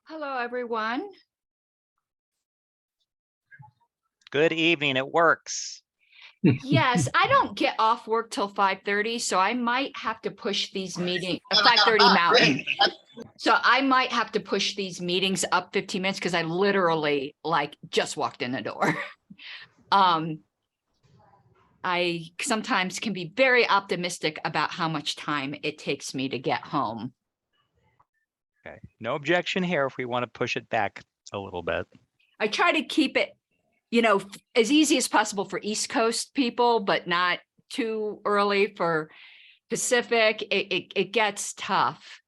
Hello, everyone. Good evening. It works. Yes, I don't get off work till 5:30, so I might have to push these meetings 5:30 Mountain. So I might have to push these meetings up 15 minutes because I literally just walked in the door. I sometimes can be very optimistic about how much time it takes me to get home. Okay. No objection here if we want to push it back a little bit. I try to keep it, as easy as possible for East Coast people, but not too early for Pacific. It gets tough.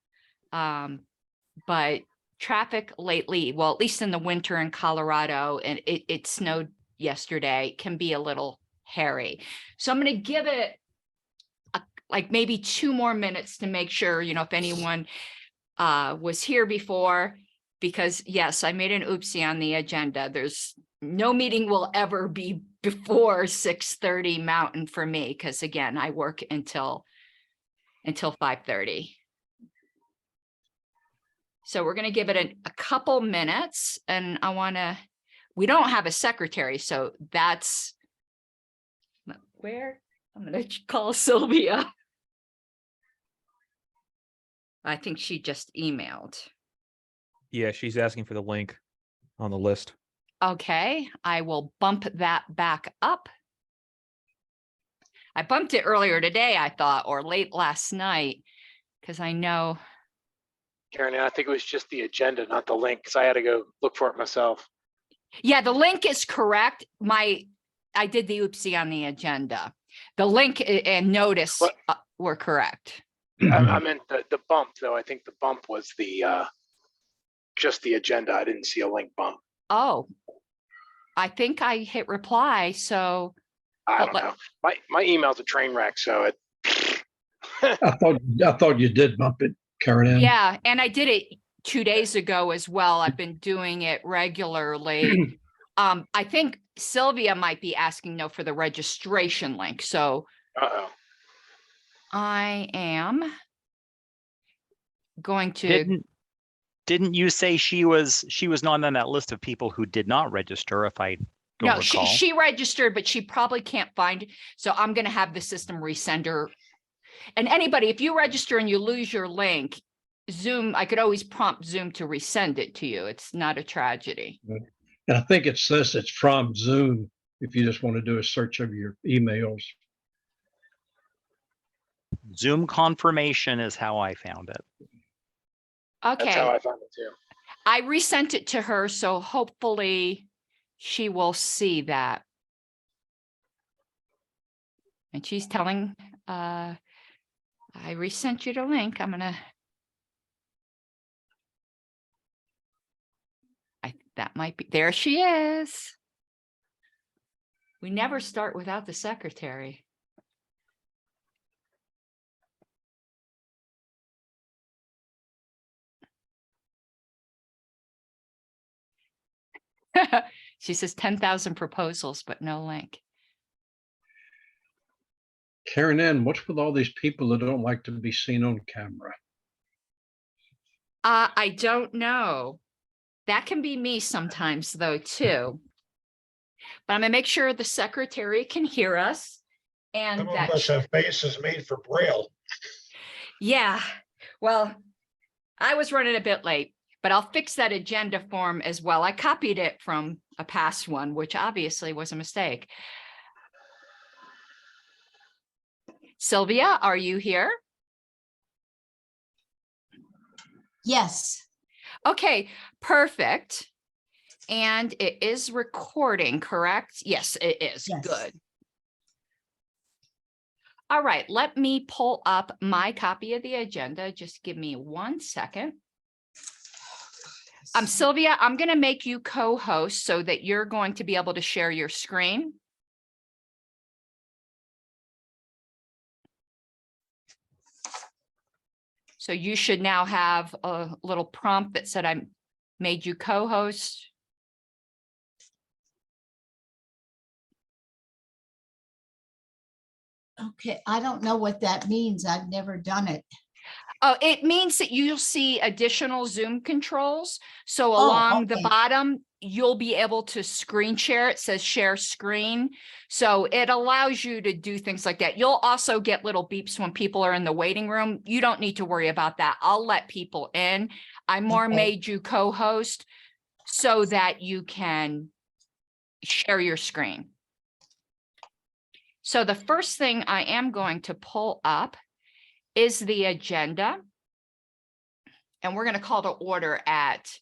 But traffic lately, well, at least in the winter in Colorado, and it snowed yesterday, can be a little hairy. So I'm going to give it maybe 2 more minutes to make sure, if anyone was here before, because yes, I made an oopsie on the agenda. There's no meeting will ever be before 6:30 Mountain for me, because again, I work until 5:30. So we're going to give it a couple minutes, and we don't have a secretary, so that's where I'm going to call Sylvia. I think she just emailed. Yeah, she's asking for the link on the list. Okay, I will bump that back up. I bumped it earlier today, I thought, or late last night, because I know. Karen, I think it was just the agenda, not the link, because I had to go look for it myself. Yeah, the link is correct. I did the oopsie on the agenda. The link and notice were correct. I meant the bump, though. I think the bump was just the agenda. I didn't see a link bump. Oh, I think I hit reply. So I don't know. My email's a train wreck, so it. I thought you did bump it, Karen. Yeah, and I did it 2 days ago as well. I've been doing it regularly. I think Sylvia might be asking though for the registration link. So I am going to. Didn't you say she was not on that list of people who did not register, if I don't recall? She registered, but she probably can't find. So I'm going to have the system resend her. And anybody, if you register and you lose your link, Zoom, I could always prompt Zoom to resend it to you. It's not a tragedy. And I think it says it's from Zoom if you just want to do a search of your emails. Zoom confirmation is how I found it. Okay. That's how I found it too. I resent it to her, so hopefully she will see that. And she's telling, I resent you the link. That might be, there she is. We never start without the secretary. She says 10,000 proposals, but no link. Karen, what's with all these people that don't like to be seen on camera? I don't know. That can be me sometimes though, too. But I'm gonna make sure the secretary can hear us. And some of us have faces made for Braille. Yeah, well, I was running a bit late, but I'll fix that agenda form as well. I copied it from a past one, which obviously was a mistake. Sylvia, are you here? Yes. Okay, perfect. And it is recording, correct? Yes, it is. Yes. Good. All right, let me pull up my copy of the agenda. Just give me 1 second. Sylvia, I'm going to make you co-host so that you're going to be able to share your screen. So you should now have a little prompt that said I made you co-host. Okay, I don't know what that means. I've never done it. Oh, it means that you'll see additional Zoom controls. So Oh, along the okay. bottom, you'll be able to screen share. It says share screen. So it allows you to do things like that. You'll also get little beeps when people are in the waiting room. You don't need to worry about that. I'll let people in. I more Okay. made you co-host so that you can share your screen. So the first thing I am going to pull up is the agenda. And we're going to call to order at,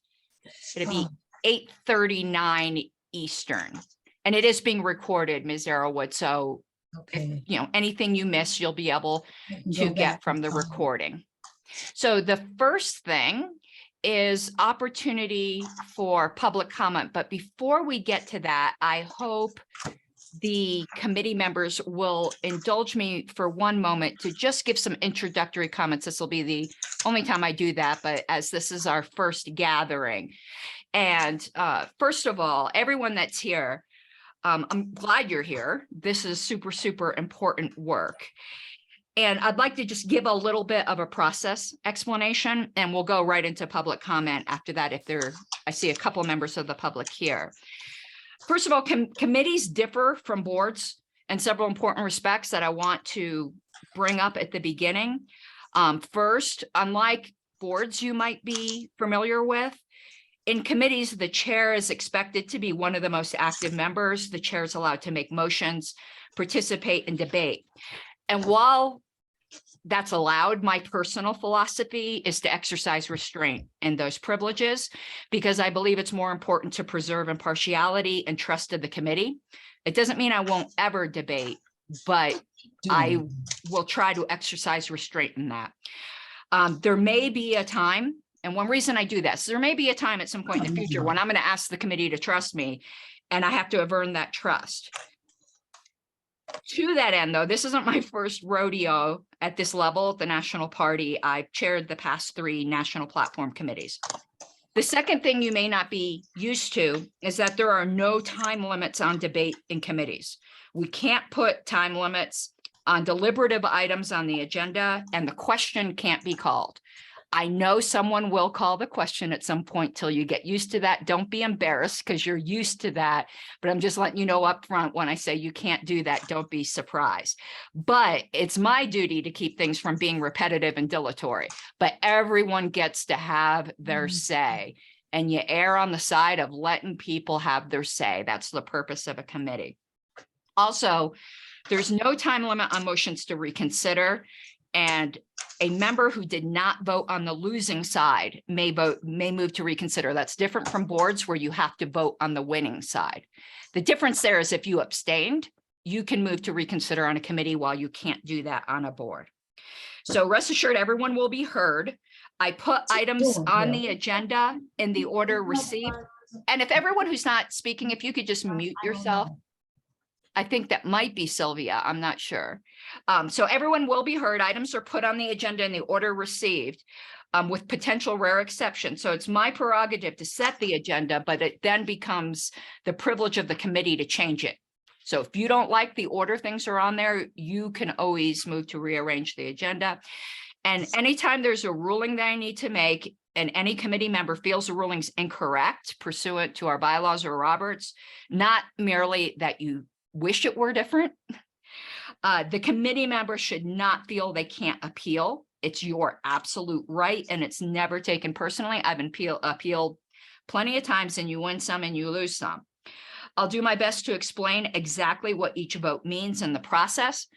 it'll be 8:39 Eastern. And it is being recorded, Ms. Arrowwood. So, Okay. you know, anything you miss, you'll be able I can to go get back from and the find it. recording. So the first thing is opportunity for public comment. But before we get to that, I hope the committee members will indulge me for one moment to just give some introductory comments. This will be the only time I do that, but as this is our first gathering. And first of all, everyone that's here, I'm glad you're here. This is super, super important work. And I'd like to just give a little bit of a process explanation, and we'll go right into public comment after that if I see a couple members of the public here. First of all, committees differ from boards in several important respects that I want to bring up at the beginning. First, unlike boards you might be familiar with, in committees, the chair is expected to be one of the most active members. The chair is allowed to make motions, participate, and debate. And while that's allowed, my personal philosophy is to exercise restraint in those privileges because I believe it's more important to preserve impartiality and trust of the committee. It doesn't mean I won't ever debate, but I will try to exercise restraint in that. There may be a time, and one reason I do that, so there may be a time at some point in the future when I'm going to ask the committee to trust me, and I have to have earned that trust. To that end, though, this isn't my first rodeo at this level, the National Party. I've chaired the past 3 national platform committees. The second thing you may not be used to is that there are no time limits on debate in committees. We can't put time limits on deliberative items on the agenda, and the question can't be called. I know someone will call the question at some point till you get used to that. Don't be embarrassed because you're used to that. But I'm just letting you know up front when I say you can't do that, don't be surprised. But it's my duty to keep things from being repetitive and dilatory. But everyone gets to have their say. And you err on the side of letting people have their say. That's the purpose of a committee. Also, there's no time limit on motions to reconsider. And a member who did not vote on the losing side may move to reconsider. That's different from boards where you have to vote on the winning side. The difference there is if you abstained, you can move to reconsider on a committee while you can't do that on a board. So rest assured, everyone will be heard. I put items on the agenda in the order received. And if everyone who's not speaking, if you could just mute yourself. I think that might be Sylvia. I'm not sure. So everyone will be heard. Items are put on the agenda in the order received with potential rare exceptions. So it's my prerogative to set the agenda, but it then becomes the privilege of the committee to change it. So if you don't like the order things are on there, you can always move to rearrange the agenda. And anytime there's a ruling that I need to make and any committee member feels the ruling's incorrect pursuant to our bylaws or Roberts, not merely that you wish it were different, the committee member should not feel they can't appeal. It's your absolute right, and it's never taken personally. I've appealed plenty of times, and you win some and you lose some. I'll do my best to explain exactly what each vote means in the process,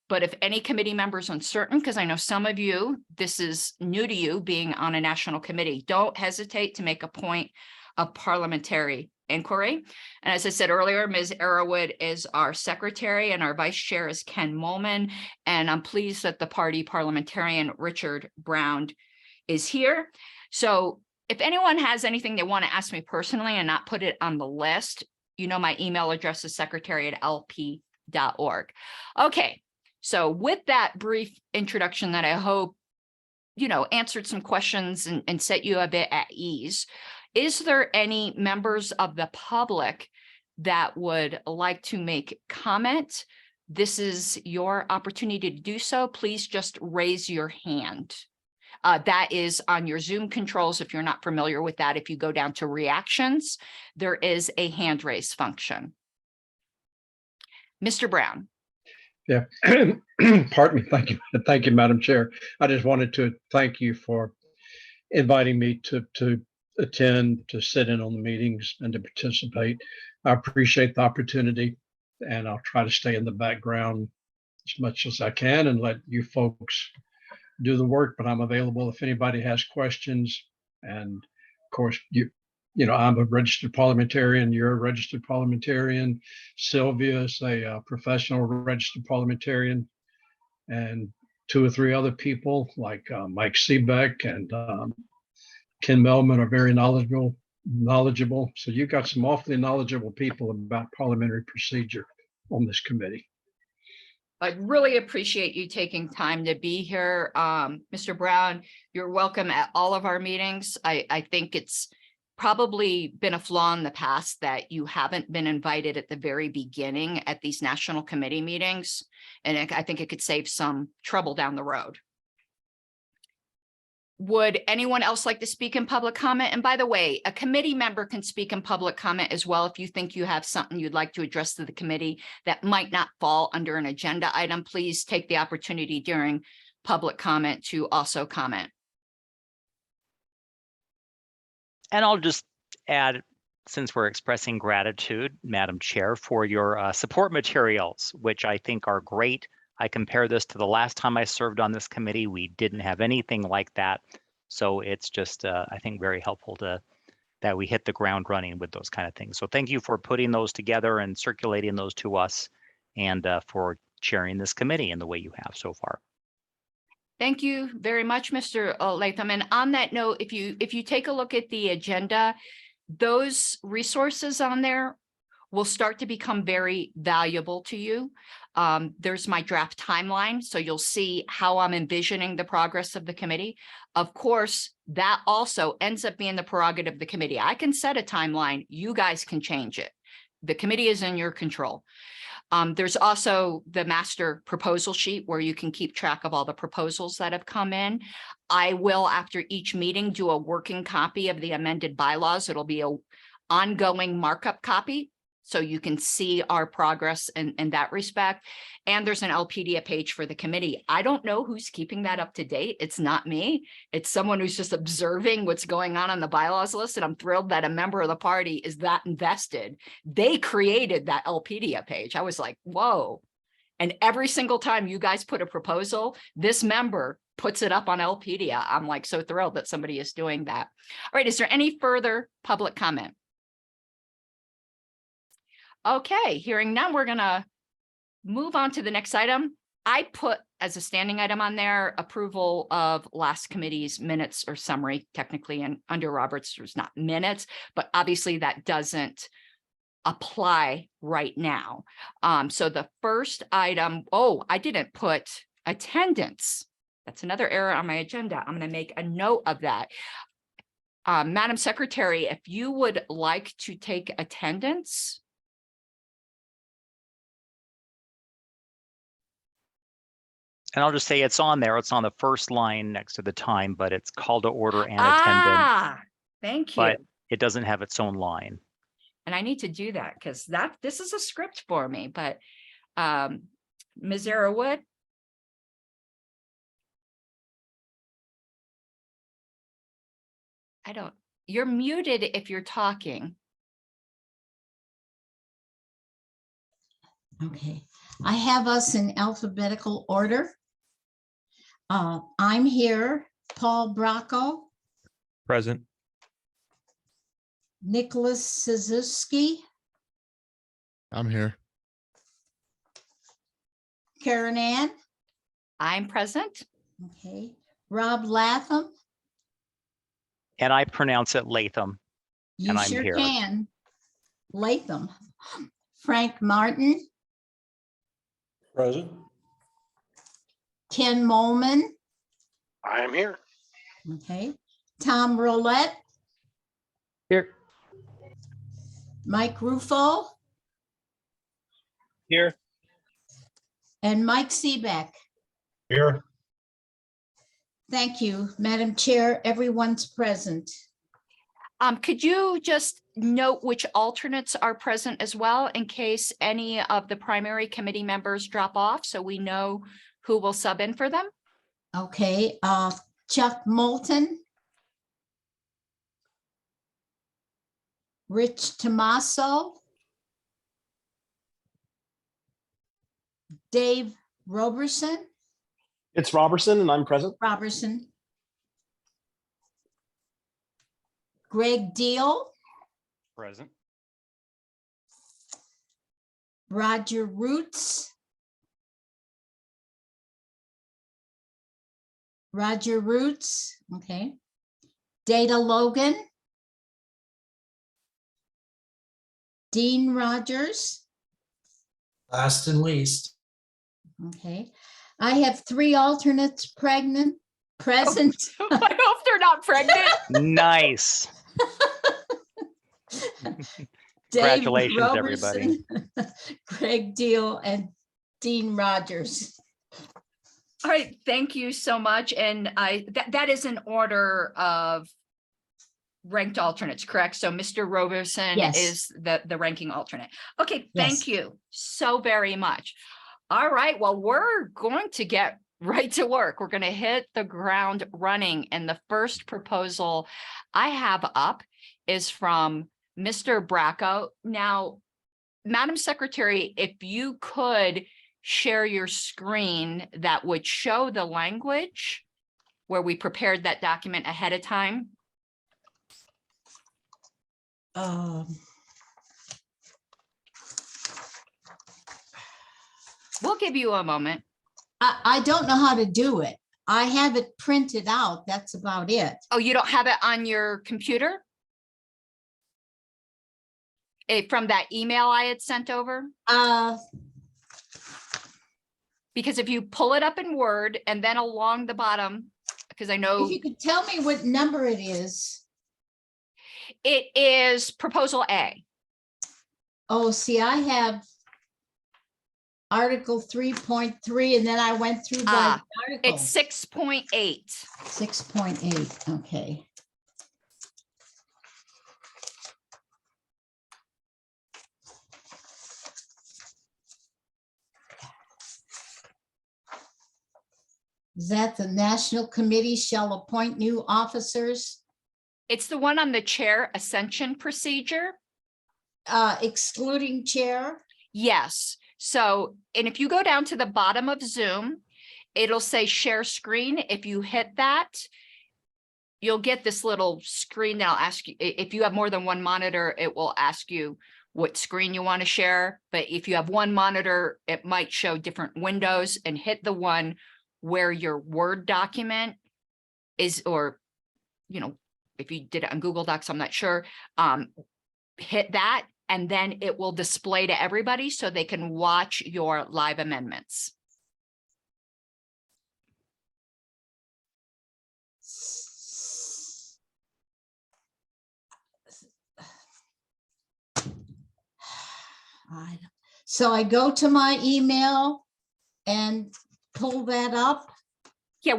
but if any committee member is uncertain, because I know some of you, this is new to you being on a national committee, don't hesitate to make a point of parliamentary inquiry. And as I said earlier, Ms. Arrowwood is our secretary and our vice chair is Ken Molman. And I'm pleased that the party parliamentarian Richard Brown is here. So if anyone has anything they want to ask me personally and not put it on the list, you know, my email address is secretary@lp.org. Okay, so with that brief introduction that I hope, you know, answered some questions and set you a bit at ease, is there any members of the public that would like to make comment? This is your opportunity to do so. Please just raise your hand. That is on your Zoom controls. If you're not familiar with that, if you go down to reactions, there is a hand raise function. Mr. Brown. Yeah, pardon me. Thank you. Thank you, Madam Chair. I just wanted to thank you for inviting me to attend, to sit in on the meetings and to participate. I appreciate the opportunity, and I'll try to stay in the background as much as I can and let you folks do the work, but I'm available if anybody has questions. And of course, you know, I'm a registered parliamentarian, you're a registered parliamentarian, Sylvia is a professional registered parliamentarian, and 2 or 3 other people like Mike Seebeck and Ken Melman are very knowledgeable. So you've got some awfully knowledgeable people about parliamentary procedure on this committee. I really appreciate you taking time to be here. Mr. Brown, you're welcome at all of our meetings. I think it's probably been a flaw in the past that you haven't been invited at the very beginning at these national committee meetings. And I think it could save some trouble down the road. Would anyone else like to speak in public comment? And by the way, a committee member can speak in public comment as well. If you think you have something you'd like to address to the committee that might not fall under an agenda item, please take the opportunity during public comment to also comment. And I'll just add, since we're expressing gratitude, Madam Chair, for your support materials, which I think are great. I compare this to the last time I served on this committee. We didn't have anything like that. So it's just, I think, very helpful that we hit the ground running with those kind of things. So thank you for putting those together and circulating those to us, and for chairing this committee in the way you have so far. Thank you very much, Mr. Latham. And on that note, if you take a look at the agenda, those resources on there will start to become very valuable to you. There's my draft timeline, so you'll see how I'm envisioning the progress of the committee. Of course, that also ends up being the prerogative of the committee. I can set a timeline, you guys can change it. The committee is in your control. There's also the master proposal sheet where you can keep track of all the proposals that have come in. I will, after each meeting, do a working copy of the amended bylaws. It'll be an ongoing markup copy, so you can see our progress in that respect. And there's an LPDA page for the committee. I don't know who's keeping that up to date. It's not me. It's someone who's just observing what's going on the bylaws list. And I'm thrilled that a member of the party is that invested. They created that LPDA page. I was like, whoa. And every single time you guys put a proposal, this member puts it up on LPDA. I'm like so thrilled that somebody is doing that. All right, is there any further public comment? Okay, hearing none, we're gonna move on to the next item. I put as a standing item on there, approval of last committee's minutes or summary, technically, and under Roberts, there's not minutes, but obviously that doesn't apply right now. So the first item, oh, I didn't put attendance. That's another error on my agenda. I'm gonna make a note of that. Madam Secretary, if you would like to take attendance. And I'll just say it's on there. It's on the first line next to the time, but it's call to order and attendance. Thank you. But it doesn't have its own line. And I need to do that because this is a script for me, but Ms. Arrowood? You're muted if you're talking. Okay, I have us in alphabetical order. I'm here, Paul Bracco, Present. Nicholas Suzuki, I'm here. Karen Ann, I'm present. okay, Rob Latham. And I pronounce it Latham. You And I'm sure here. can. Latham. Frank Martin, Present. Ken Molman, I am here. okay, Tom Roulette, Here. Mike Ruffo, Here. and Mike Seebeck. Here. Thank you, Madam Chair. Everyone's present. Could you just note which alternates are present as well in case any of the primary committee members drop off, so we know who will sub in for them? Okay, Chuck Moulton. Rich Tomaso. Dave Roberson. It's Robertson and I'm present. Robertson. Greg Deal. Present. Roger Roots. Roger Roots, okay. Data Logan. Dean Rogers, Last and least. okay. I have 3 alternates present. I hope they're not pregnant. Nice. Dave Congratulations, Roberson, Greg Deal, and Dean Rogers. All right, thank you so much. And that is an order of ranked alternates, correct? So Mr. Roberson Yes. is the ranking alternate. Okay, thank Yes. you so very much. All right, well, we're going to get right to work. We're going to hit the ground running. And the first proposal I have up is from Mr. Bracco. Now, Madam Secretary, if you could share your screen that would show the language where we prepared that document ahead of time. We'll give you a moment. I don't know how to do it. I have it printed out. That's about it. Oh, you don't have it on your computer? From that email I had sent over? Because if you pull it up in Word and then along the bottom, because I know If you could tell me what number it is. it is proposal A. Oh, see, I have Article 3.3, and then I went through by article. It's 6.8. 6.8, okay. Is that the National Committee shall appoint new officers, It's the one on the chair ascension procedure. excluding chair? Yes. So, and if you go down to the bottom of Zoom, it'll say share screen. If you hit that, you'll get this little screen that'll ask you, if you have more than one monitor, it will ask you what screen you want to share. But if you have one monitor, it might show different windows, and hit the one where your Word document is, or, you know, if you did it on Google Docs, I'm not sure, hit that, and then it will display to everybody so they can watch your live amendments. So I go to my email and pull that up. Yeah,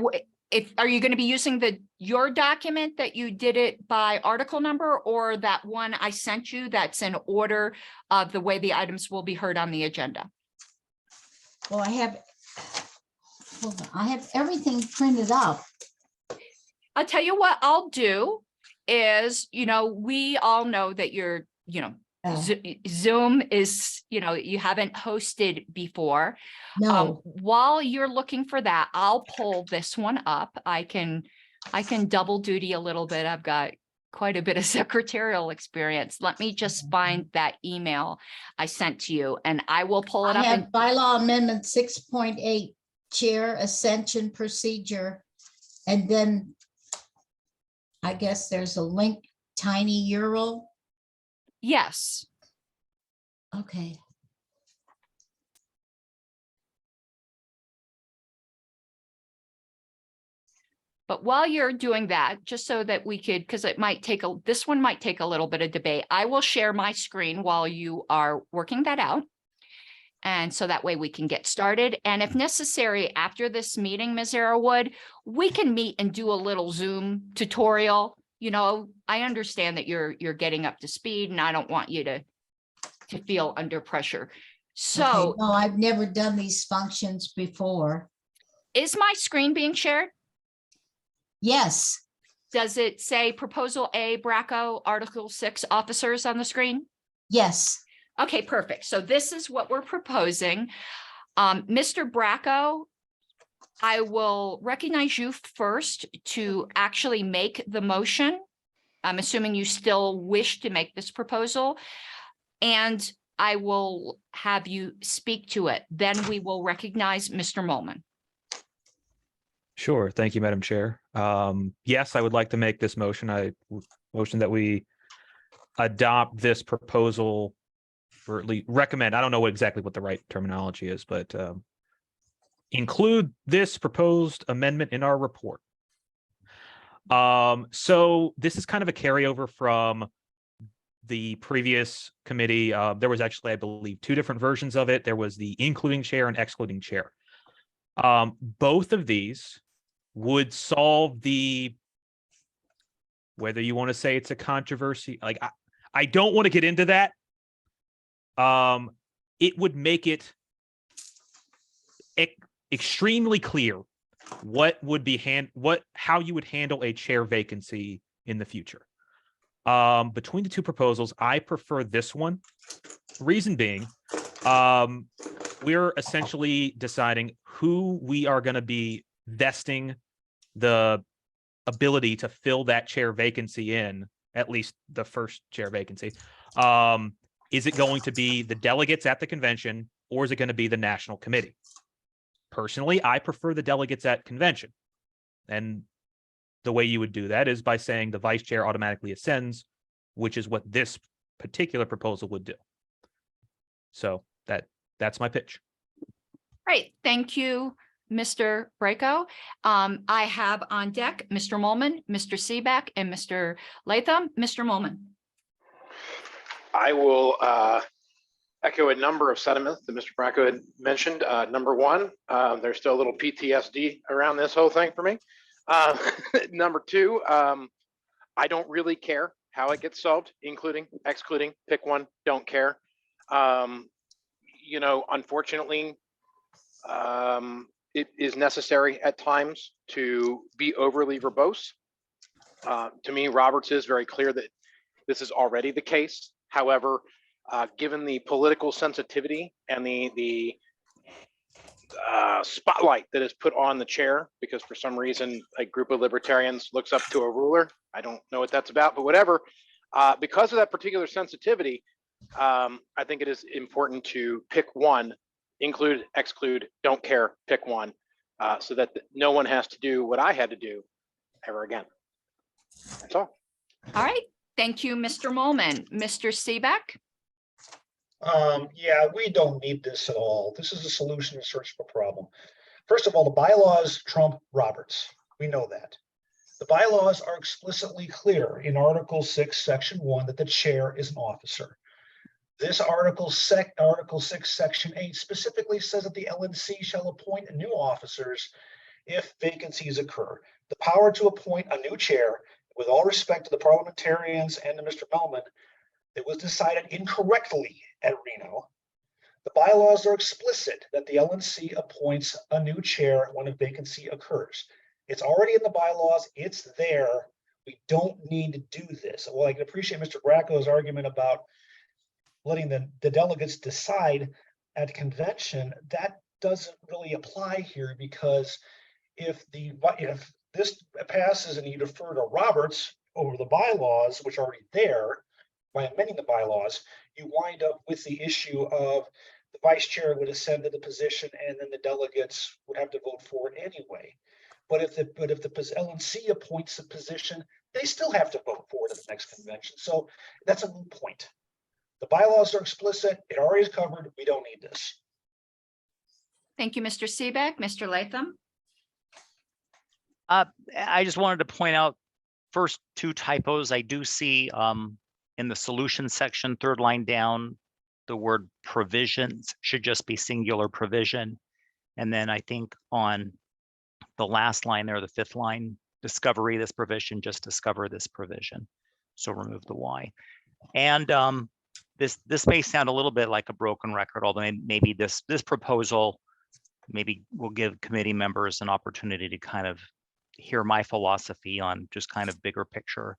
are you going to be using your document that you did it by article number, or that one I sent you that's in order of the way the items will be heard on the agenda? Well, hold on, I have everything printed up. I'll tell you what I'll do is, you know, we all know that you're, you know, Zoom is, you know, you haven't hosted before. No, While you're looking for that, I'll pull this one up. I can double duty a little bit. I've got quite a bit of secretarial experience. Let me just find that email I sent to you, and I will pull it I up. have And bylaw amendment 6.8, chair ascension procedure. And then I guess there's a link, tiny URL. yes, Okay. but while you're doing that, just so that we could, because it might take this one might take a little bit of debate. I will share my screen while you are working that out. And so that way we can get started. And if necessary, after this meeting, Ms. Arrowood, we can meet and do a little Zoom tutorial. You know, I understand that you're getting up to speed and I don't want you to feel under pressure. So Okay, no, I've never done these functions before. is my screen being shared? Yes, Does it say Proposal A, Bracco, Article 6 officers on the screen? yes. Okay, perfect. So this is what we're proposing. Mr. Bracco, I will recognize you first to actually make the motion. I'm assuming you still wish to make this proposal. And I will have you speak to it. Then we will recognize Mr. Molman. Sure. Thank you, Madam Chair. Yes, I would like to make this motion. I motion that we adopt this proposal, or at least recommend. I don't know exactly what the right terminology is, but include this proposed amendment in our report. So this is kind of a carryover from the previous committee. There was actually, I believe, 2 different versions of it. There was the including chair and excluding chair. Both of these would solve the, whether you want to say it's a controversy, like I don't want to get into that. It would make it extremely clear what would be how you would handle a chair vacancy in the future. Between the 2 proposals, I prefer this one. Reason being, we're essentially deciding who we are going to be vesting the ability to fill that chair vacancy in, at least the first chair vacancy. Is it going to be the delegates at the convention, or is it going to be the national committee? Personally, I prefer the delegates at convention. And the way you would do that is by saying the vice chair automatically ascends, which is what this particular proposal would do. So that's my pitch. Great, thank you, Mr. Bracco. I have on deck Mr. Molman, Mr. Seebeck, and Mr. Latham. Mr. Molman. I will echo a number of sentiments that Mr. Bracco had mentioned. Number one, there's still a little PTSD around this whole thing for me. Number 2, I don't really care how it gets solved, including, excluding, pick one, don't care. You know, unfortunately, it is necessary at times to be overly verbose. To me, Roberts is very clear that this is already the case. However, given the political sensitivity and the spotlight that is put on the chair, because for some reason a group of libertarians looks up to a ruler, I don't know what that's about, but whatever. Because of that particular sensitivity, I think it is important to pick one, include, exclude, don't care, pick one, so that no one has to do what I had to do ever again. That's all. All right, thank you, Mr. Molman. Mr. Seebeck? Yeah, we don't need this at all. This is a solution in search of a problem. First of all, the bylaws trump Roberts. We know that. The bylaws are explicitly clear in Article 6, Section 1, that the chair is an officer. This Article 6, Section 8 specifically says that the LNC shall appoint new officers if vacancies occur. The power to appoint a new chair, with all respect to the parliamentarians and to Mr. Melman, it was decided incorrectly at Reno. The bylaws are explicit that the LNC appoints a new chair when a vacancy occurs. It's already in the bylaws. It's there. We don't need to do this. Well, I can appreciate Mr. Bracco's argument about letting the delegates decide at convention. That doesn't really apply here, because if this passes and you defer to Roberts over the bylaws, which are already there, by amending the bylaws, you wind up with the issue of the vice chair would ascend to the position and then the delegates would have to vote for it anyway. But if the LNC appoints the position, they still have to vote for it at the next convention. So that's a moot point. The bylaws are explicit. It already is covered. We don't need this. Thank you, Mr. Seebeck. Mr. Latham? I just wanted to point out first 2 typos I do see in the solution section, 3rd line down. the word provisions should just be singular provision. And then I think on the last line there, the fifth line, discovery this provision, just discover this provision. So remove the Y. And this may sound a little bit like a broken record, although maybe this proposal maybe will give committee members an opportunity to kind of hear my philosophy on just kind of bigger picture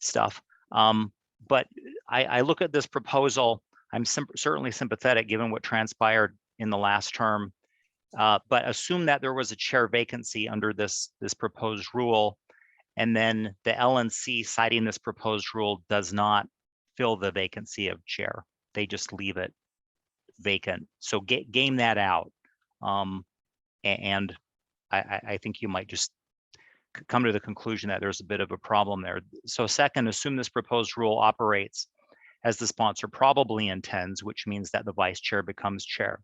stuff. But I look at this proposal, I'm certainly sympathetic given what transpired in the last term. But assume that there was a chair vacancy under this proposed rule, and then the LNC citing this proposed rule does not fill the vacancy of chair. They just leave it vacant. So game that out. And I think you might just come to the conclusion that there's a bit of a problem there. So second, assume this proposed rule operates as the sponsor probably intends, which means that the vice chair becomes chair.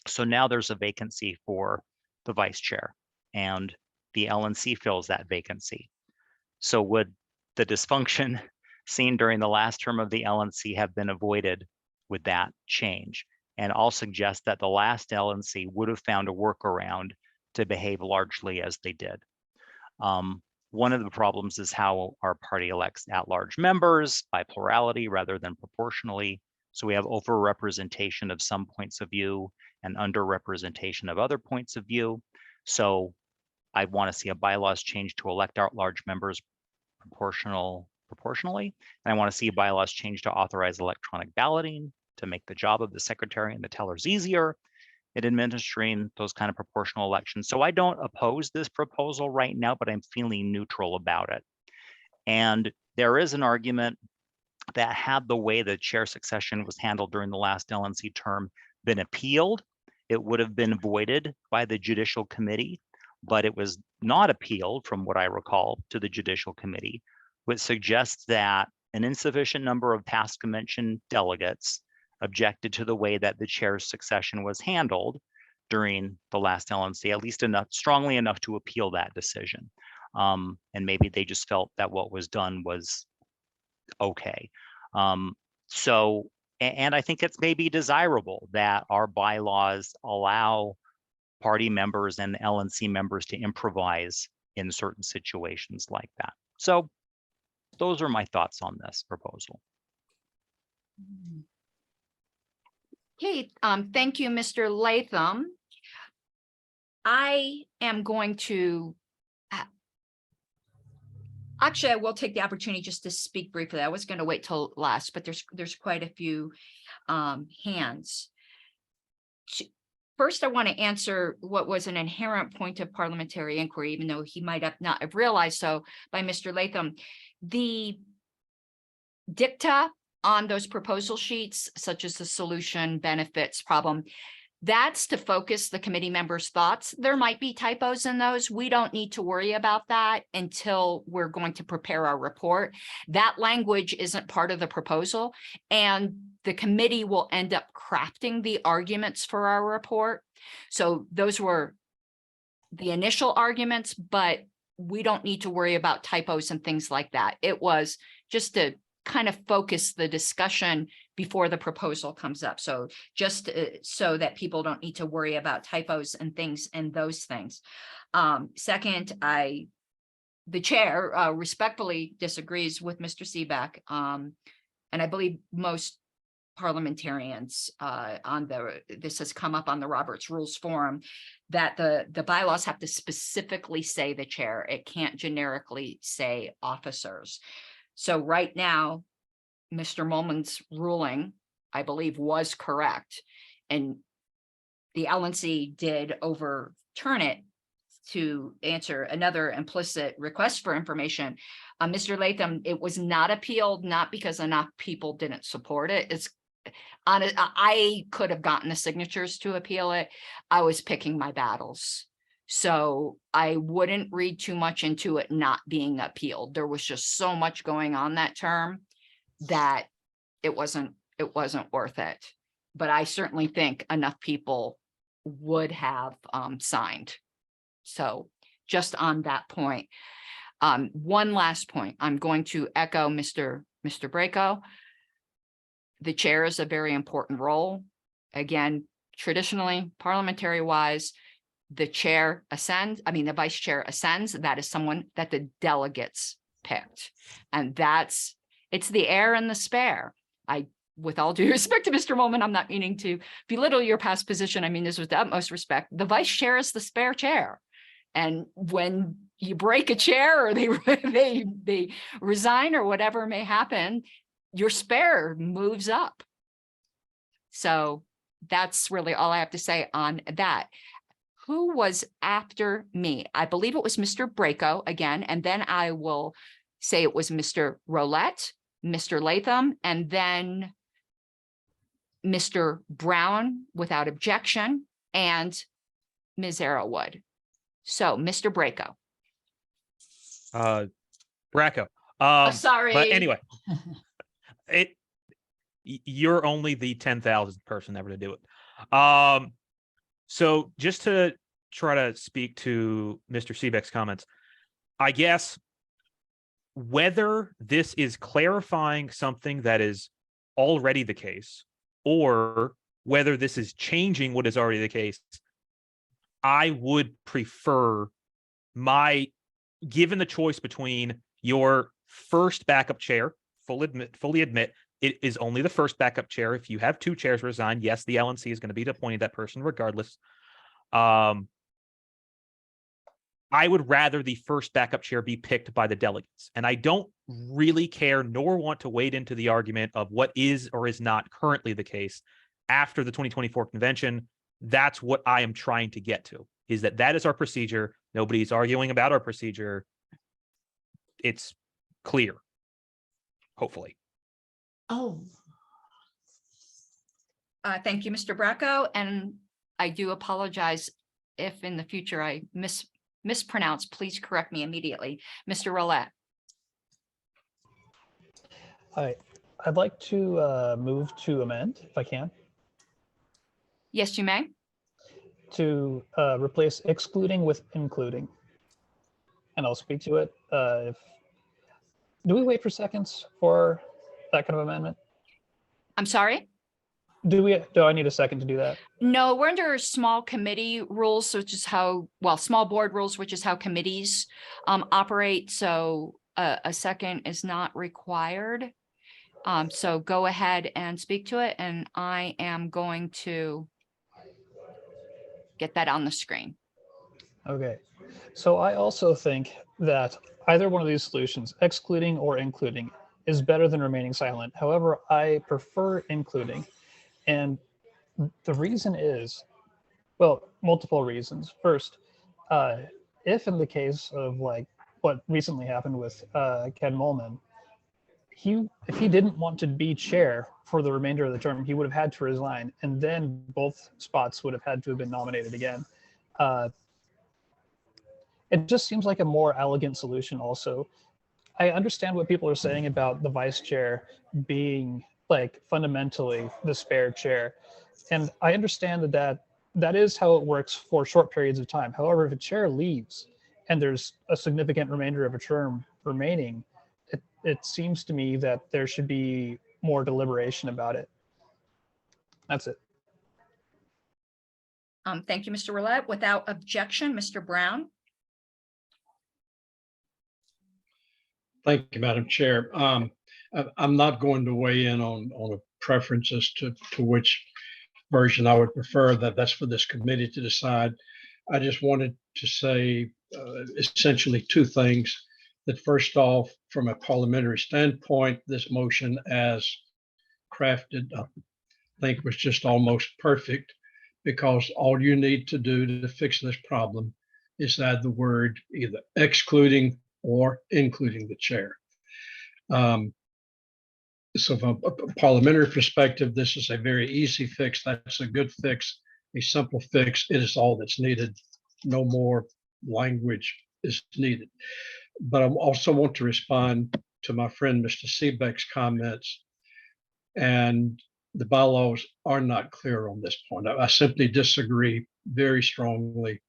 So now there's a vacancy for the vice chair, and the LNC fills that vacancy. So would the dysfunction seen during the last term of the LNC have been avoided with that change? And I'll suggest that the last LNC would have found a workaround to behave largely as they did. One of the problems is how our party elects at-large members by plurality rather than proportionally. So we have overrepresentation of some points of view and underrepresentation of other points of view. So I want to see a bylaws change to elect at-large members proportionally. And I want to see bylaws change to authorize electronic balloting to make the job of the secretary and the tellers easier in administering those kind of proportional elections. So I don't oppose this proposal right now, but I'm feeling neutral about it. And there is an argument that had the way the chair succession was handled during the last LNC term been appealed, it would have been voided by the Judicial Committee, but it was not appealed, from what I recall, to the Judicial Committee, which suggests that an insufficient number of past convention delegates objected to the way that the chair's succession was handled during the last LNC, at least strongly enough to appeal that decision. And maybe they just felt that what was done was okay. And I think it's maybe desirable that our bylaws allow party members and LNC members to improvise in certain situations like that. So those are my thoughts on this proposal. Okay, thank you, Mr. Latham. I am going to, actually, I will take the opportunity just to speak briefly. I was going to wait till last, but there's quite a few hands. First, I want to answer what was an inherent point of parliamentary inquiry, even though he might not have realized so, by Mr. Latham. The dicta on those proposal sheets, such as the solution, benefits, problem, that's to focus the committee members' thoughts. There might be typos in those. We don't need to worry about that until we're going to prepare our report. That language isn't part of the proposal, and the committee will end up crafting the arguments for our report. So those were the initial arguments, but we don't need to worry about typos and things like that. It was just to kind of focus the discussion before the proposal comes up. So just so that people don't need to worry about typos and things and those things. Second, the chair respectfully disagrees with Mr. Seebeck. And I believe most parliamentarians this has come up on the Roberts Rules Forum, that the bylaws have to specifically say the chair. It can't generically say officers. So right now, Mr. Mulman's ruling, I believe, was correct. And the LNC did overturn it to answer another implicit request for information. Mr. Latham, it was not appealed, not because enough people didn't support it. I could have gotten the signatures to appeal it. I was picking my battles. So I wouldn't read too much into it not being appealed. There was just so much going on that term that it wasn't worth it. But I certainly think enough people would have signed. So just on that point, one last point, I'm going to echo Mr. Braco. the chair is a very important role. Again, traditionally, parliamentary wise, the chair ascends, I mean, the vice chair ascends. That is someone that the delegates picked. And it's the heir and the spare. With all due respect to Mr. Molman, I'm not meaning to belittle your past position. I mean this with the utmost respect. The vice chair is the spare chair. And when you break a chair or they resign or whatever may happen, your spare moves up. So that's really all I have to say on that. Who was after me? I believe it was Mr. Braco again, and then I will say it was Mr. Roulette, Mr. Latham, and then Mr. Brown without objection, and Ms. Arrowwood. So, Mr. Braco. Bracco. Sorry. But anyway, you're only the 10,000th person ever to do it. So just to try to speak to Mr. Seebeck's comments, I guess whether this is clarifying something that is already the case, or whether this is changing what is already the case, I would prefer given the choice between your first backup chair, fully admit it is only the first backup chair. If you have two chairs resigned, yes, the LNC is going to be appointing that person regardless. I would rather the first backup chair be picked by the delegates. And I don't really care nor want to wade into the argument of what is or is not currently the case after the 2024 convention. That's what I am trying to get to, is that is our procedure. Nobody's arguing about our procedure. It's clear, hopefully. Oh, Thank you, Mr. Bracco. And I do apologize if in the future I mispronounce, please correct me immediately. Mr. Roulette. Hi, I'd like to move to amend, if I can, Yes, you may. to replace excluding with including. And I'll speak to it. Do we wait for seconds for that kind of amendment? I'm sorry? Do I need a second to do that? No, we're under small committee rules, which is small board rules, which is how committees operate. So a second is not required. So go ahead and speak to it. And I am going to get that on the screen. Okay. So I also think that either one of these solutions, excluding or including, is better than remaining silent. However, I prefer including. And the reason is, well, multiple reasons. First, if in the case of like what recently happened with Ken Molman, if he didn't want to be chair for the remainder of the term, he would have had to resign, and then both spots would have had to have been nominated again. It just seems like a more elegant solution also. I understand what people are saying about the vice chair being like fundamentally the spare chair. And I understand that is how it works for short periods of time. However, if a chair leaves and there's a significant remainder of a term remaining, it seems to me that there should be more deliberation about it. That's it. Thank you, Mr. Roulette. Without objection, Mr. Brown. Thank you, Madam Chair. I'm not going to weigh in on a preference as to which version I would prefer. That's for this committee to decide. I just wanted to say essentially two things. That first off, from a parliamentary standpoint, this motion as crafted, I think was just almost perfect, because all you need to do to fix this problem is add the word either excluding or including the chair. So from a parliamentary perspective, this is a very easy fix. That's a good fix, a simple fix. It is all that's needed. No more language is needed. But I also want to respond to my friend, Mr. Seebeck's comments. And the bylaws are not clear on this point. I simply disagree very strongly.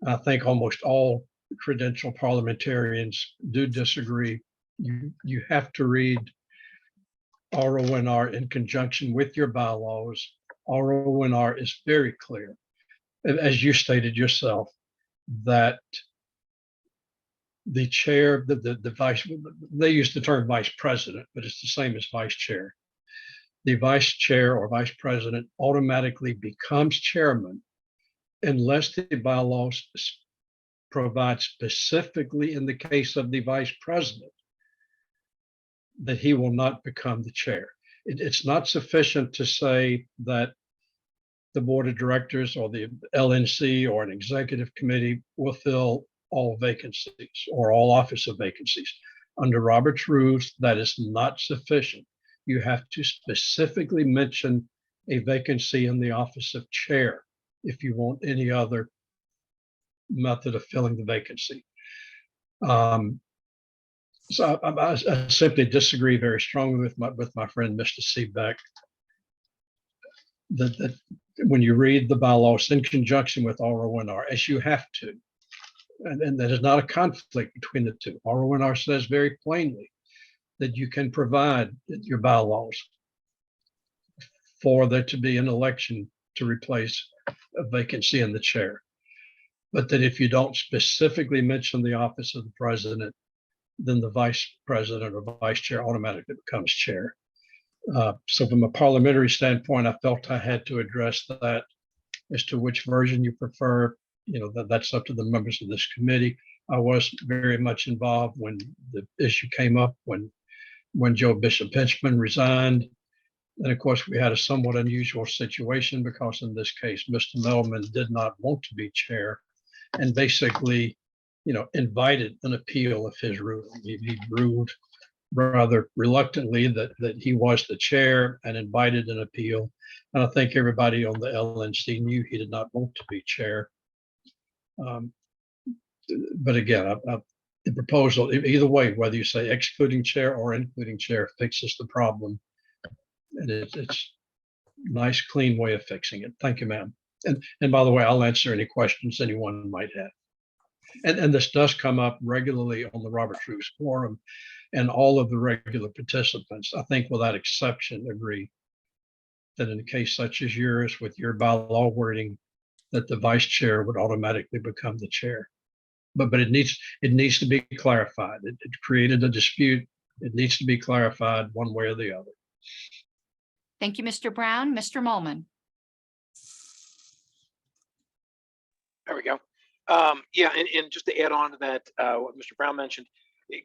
I think almost all credentialed parliamentarians do disagree. You have to read RONR in conjunction with your bylaws. RONR is very clear, as you stated yourself, that the chair, the vice, they use the term vice president, but it's the same as vice chair. The vice chair or vice president automatically becomes chairman unless the bylaws provide specifically in the case of the vice president that he will not become the chair. It's not sufficient to say that the board of directors or the LNC or an executive committee will fill all vacancies or all office of vacancies. Under Robert's rules, that is not sufficient. You have to specifically mention a vacancy in the office of chair if you want any other method of filling the vacancy. So I simply disagree very strongly with my friend, Mr. Seebeck, that when you read the bylaws in conjunction with RONR, as you have to, and that is not a conflict between the two. RONR says very plainly that you can provide your bylaws for there to be an election to replace a vacancy in the chair. But that if you don't specifically mention the office of the president, then the vice president or vice chair automatically becomes chair. So from a parliamentary standpoint, I felt I had to address that as to which version you prefer. You know, that's up to the members of this committee. I was very much involved when the issue came up, when Joe Bishop Pinchman resigned. And of course, we had a somewhat unusual situation because in this case, Mr. Mellman did not want to be chair and basically, you know, invited an appeal of his ruling. He ruled rather reluctantly that he was the chair and invited an appeal. And I think everybody on the LNC knew he did not want to be chair. But again, the proposal, either way, whether you say excluding chair or including chair, fixes the problem. And it's a nice, clean way of fixing it. Thank you, ma'am. And by the way, I'll answer any questions anyone might have. And this does come up regularly on the Robert's Rules Forum, and all of the regular participants, I think without exception, agree that in a case such as yours with your bylaw wording, that the vice chair would automatically become the chair. But it needs to be clarified. It created a dispute. It needs to be clarified one way or the other. Thank you, Mr. Brown. Mr. Molman. There we go. Yeah, and just to add on to that, what Mr. Brown mentioned,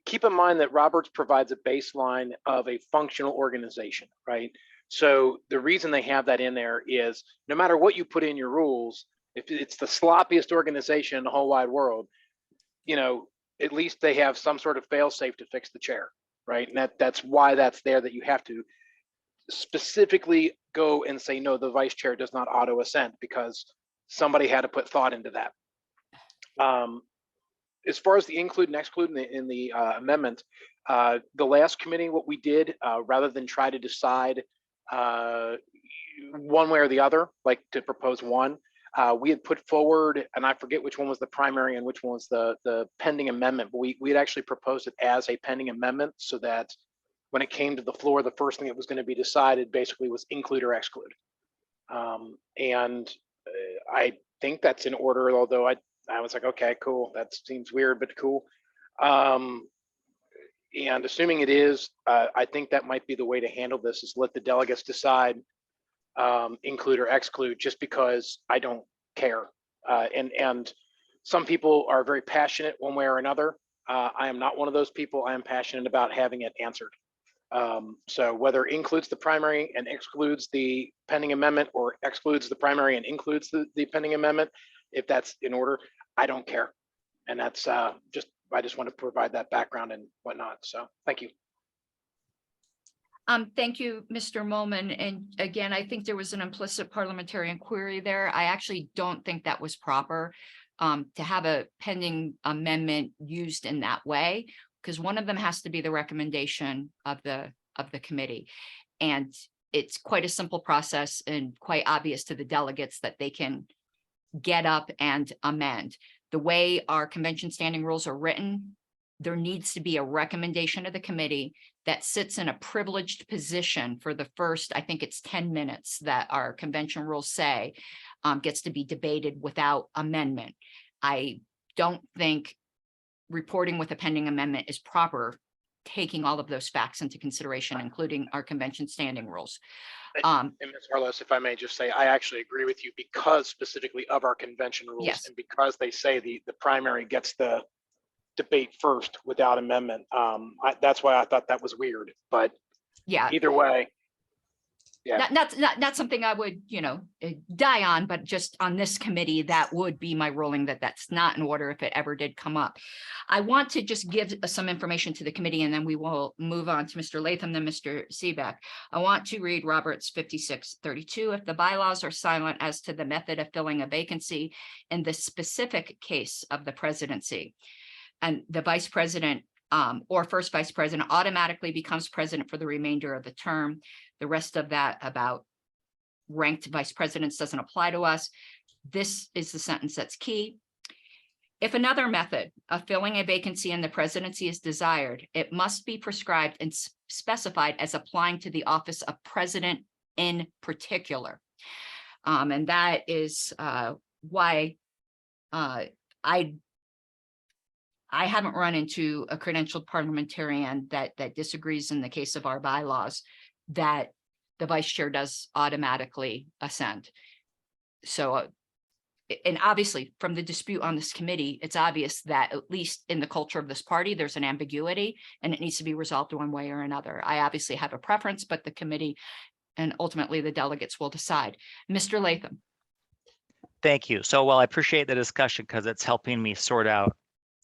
keep in mind that Roberts provides a baseline of a functional organization, right? So the reason they have that in there is no matter what you put in your rules, if it's the sloppiest organization in the whole wide world, you know, at least they have some sort of fail-safe to fix the chair, right? And that's why that's there, that you have to specifically go and say, no, the vice chair does not auto assent because somebody had to put thought into that. As far as the include and exclude in the amendment, the last committee, what we did, rather than try to decide one way or the other, like to propose one, we had put forward, and I forget which one was the primary and which one was the pending amendment, but we had actually proposed it as a pending amendment so that when it came to the floor, the first thing that was going to be decided basically was include or exclude. And I think that's in order, although I was like, okay, cool. That seems weird, but cool. And assuming it is, I think that might be the way to handle this, is let the delegates decide include or exclude, just because I don't care. And some people are very passionate one way or another. I am not one of those people. I am passionate about having it answered. So whether it includes the primary and excludes the pending amendment, or excludes the primary and includes the pending amendment, if that's in order, I don't care. And that's I just want to provide that background and whatnot. So thank you. Thank you, Mr. Molman. And again, I think there was an implicit parliamentary inquiry there. I actually don't think that was proper to have a pending amendment used in that way, because one of them has to be the recommendation of the committee. And it's quite a simple process and quite obvious to the delegates that they can get up and amend. The way our convention standing rules are written, there needs to be a recommendation of the committee that sits in a privileged position for the first, I think it's 10 minutes that our convention rules say, gets to be debated without amendment. I don't think reporting with a pending amendment is proper, taking all of those facts into consideration, including our convention standing rules. And Ms. Harless, if I may just say, I actually agree with you because specifically of our convention rules, Yes. and because they say the primary gets the debate first without amendment. That's why I thought that was weird, but Yeah, either way. Yeah. not something I would, die on, but just on this committee, that would be my ruling, that that's not in order if it ever did come up. I want to just give some information to the committee, and then we will move on to Mr. Latham, then Mr. Seebeck. I want to read Roberts 5632. If the bylaws are silent as to the method of filling a vacancy in the specific case of the presidency, and the vice president or first vice president automatically becomes president for the remainder of the term. The rest of that about ranked vice presidents doesn't apply to us. This is the sentence that's key. If another method of filling a vacancy in the presidency is desired, it must be prescribed and specified as applying to the office of president in particular. And that is why I haven't run into a credentialed parliamentarian that disagrees in the case of our bylaws that the vice chair does automatically ascend. So, and obviously from the dispute on this committee, it's obvious that at least in the culture of this party, there's an ambiguity and it needs to be resolved one way or another. I obviously have a preference, but the committee and ultimately the delegates will decide. Mr. Latham. Thank you. So, well, I appreciate the discussion because it's helping me sort out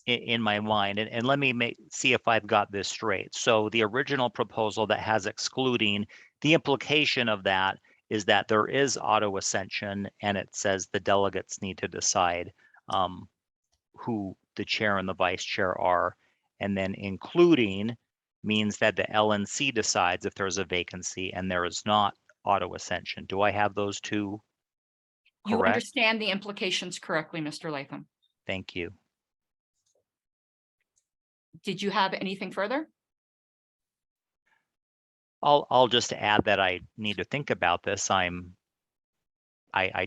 in my mind. And let me see if I've got this straight. So the original proposal that has excluding, the implication of that is that there is auto ascension, and it says the delegates need to decide who the chair and the vice chair are. And then including means that the LNC decides if there's a vacancy and there is not auto ascension. Do I have those two correct? You understand the implications correctly, Mr. Latham. Thank you. Did you have anything further? I'll just add that I need to think about this. I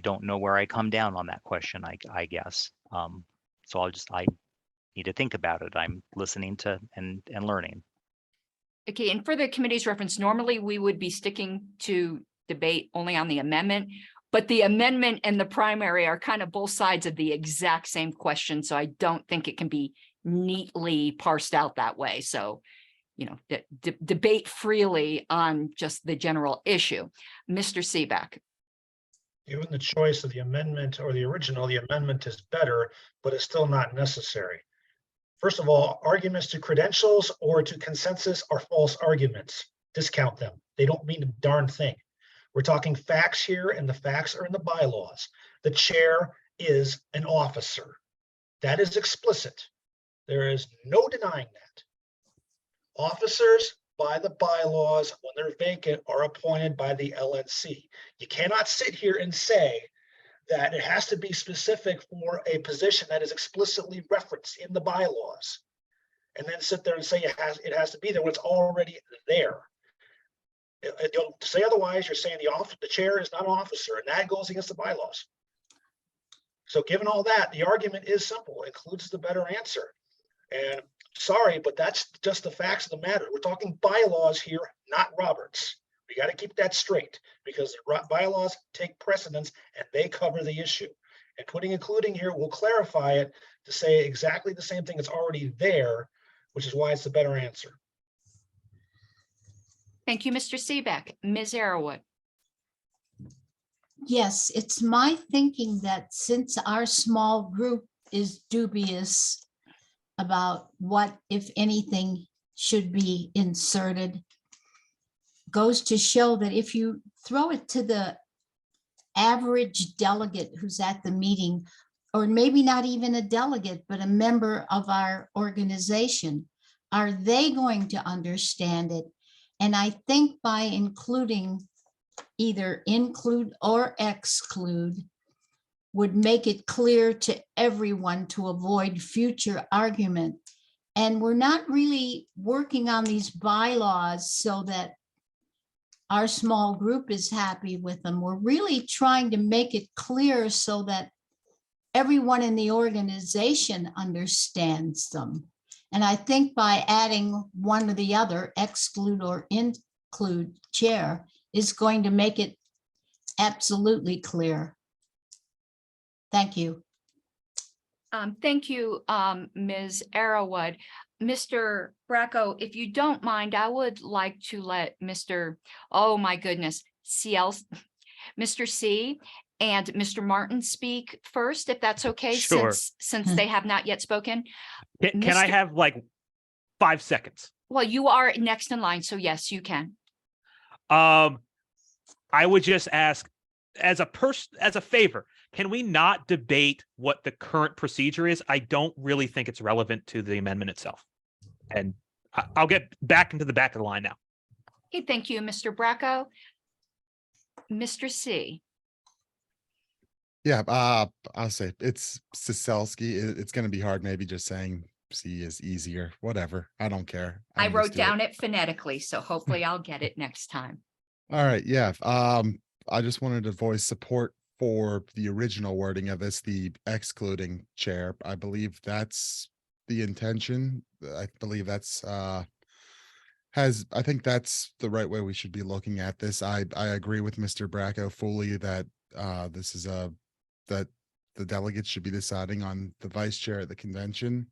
don't know where I come down on that question, I guess. So I need to think about it. I'm listening to and learning. Okay, and for the committee's reference, normally we would be sticking to debate only on the amendment, but the amendment and the primary are kind of both sides of the exact same question. So I don't think it can be neatly parsed out that way. So, debate freely on just the general issue. Mr. Seebeck. Given the choice of the amendment or the original, the amendment is better, but it's still not necessary. First of all, arguments to credentials or to consensus are false arguments. Discount them. They don't mean a darn thing. We're talking facts here, and the facts are in the bylaws. The chair is an officer. That is explicit. There is no denying that. Officers by the bylaws, when they're vacant, are appointed by the LNC. You cannot sit here and say that it has to be specific for a position that is explicitly referenced in the bylaws, and then sit there and say it has to be there when it's already there. To say otherwise, you're saying the chair is not an officer, and that goes against the bylaws. So given all that, the argument is simple, includes the better answer. And sorry, but that's just the facts of the matter. We're talking bylaws here, not Roberts. We got to keep that straight because the bylaws take precedence and they cover the issue. And putting including here will clarify it to say exactly the same thing that's already there, which is why it's the better answer. Thank you, Mr. Seebeck. Ms. Arrowood. Yes, it's my thinking that since our small group is dubious about what, if anything, should be inserted, goes to show that if you throw it to the average delegate who's at the meeting, or maybe not even a delegate, but a member of our organization, are they going to understand it? And I think by including, either include or exclude, would make it clear to everyone to avoid future argument. And we're not really working on these bylaws so that our small group is happy with them. We're really trying to make it clear so that everyone in the organization understands them. And I think by adding one or the other, exclude or include chair, is going to make it absolutely clear. Thank you. Thank you, Ms. Arrowood. Mr. Bracco, if you don't mind, I would like to let Mr. Oh my goodness, Mr. C and Mr. Martin speak first, if that's okay, Sure. since they have not yet spoken. Can I have like 5 seconds? Well, you are next in line, so yes, you can. I would just ask, as a favor, can we not debate what the current procedure is? I don't really think it's relevant to the amendment itself. And I'll get back into the back of the line now. Okay, thank you, Mr. Bracco. Mr. C. Yeah, I'll say it's Siselsky. It's going to be hard. Maybe just saying C is easier. Whatever. I don't care. I I'm wrote used to it. down it phonetically, so hopefully I'll get it next time. All right. Yeah. I just wanted to voice support for the original wording of this, the excluding chair. I believe that's the intention. I believe that's I think that's the right way we should be looking at this. I agree with Mr. Bracco fully that this is that the delegates should be deciding on the vice chair at the convention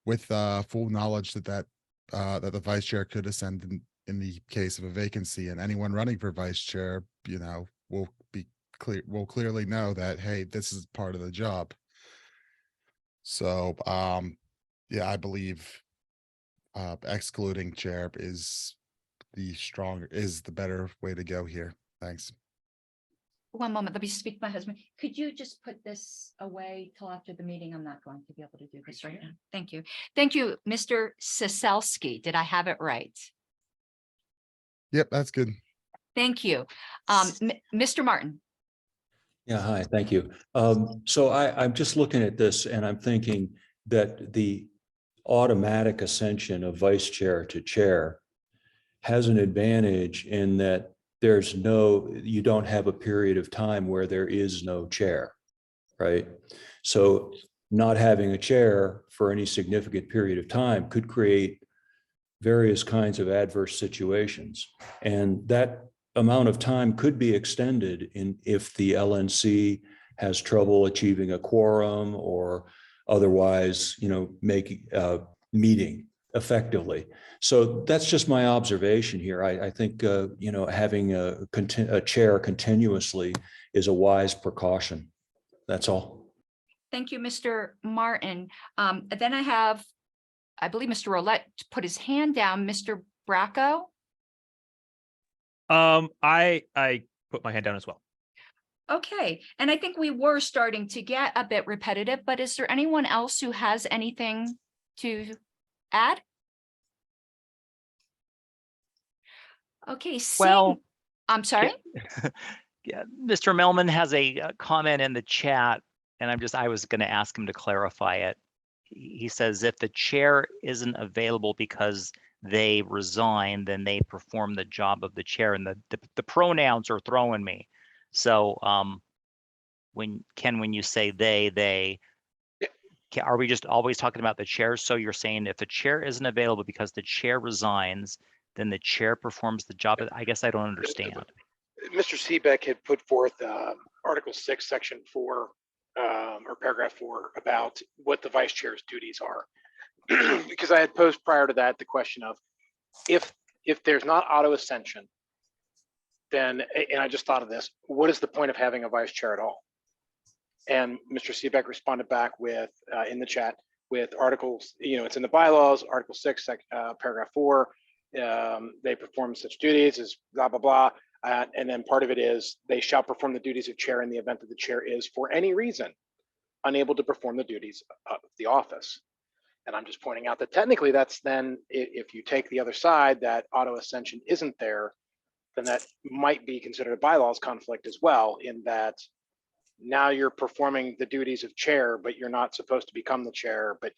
with full knowledge that the vice chair could ascend in the case of a vacancy, and anyone running for vice chair, will clearly know that, hey, this is part of the job. So yeah, I believe excluding chair is the better way to go here. Thanks. One moment, let me speak to my husband. Could you just put this away till after the meeting? I'm not going to be able to do this right now. Thank you. Thank you, Mr. Siselsky. Did I have it right? Yep, that's good. Thank you. Mr. Martin. Yeah, hi, thank you. So I'm just looking at this and I'm thinking that the automatic ascension of vice chair to chair has an advantage in that you don't have a period of time where there is no chair, right? So not having a chair for any significant period of time could create various kinds of adverse situations. And that amount of time could be extended if the LNC has trouble achieving a quorum or otherwise, meeting effectively. So that's just my observation here. I think, having a chair continuously is a wise precaution. That's all. Thank you, Mr. Martin. Then I believe Mr. Roulette put his hand down. Mr. Bracco? I put my hand down as well. Okay, and I think we were starting to get a bit repetitive, but is there anyone else who has anything to add? Okay, I'm sorry. Yeah, Mr. Melman has a comment in the chat, and I was going to ask him to clarify it. He says if the chair isn't available because they resign, then they perform the job of the chair, and the pronouns are throwing me. So when you say they, are we just always talking about the chair? So you're saying if the chair isn't available because the chair resigns, then the chair performs the job? I guess I don't understand. Mr. Seebeck had put forth Article 6, Section 4, or Paragraph 4 about what the vice chair's duties are. Because I had posed prior to that the question of if there's not auto ascension, then, and I just thought of this, what is the point of having a vice chair at all? And Mr. Seebeck responded back with in the chat with articles, it's in the bylaws, Article 6, Paragraph 4, they perform such duties as blah, blah, blah. And then part of it is they shall perform the duties of chair in the event that the chair is for any reason unable to perform the duties of the office. And I'm just pointing out that technically that's then, if you take the other side, that auto ascension isn't there, then that might be considered a bylaws conflict as well, in that now you're performing the duties of chair, but you're not supposed to become the chair. But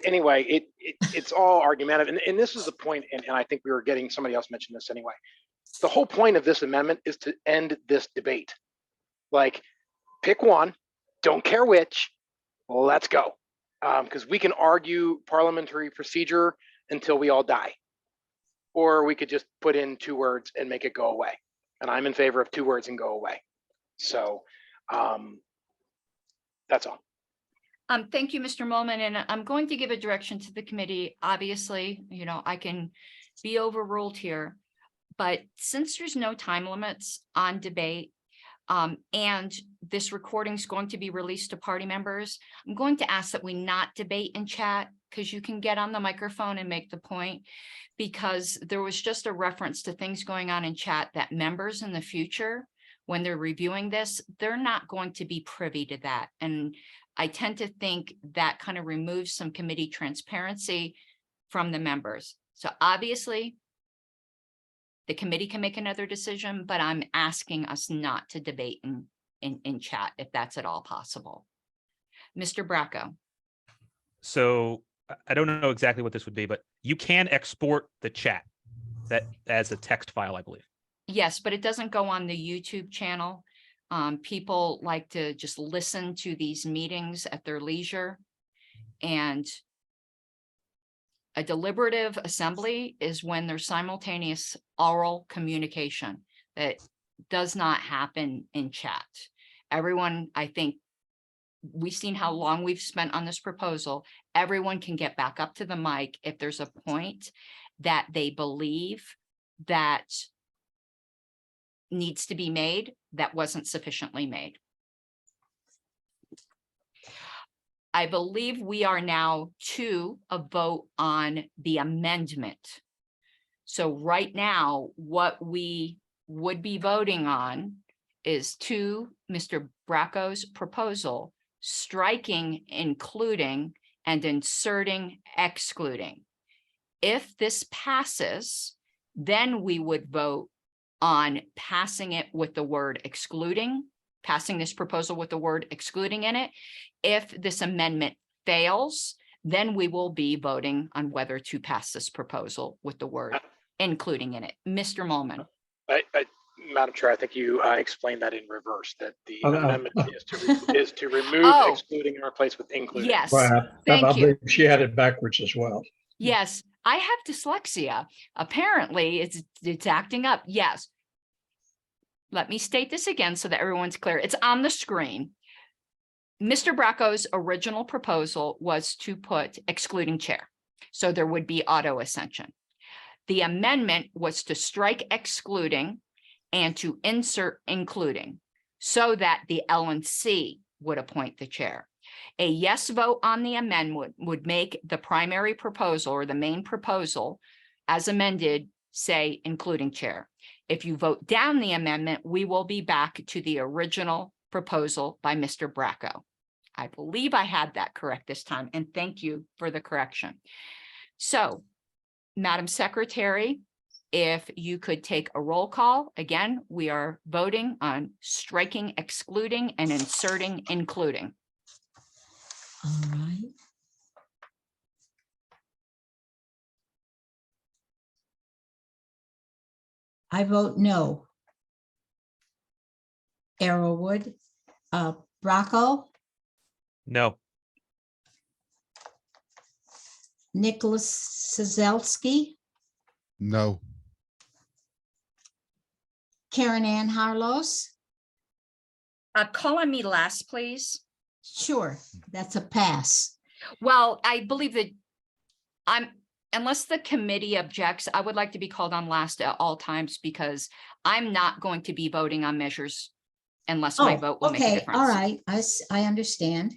anyway, it's all argumentative. And this is the point, and I think we were getting, somebody else mentioned this anyway. The whole point of this amendment is to end this debate. Like, pick one, don't care which, let's go. Because we can argue parliamentary procedure until we all die. Or we could just put in 2 words and make it go away. And I'm in favor of 2 words and go away. So that's all. Thank you, Mr. Molman, and I'm going to give a direction to the committee. Obviously, I can be overruled here, but since there's no time limits on debate, and this recording is going to be released to party members, I'm going to ask that we not debate in chat, because you can get on the microphone and make the point, because there was just a reference to things going on in chat that members in the future, when they're reviewing this, they're not going to be privy to that. And I tend to think that kind of removes some committee transparency from the members. So obviously, the committee can make another decision, but I'm asking us not to debate in chat if that's at all possible. Mr. Bracco. So I don't know exactly what this would be, but you can export the chat that as a text file, I believe. Yes, but it doesn't go on the YouTube channel. People like to just listen to these meetings at their leisure. And a deliberative assembly is when there's simultaneous oral communication that does not happen in chat. Everyone, I think, we've seen how long we've spent on this proposal. Everyone can get back up to the mic if there's a point that they believe that needs to be made that wasn't sufficiently made. I believe we are now to a vote on the amendment. So right now, what we would be voting on is to Mr. Bracco's proposal, striking including and inserting excluding. If this passes, then we would vote on passing it with the word excluding, passing this proposal with the word excluding in it. If this amendment fails, then we will be voting on whether to pass this proposal with the word including in it. Mr. Molman. Madam Chair, I think you explained that in reverse, that the amendment is to remove excluding and replace with including. Yes, Well, thank I you. believe she had it backwards as well. Yes, I have dyslexia. Apparently, it's acting up. Yes. Let me state this again so that everyone's clear. It's on the screen. Mr. Bracco's original proposal was to put excluding chair. So there would be auto ascension. The amendment was to strike excluding and to insert including so that the LNC would appoint the chair. A yes vote on the amendment would make the primary proposal or the main proposal as amended say including chair. If you vote down the amendment, we will be back to the original proposal by Mr. Bracco. I believe I had that correct this time, and thank you for the correction. So, Madam Secretary, if you could take a roll call. Again, we are voting on striking excluding and inserting including. All right. I vote no. Arrowwood, Bracco, No. Nicholas Sazelski, No. Karen Ann Harlos. Call on me last, please. Sure, that's a pass. Well, I believe that unless the committee objects, I would like to be called on last at all times because I'm not going to be voting on measures unless my vote will make a difference. All right, I understand.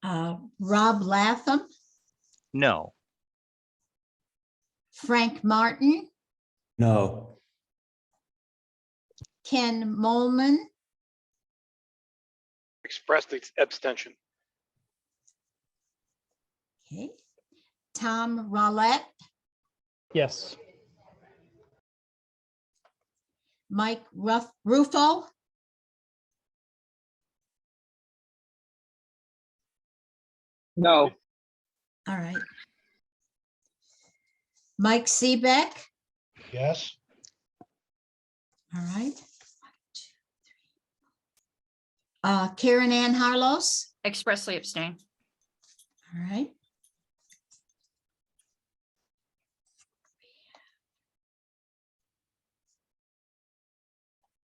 Rob Latham, No. Frank Martin, No. Ken Molman, Expressed abstention. okay, Tom Rowlett, Yes. Mike Rufo, No. all right. Mike Seebeck, Yes. all right. Karen Ann Harlos, Expressly abstain. all right.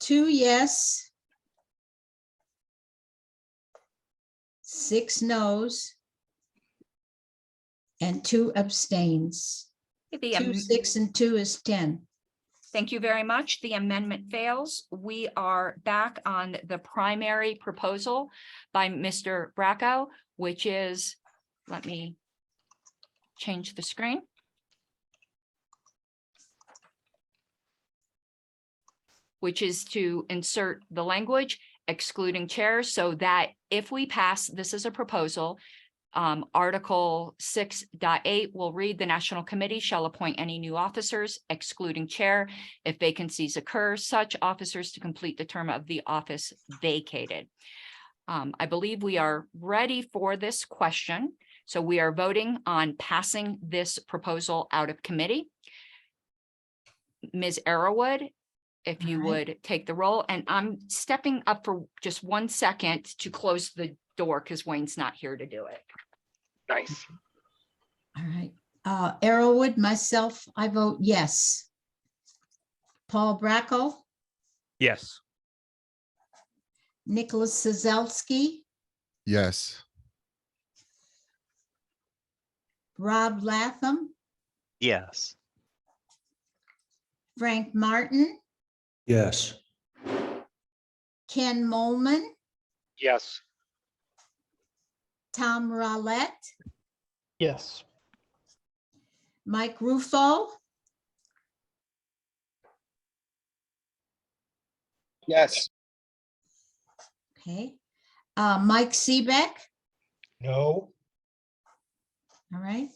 Two yes. 6 noes. And 2 abstains. The 2, 6, and 2 is 10. Thank you very much. The amendment fails. We are back on the primary proposal by Mr. Bracco, which is, let me change the screen. Which is to insert the language excluding chairs so that if we pass, this is a proposal, Article 6.8 will read, the National Committee shall appoint any new officers excluding chair if vacancies occur, such officers to complete the term of the office vacated. I believe we are ready for this question. So we are voting on passing this proposal out of committee. Ms. Arrowood, if you All right. would take the roll, and I'm stepping up for just 1 second to close the door because Wayne's not here to do it. Nice. All right. Arrowood, myself, I vote yes. Paul Bracco, Yes. Nicholas Sazelski, Yes. Rob Latham, Yes. Frank Martin, Yes. Ken Molman, Yes. Tom Rowlett, Yes. Mike Rufo, Yes. okay. Mike Seebeck, No. all right.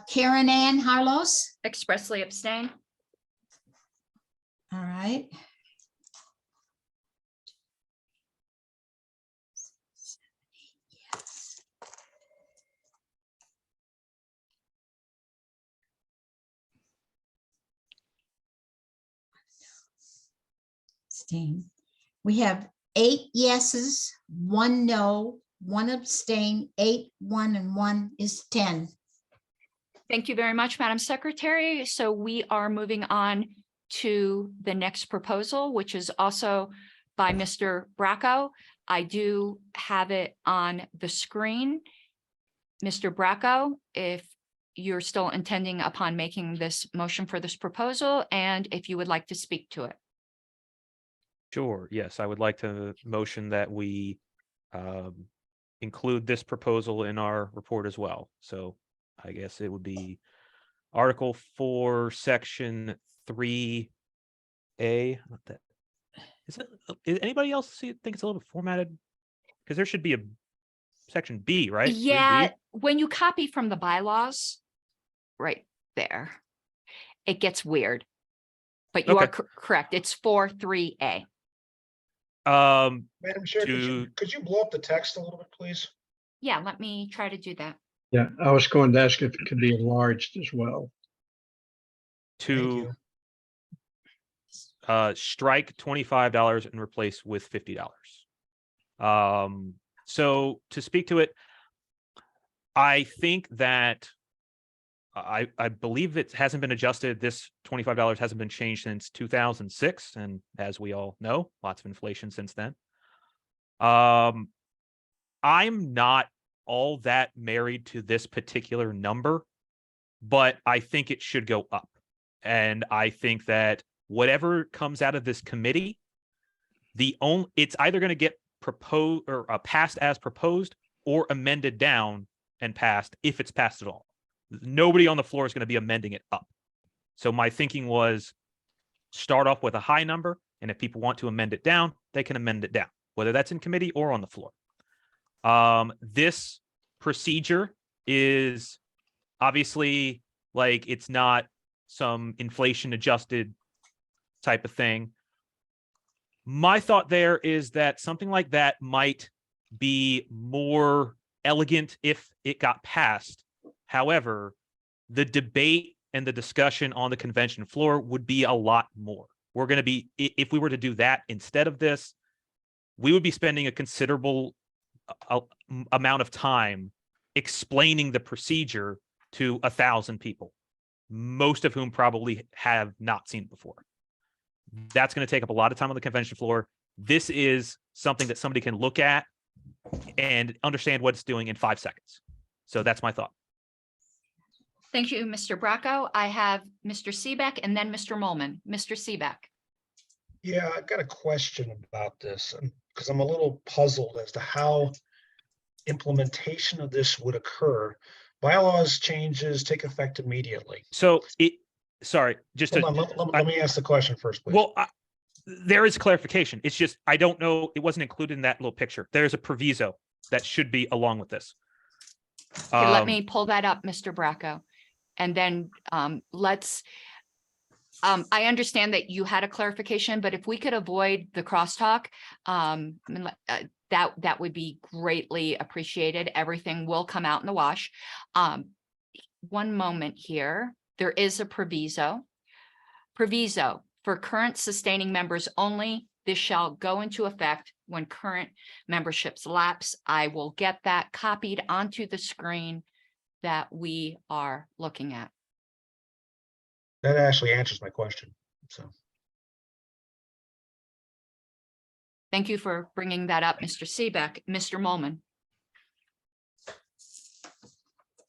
Karen Ann Harlos, Expressly abstain. all right. Abstain. We have 8 yeses, 1 no, 1 abstain, 8, 1, and 1 is 10. Thank you very much, Madam Secretary. So we are moving on to the next proposal, which is also by Mr. Bracco. I do have it on the screen. Mr. Bracco, if you're still intending upon making this motion for this proposal, and if you would like to speak to it. Sure. Yes, I would like to motion that we include this proposal in our report as well. So I guess it would be Article 4, Section 3A. Not that. Is anybody else think it's a little bit formatted? Because there should be a Section B, right? 3B? Yeah, when you copy from the bylaws, right there, it gets weird. But you are Okay. correct. It's 4.3A. Madam Chair, To- could you blow up the text a little bit, please? Yeah, let me try to do that. Yeah, I was going to ask if it could be enlarged as well. Thank to you. strike $25 and replace with $50. So to speak to it, I think that I believe it hasn't been adjusted. This $25 hasn't been changed since 2006, and as we all know, lots of inflation since then. I'm not all that married to this particular number, but I think it should go up. And I think that whatever comes out of this committee, it's either going to get proposed or passed as proposed or amended down and passed if it's passed at all. Nobody on the floor is going to be amending it up. So my thinking was start off with a high number, and if people want to amend it down, they can amend it down, whether that's in committee or on the floor. This procedure is obviously like it's not some inflation adjusted type of thing. My thought there is that something like that might be more elegant if it got passed. However, the debate and the discussion on the convention floor would be a lot more. We're going to be, if we were to do that instead of this, we would be spending a considerable amount of time explaining the procedure to 1,000 people, most of whom probably have not seen it before. That's going to take up a lot of time on the convention floor. This is something that somebody can look at and understand what it's doing in 5 seconds. So that's my thought. Thank you, Mr. Bracco. I have Mr. Seebeck and then Mr. Molman. Mr. Seebeck. Yeah, I've got a question about this because I'm a little puzzled as to how implementation of this would occur. Bylaws changes take effect immediately. So sorry, just Hold on, let me ask the question first, please. Well, there is clarification. It's just, I don't know. It wasn't included in that little picture. There's a proviso that should be along with this. Okay, let me pull that up, Mr. Bracco. And then let's, I understand that you had a clarification, but if we could avoid the crosstalk, that would be greatly appreciated. Everything will come out in the wash. One moment here. There is a proviso. Proviso for current sustaining members only. This shall go into effect when current memberships lapse. I will get that copied onto the screen that we are looking at. That actually answers my question. So thank you for bringing that up, Mr. Seebeck. Mr. Molman.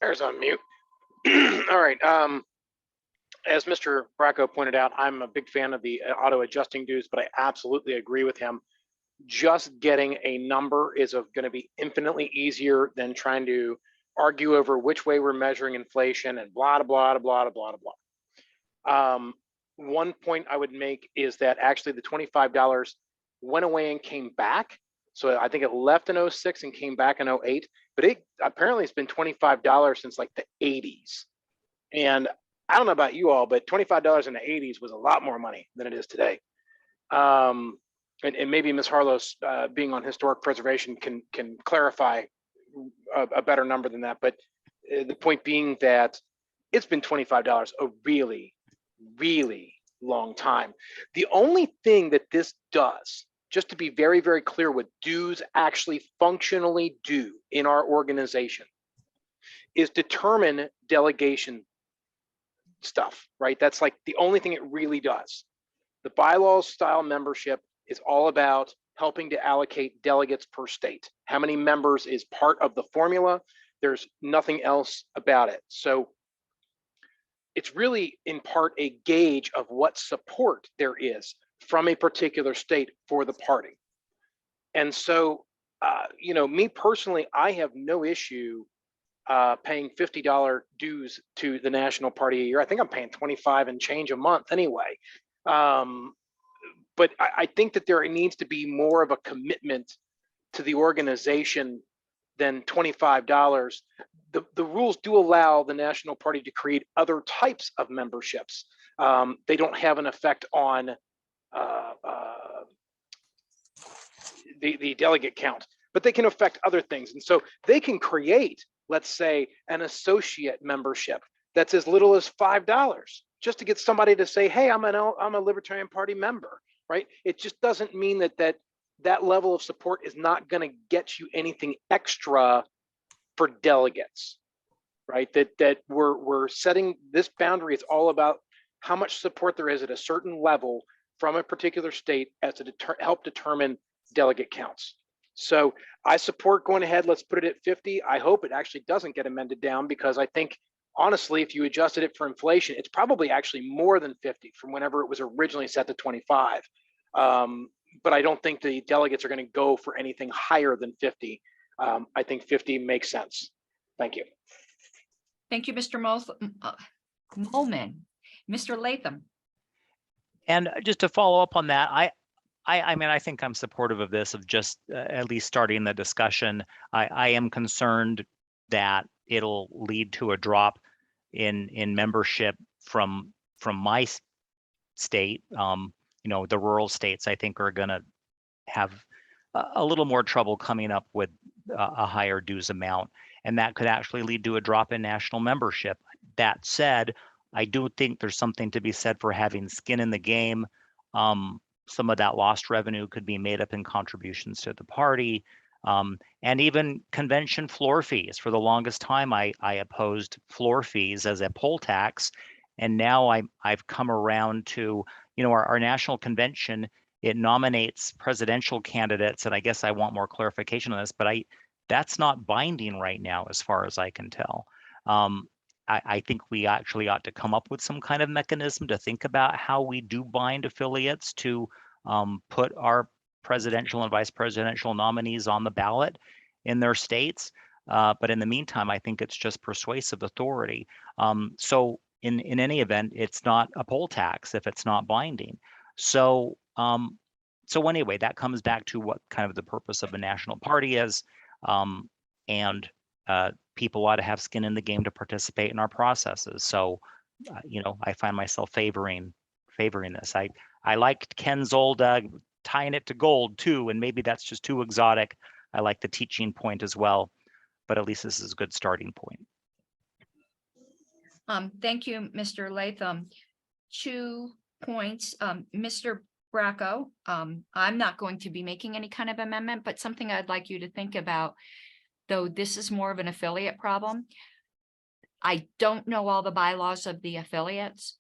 There's on mute. All right. As Mr. Bracco pointed out, I'm a big fan of the auto adjusting dues, but I absolutely agree with him. Just getting a number is going to be infinitely easier than trying to argue over which way we're measuring inflation and blah, blah, blah, blah, blah, blah. One point I would make is that actually the $25 went away and came back. So I think it left in 06 and came back in 08, but it apparently it's been $25 since like the 80s. And I don't know about you all, but $25 in the 80s was a lot more money than it is today. And maybe Ms. Harlow's being on historic preservation can clarify a better number than that. But the point being that it's been $25 a really, really long time. The only thing that this does, just to be very, very clear what dues actually functionally do in our organization, is determine delegation stuff, right? That's like the only thing it really does. The bylaws style membership is all about helping to allocate delegates per state. How many members is part of the formula? There's nothing else about it. So it's really in part a gauge of what support there is from a particular state for the party. And so, you know, me personally, I have no issue paying $50 dues to the national party a year. I think I'm paying 25 and change a month anyway. But I think that there needs to be more of a commitment to the organization than $25. The rules do allow the national party to create other types of memberships. They don't have an effect on the delegate count, but they can affect other things. And so they can create, let's say, an associate membership that's as little as $5 just to get somebody to say, hey, I'm a Libertarian Party member, right? It just doesn't mean that level of support is not going to get you anything extra for delegates, right? That we're setting this boundary. It's all about how much support there is at a certain level from a particular state as to help determine delegate counts. So I support going ahead. Let's put it at 50. I hope it actually doesn't get amended down, because I think, honestly, if you adjusted it for inflation, it's probably actually more than 50 from whenever it was originally set to 25. But I don't think the delegates are going to go for anything higher than 50. I think 50 makes sense. Thank you. Thank you, Mr. Molman. Mr. Latham. And just to follow up on that, I mean, I think I'm supportive of this, of just at least starting the discussion. I am concerned that it'll lead to a drop in membership from my state. the rural states, I think, are going to have a little more trouble coming up with a higher dues amount. And that could actually lead to a drop in national membership. That said, I do think there's something to be said for having skin in the game. Some of that lost revenue could be made up in contributions to the party. And even convention floor fees. For the longest time, I opposed floor fees as a poll tax. And now I've come around to, our national convention, it nominates presidential candidates. And I guess I want more clarification on this, but that's not binding right now, as far as I can tell. I think we actually ought to come up with some kind of mechanism to think about how we do bind affiliates to put our presidential and vice presidential nominees on the ballot in their states. But in the meantime, I think it's just persuasive authority. So in any event, it's not a poll tax if it's not binding. So anyway, that comes back to what kind of the purpose of a national party is. And people ought to have skin in the game to participate in our processes. So, I find myself favoring this. I liked Ken's old tying it to gold too, and maybe that's just too exotic. I like the teaching point as well, but at least this is a good starting point. Thank you, Mr. Latham. 2 points. Mr. Bracco, I'm not going to be making any kind of amendment, but something I'd like you to think about, though this is more of an affiliate problem. I don't know all the bylaws of the affiliates,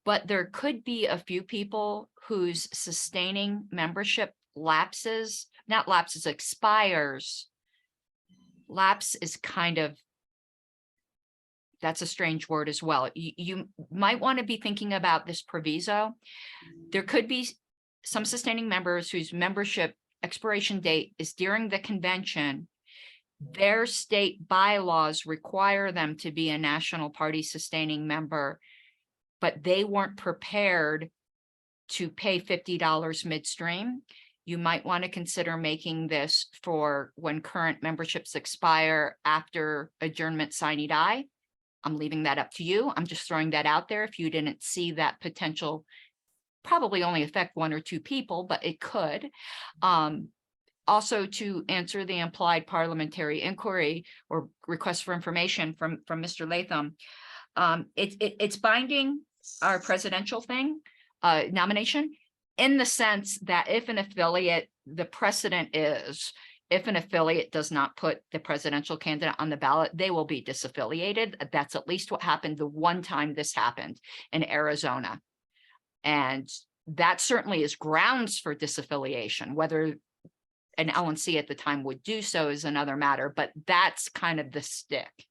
but there could be a few people whose sustaining membership expires. Lapse is that's a strange word as well. You might want to be thinking about this proviso. There could be some sustaining members whose membership expiration date is during the convention. Their state bylaws require them to be a national party sustaining member, but they weren't prepared to pay $50 midstream. You might want to consider making this for when current memberships expire after adjournment sine die. I'm leaving that up to you. I'm just throwing that out there. If you didn't see that potential, probably only affect 1 or 2 people, but it could. Also, to answer the implied parliamentary inquiry or request for information from Mr. Latham, it's binding our presidential nomination, in the sense that if an affiliate, the precedent is, if an affiliate does not put the presidential candidate on the ballot, they will be disaffiliated. That's at least what happened the one time this happened in Arizona. And that certainly is grounds for disaffiliation. Whether an LNC at the time would do so is another matter, but that's kind of the stick.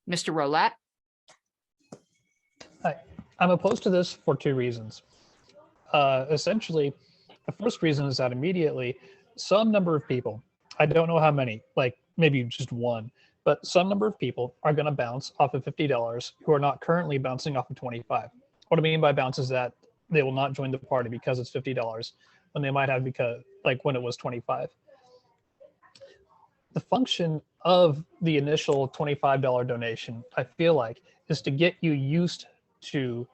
Mr. Roulette? Hi. I'm opposed to this for 2 reasons. Essentially, the first reason is that immediately some number of people, I don't know how many, like maybe just 1, but some number of people are going to bounce off of $50 who are not currently bouncing off of 25. What I mean by bounce is that they will not join the party because it's $50 when they might have when it was 25. The function of the initial $25 donation, I feel like, is to get you used to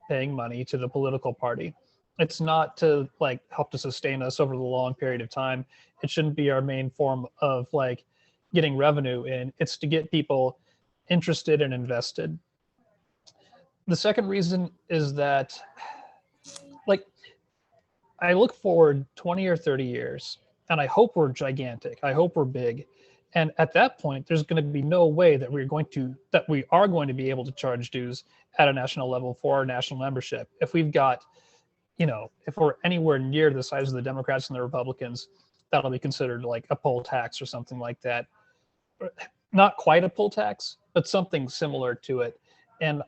paying money to the political party. It's not to help to sustain us over the long period of time. It shouldn't be our main form of getting revenue in. It's to get people interested and invested. The second reason is that I look forward 20 or 30 years and I hope we're gigantic. I hope we're big. And at that point, there's going to be no way that we are going to be able to charge dues at a national level for our national membership. If we've got, if we're anywhere near the size of the Democrats and the Republicans, that'll be considered like a poll tax or something like that. Not quite a poll tax, but something similar to it. And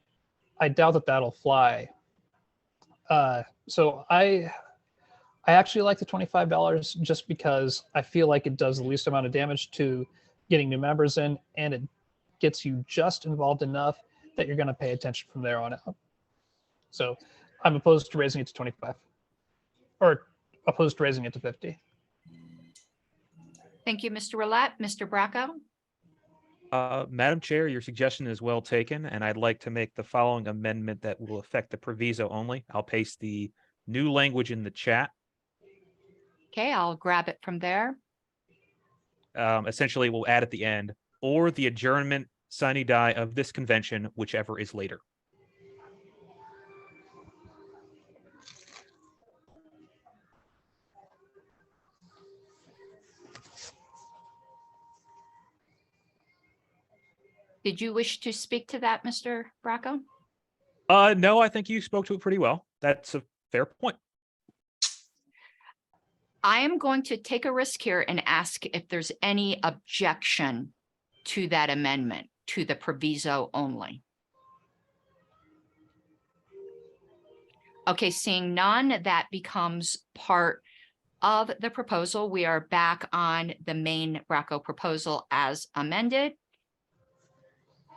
I doubt that that'll fly. So I actually like the $25 just because I feel like it does the least amount of damage to getting new members in, and it gets you just involved enough that you're going to pay attention from there on out. So I'm opposed to raising it to 25, or opposed to raising it to 50. Thank you, Mr. Roulette. Mr. Bracco? Madam Chair, your suggestion is well taken, and I'd like to make the following amendment that will affect the proviso only. I'll paste the new language in the chat. Okay, I'll grab it from there. Essentially, we'll add at the end, or the adjournment sine die of this convention, whichever is later. Did you wish to speak to that, Mr. Bracco? No, I think you spoke to it pretty well. That's a fair point. I am going to take a risk here and ask if there's any objection to that amendment, to the proviso only. Okay, seeing none, that becomes part of the proposal. We are back on the main Bracco proposal as amended.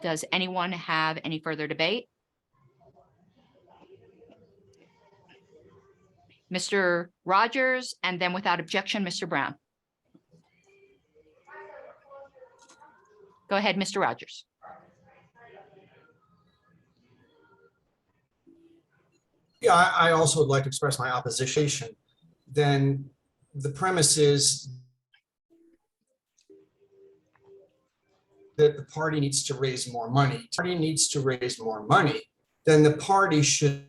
Does anyone have any further debate? Mr. Rogers, and then without objection, Mr. Brown. Go ahead, Mr. Rogers. Yeah, I also would like to express my opposition. Then the premise is that the party needs to raise more money. The party needs to raise more money, then the party should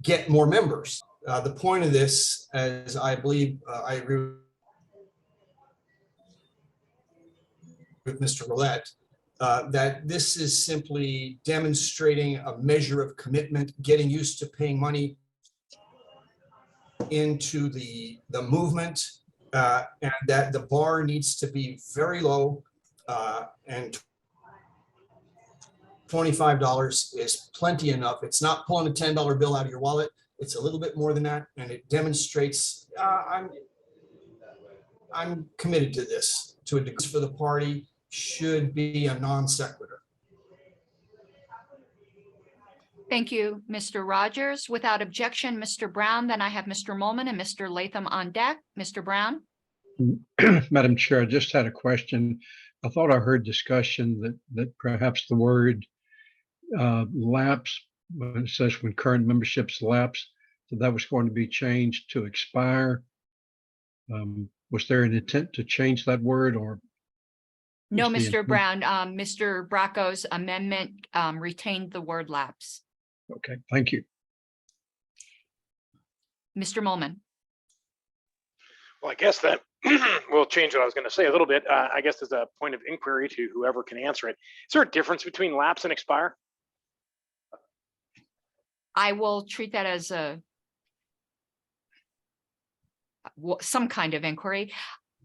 get more members. The point of this, as I believe, I agree with Mr. Roulette, that this is simply demonstrating a measure of commitment, getting used to paying money into the movement, and that the bar needs to be very low, and $25 is plenty enough. It's not pulling a $10 bill out of your wallet. It's a little bit more than that, and it demonstrates I'm committed to this. To a degree for the party should be a non sequitur. Thank you, Mr. Rogers. Without objection, Mr. Brown, then I have Mr. Molman and Mr. Latham on deck. Mr. Brown? Madam Chair, I just had a question. I thought I heard discussion that perhaps the word lapse, when it says when current memberships lapse, that was going to be changed to expire. Was there an intent to change that word, or? No, was the Mr. intent- Brown, Mr. Bracco's amendment retained the word lapse. Okay, thank you. Mr. Molman? Well, I guess that will change what I was going to say a little bit. I guess as a point of inquiry to whoever can answer it. Is there a difference between lapse and expire? I will treat that as some kind of inquiry.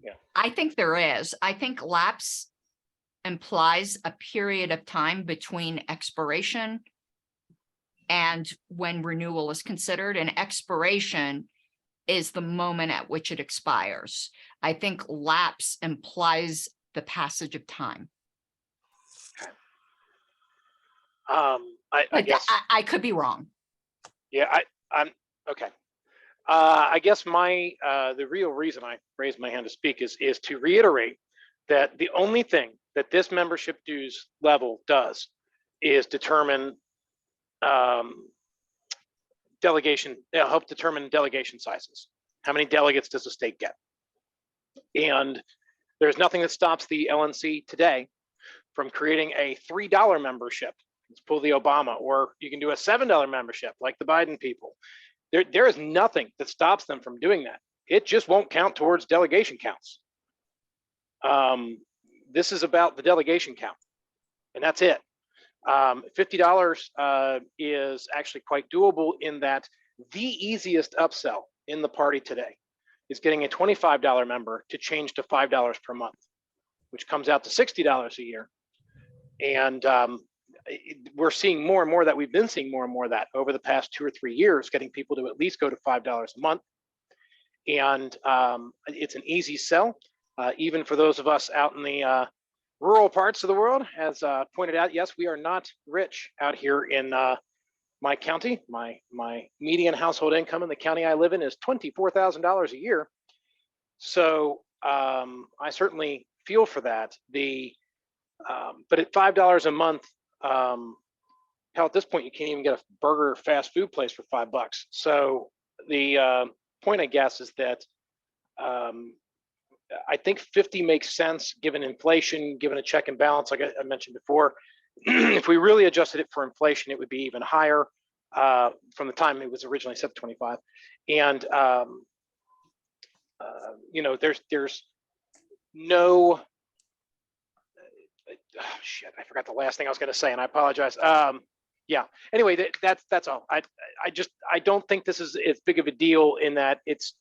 Yeah. I think there is. I think lapse implies a period of time between expiration and when renewal is considered, and expiration is the moment at which it expires. I think lapse implies the passage of time. I guess I could be wrong. Yeah, I'm okay. I guess the real reason I raised my hand to speak is to reiterate that the only thing that this membership dues level does is determine help determine delegation sizes. How many delegates does the state get? And there's nothing that stops the LNC today from creating a $3 membership. Let's pull the Obama, or you can do a $7 membership like the Biden people. There is nothing that stops them from doing that. It just won't count towards delegation counts. This is about the delegation count, and that's it. $50 is actually quite doable in that the easiest upsell in the party today is getting a $25 member to change to $5 per month, which comes out to $60 a year. And we're seeing more and more that we've been seeing more and more of that over the past 2 or 3 years, getting people to at least go to $5 a month. And it's an easy sell, even for those of us out in the rural parts of the world. As pointed out, yes, we are not rich out here in my county. My median household income in the county I live in is $24,000 a year. So I certainly feel for that. But at $5 a month, hell, at this point, you can't even get a burger fast food place for $5. So the point, I guess, is that I think 50 makes sense given inflation, given a check and balance, like I mentioned before. If we really adjusted it for inflation, it would be even higher from the time it was originally set to 25. And there's no shit. I forgot the last thing I was going to say, and I apologize. Yeah. Anyway, that's all. I don't think this is as big of a deal in that it's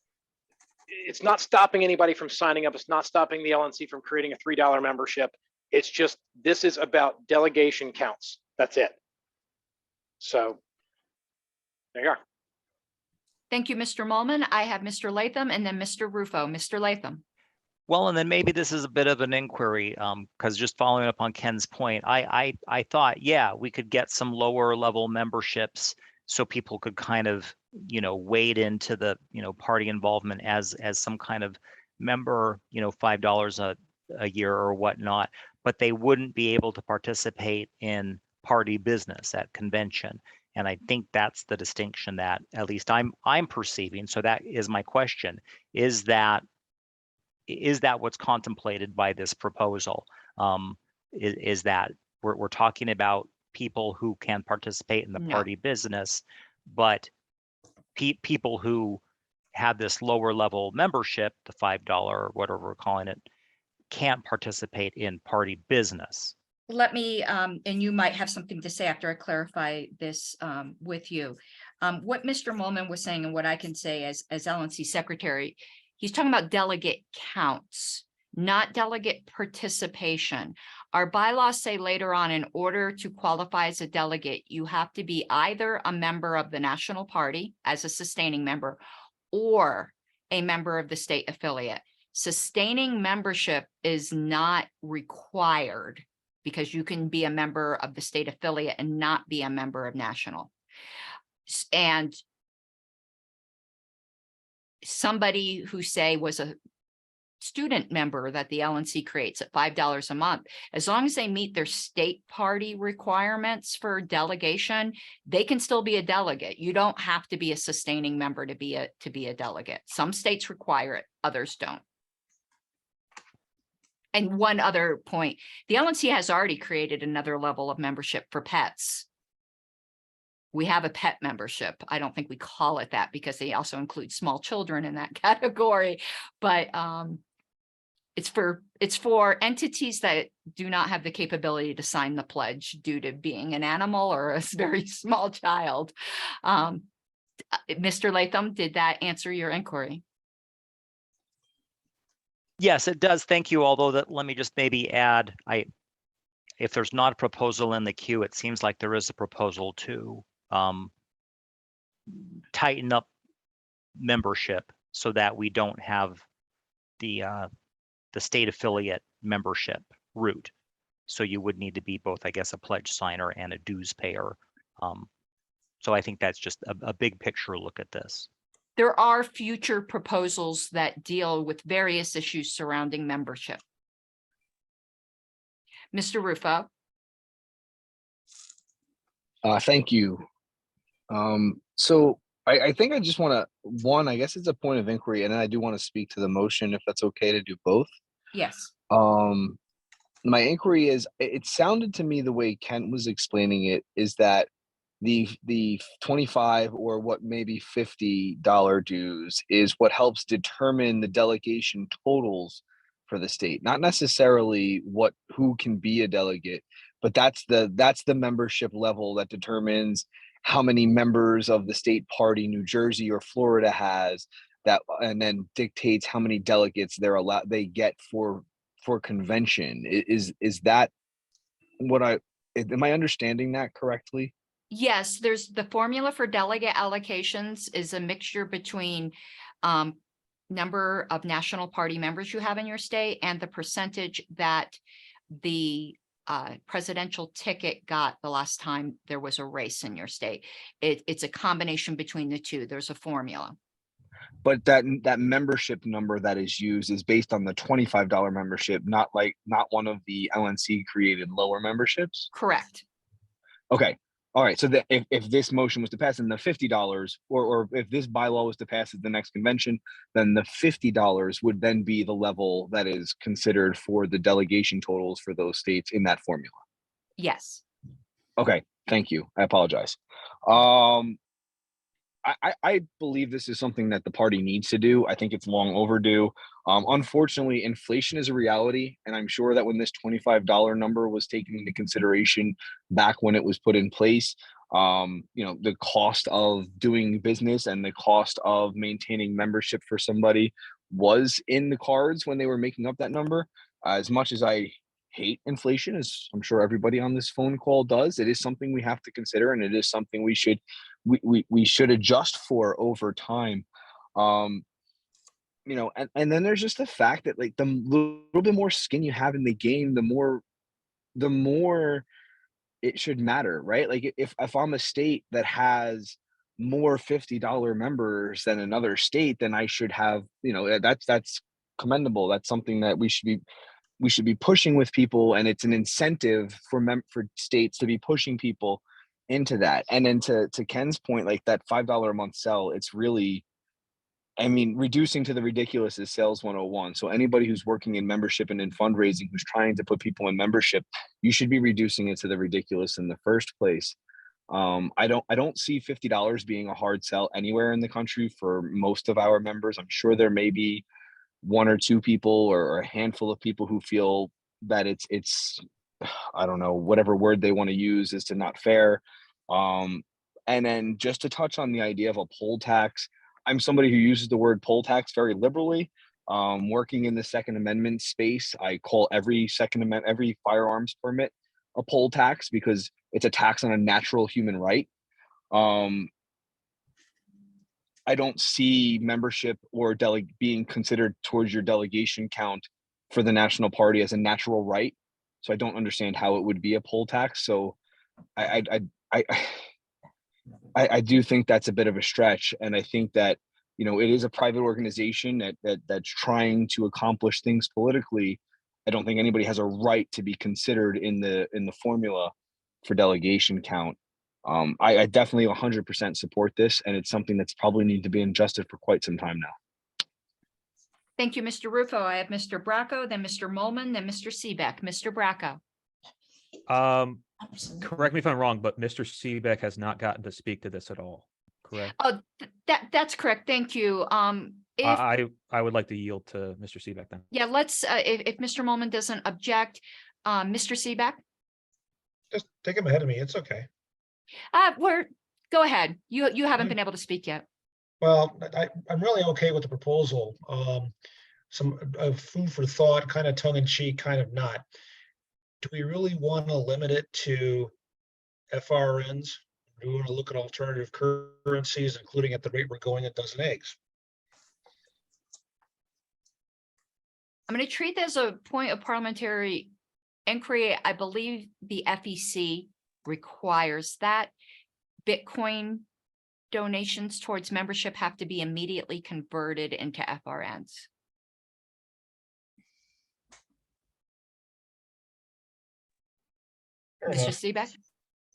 not stopping anybody from signing up. It's not stopping the LNC from creating a $3 membership. It's just, this is about delegation counts. That's it. So there you are. Thank you, Mr. Mullman. I have Mr. Latham and then Mr. Rufo. Mr. Latham. Well, and then maybe this is a bit of an inquiry, because just following up on Ken's point, I thought, yeah, we could get some lower level memberships so people could kind of, wade into the, party involvement as some kind of member, $5 a year or whatnot, but they wouldn't be able to participate in party business at convention. And I think that's the distinction that at least I'm perceiving. So that is my question. Is that what's contemplated by this proposal? Is that we're talking about people who can participate in the party business, but people who have this lower level membership, the $5 or whatever we're calling it, can't participate in party business. Let me, and you might have something to say after I clarify this with you. What Mr. Mullman was saying and what I can say as LNC secretary, he's talking about delegate counts, not delegate participation. Our bylaws say later on, in order to qualify as a delegate, you have to be either a member of the national party as a sustaining member or a member of the state affiliate. Sustaining membership is not required because you can be a member of the state affiliate and not be a member of national. And somebody who, say, was a student member that the LNC creates at $5 a month, as long as they meet their state party requirements for delegation, they can still be a delegate. You don't have to be a sustaining member to be a delegate. Some states require it, others don't. And one other point, the LNC has already created another level of membership for pets. We have a pet membership. I don't think we call it that because they also include small children in that category, but it's for entities that do not have the capability to sign the pledge due to being an animal or a very small child. Mr. Latham, did that answer your inquiry? Yes, it does. Thank you. Although let me just maybe add, if there's not a proposal in the queue, it seems like there is a proposal to tighten up membership so that we don't have the state affiliate membership route. So you would need to be both, I guess, a pledge signer and a dues payer. So I think that's just a big picture look at this. There are future proposals that deal with various issues surrounding membership. Mr. Rufo. Thank you. So I think I just want to, I guess it's a point of inquiry, and then I do want to speak to the motion if that's okay to do both. Yes. My inquiry is, it sounded to me the way Kent was explaining it is that the 25 or what maybe $50 dues is what helps determine the delegation totals for the state, not necessarily who can be a delegate, but that's the membership level that determines how many members of the state party New Jersey or Florida has, that, and then dictates how many delegates they get for convention. Is that am I understanding that correctly? Yes, there's the formula for delegate allocations is a mixture between number of national party members you have in your state and the percentage that the presidential ticket got the last time there was a race in your state. It's a combination between the two. There's a formula. but that membership number that is used is based on the $25 membership, not one of the LNC created lower memberships. Correct. Okay. All right. So that if this motion was to pass, then the $50, or if this bylaw was to pass at the next convention, then the $50 would then be the level that is considered for the delegation totals for those states in that formula. Yes. Okay. Thank you. I apologize. I believe this is something that the party needs to do. I think it's long overdue. Unfortunately, inflation is a reality, and I'm sure that when this $25 number was taken into consideration back when it was put in place, the cost of doing business and the cost of maintaining membership for somebody was in the cards when they were making up that number. As much as I hate inflation, as I'm sure everybody on this phone call does, it is something we have to consider, and it is something we should adjust for over time. And then there's just the fact that, like, the little bit more skin you have in the game, the more it should matter, right? Like, if I'm a state that has more $50 members than another state, then I should have, that's commendable. That's something that we should be pushing with people, and it's an incentive for states to be pushing people into that. And then to Ken's point, like that $5 a month sell, it's really, reducing to the ridiculous is sales 101. So anybody who's working in membership and in fundraising, who's trying to put people in membership, you should be reducing it to the ridiculous in the first place. I don't see $50 being a hard sell anywhere in the country for most of our members. I'm sure there may be one or two people or a handful of people who feel that it's I don't know, whatever word they want to use is to not fair. And then just to touch on the idea of a poll tax, I'm somebody who uses the word poll tax very liberally. Working in the Second Amendment space, I call every firearms permit a poll tax because it's a tax on a natural human right. I don't see membership or being considered towards your delegation count for the national party as a natural right. So I don't understand how it would be a poll tax. So I do think that's a bit of a stretch, and I think that it is a private organization that's trying to accomplish things politically. I don't think anybody has a right to be considered in the formula for delegation count. I definitely 100% support this, and it's something that's probably need to be adjusted for quite some time now. Thank you, Mr. Rufo. I have Mr. Bracco, then Mr. Molman, then Mr. Seebeck. Mr. Bracco. Correct me if I'm wrong, but Mr. Seebeck has not gotten to speak to this at all. Correct? Oh, that's correct. Thank you. I would like to yield to Mr. Seebeck then. Yeah, let's, if Mr. Molman doesn't object, Mr. Seebeck. Just take him ahead of me. It's okay. Go ahead. You haven't been able to speak yet. Well, I'm really okay with the proposal. Some food for thought, kind of tongue in cheek, kind of not. Do we really want to limit it to FRNs? Do we want to look at alternative currencies, including at the rate we're going a dozen eggs? I'm going to treat this as a point of parliamentary inquiry. I believe the FEC requires that Bitcoin donations towards membership have to be immediately converted into FRNs. Mr. Seebeck?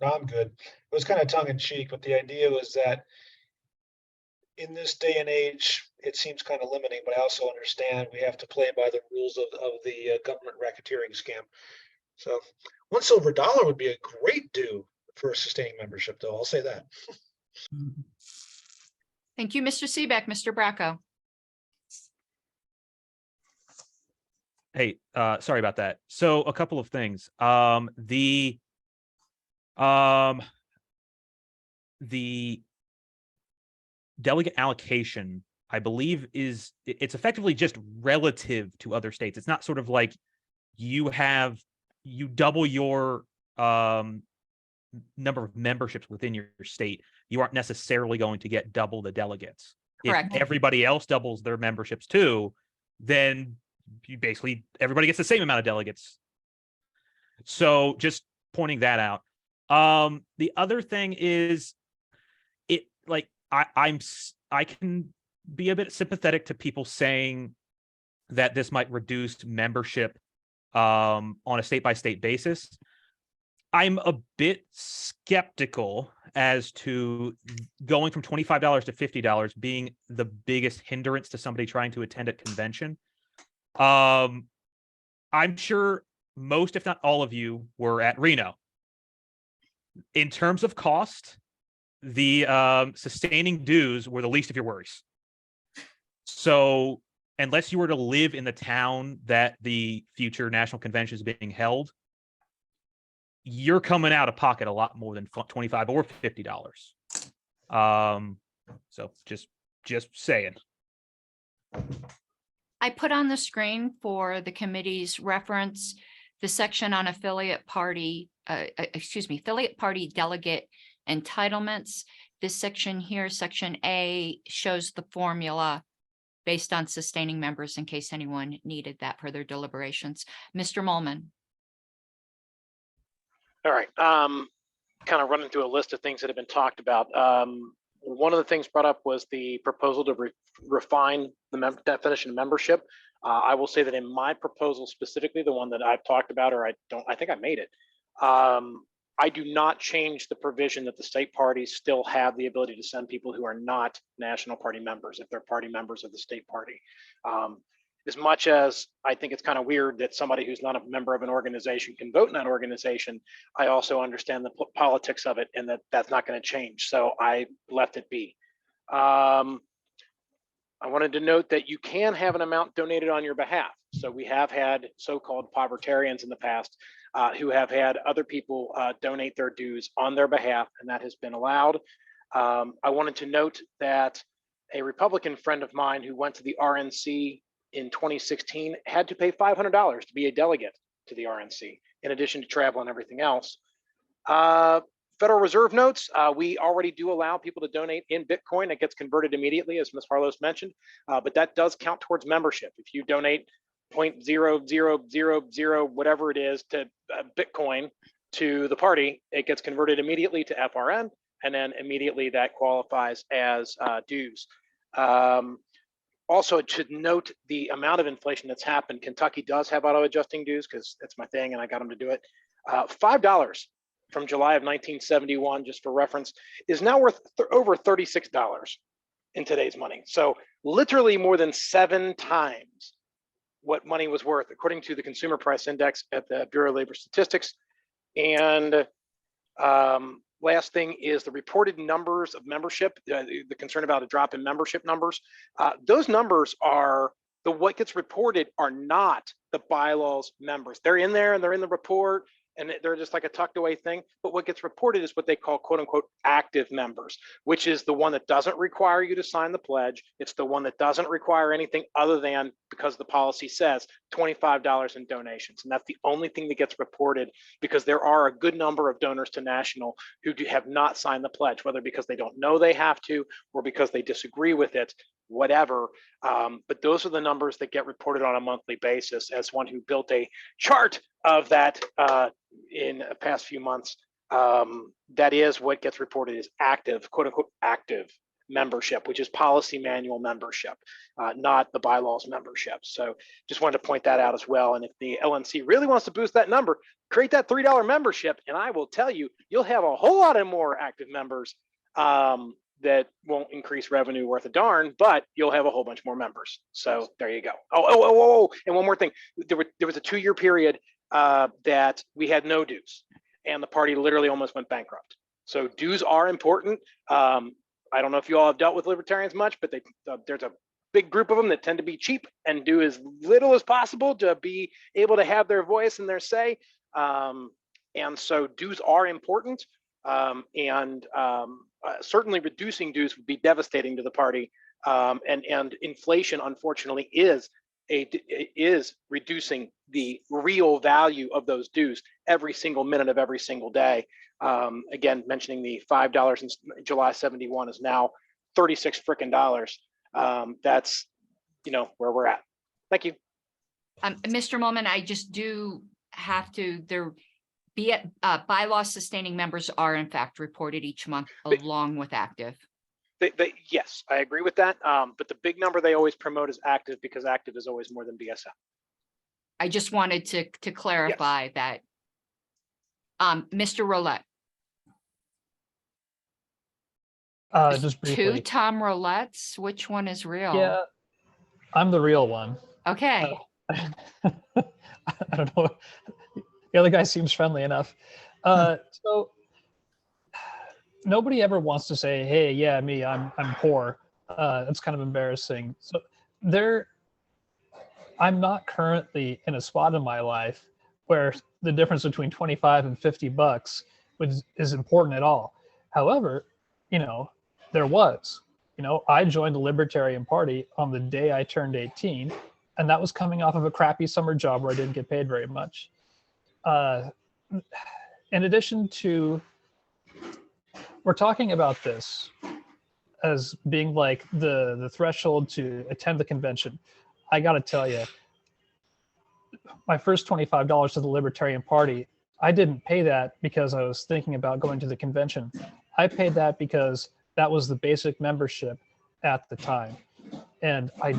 No, I'm good. It was kind of tongue in cheek, but the idea was that in this day and age, it seems kind of limiting, but I also understand we have to play by the rules of the government racketeering scam. So $1 silver would be a great due for a sustaining membership, though. I'll say that. Thank you, Mr. Seebeck. Mr. Bracco. Hey, sorry about that. So a couple of things. The delegate allocation, I believe, it's effectively just relative to other states. It's not sort of like you double your number of memberships within your state. You aren't necessarily going to get double the delegates. Correct. If everybody else doubles their memberships too, then everybody gets the same amount of delegates. So just pointing that out. The other thing is, I can be a bit sympathetic to people saying that this might reduce membership on a state-by-state basis. I'm a bit skeptical as to going from $25 to $50 being the biggest hindrance to somebody trying to attend a convention. I'm sure most, if not all of you, were at Reno. In terms of cost, the sustaining dues were the least of your worries. So unless you were to live in the town that the future national convention is being held, you're coming out of pocket a lot more than $25 or $50. So just saying. I put on the screen for the committee's reference the section on affiliate party delegate entitlements. This section here, section A, shows the formula based on sustaining members in case anyone needed that for their deliberations. Mr. Molman. All right, kind of running through a list of things that have been talked about. One of the things brought up was the proposal to refine the definition of membership. I will say that in my proposal specifically, the one that I've talked about, or I think I made it, I do not change the provision that the state parties still have the ability to send people who are not national party members if they're party members of the state party. As much as I think it's kind of weird that somebody who's not a member of an organization can vote in that organization, I also understand the politics of it and that that's not going to change. So I left it be. I wanted to note that you can have an amount donated on your behalf. So we have had so-called Libertarians in the past who have had other people donate their dues on their behalf, and that has been allowed. I wanted to note that a Republican friend of mine who went to the RNC in 2016 had to pay $500 to be a delegate to the RNC, in addition to travel and everything else. Federal Reserve notes, we already do allow people to donate in Bitcoin. It gets converted immediately, as Ms. Harlos mentioned, but that does count towards membership. If you donate 0.0000 whatever it is to Bitcoin to the party, it gets converted immediately to FRN, and then immediately that qualifies as dues. Also, to note the amount of inflation that's happened, Kentucky does have auto-adjusting dues because that's my thing and I got them to do it. $5 from July of 1971, just for reference, is now worth over $36 in today's money. So literally more than 7 times what money was worth, according to the Consumer Price Index at the Bureau of Labor Statistics. And last thing is the reported numbers of membership, the concern about a drop in membership numbers. Those numbers are, what gets reported are not the bylaws members. They're in there and they're in the report and they're just like a tucked away thing. But what gets reported is what they call quote unquote active members, which is the one that doesn't require you to sign the pledge. It's the one that doesn't require anything other than, because the policy says, $25 in donations. And that's the only thing that gets reported, because there are a good number of donors to national who have not signed the pledge, whether because they don't know they have to or because they disagree with it, whatever. But those are the numbers that get reported on a monthly basis. As one who built a chart of that in the past few months, that is what gets reported as active, quote unquote, active membership, which is policy manual membership, not the bylaws membership. So just wanted to point that out as well. And if the LNC really wants to boost that number, create that $3 membership, and I will tell you, you'll have a whole lot of more active members that won't increase revenue worth a darn, but you'll have a whole bunch more members. So there you go. Oh, and one more thing. There was a 2-year period that we had no dues, and the party literally almost went bankrupt. So dues are important. I don't know if you all have dealt with libertarians much, but there's a big group of them that tend to be cheap and do as little as possible to be able to have their voice and their say. And so dues are important. Certainly reducing dues would be devastating to the party. And inflation, unfortunately, is reducing the real value of those dues every single minute of every single day. Again, mentioning the $5 in July 71 is now $36 frickin' dollars. That's, where we're at. Thank you. Mr. Molman, I just do have to, bylaw sustaining members are in fact reported each month along with active. Yes, I agree with that. But the big number they always promote is active because active is always more than BSM. I just wanted to clarify that. Mr. Roulette, Just two briefly. Tom Roulettes, which one is real? Yeah, I'm the real one. Okay. I don't know. The other guy seems friendly enough. So nobody ever wants to say, "Hey, yeah, me, I'm poor." That's kind of embarrassing. So I'm not currently in a spot in my life where the difference between 25 and 50 bucks is important at all. However, there was. I joined the Libertarian Party on the day I turned 18, and that was coming off of a crappy summer job where I didn't get paid very much. In addition to, we're talking about this as being like the threshold to attend the convention. I got to tell you, my first $25 to the Libertarian Party, I didn't pay that because I was thinking about going to the convention. I paid that because that was the basic membership at the time. And I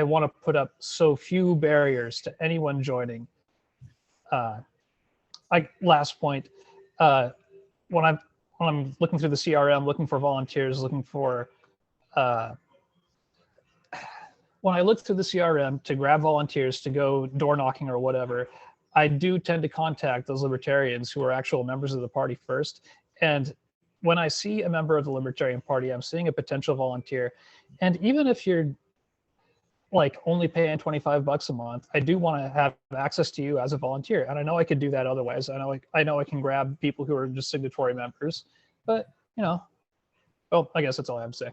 want to put up so few barriers to anyone joining. Last point, when I'm looking through the CRM, looking for volunteers, looking for, when I look through the CRM to grab volunteers to go door knocking or whatever, I do tend to contact those libertarians who are actual members of the party first. And when I see a member of the Libertarian Party, I'm seeing a potential volunteer. And even if you're like only paying 25 bucks a month, I do want to have access to you as a volunteer. And I know I could do that otherwise. I know I can grab people who are just signatory members, but well, I guess that's all I have to say.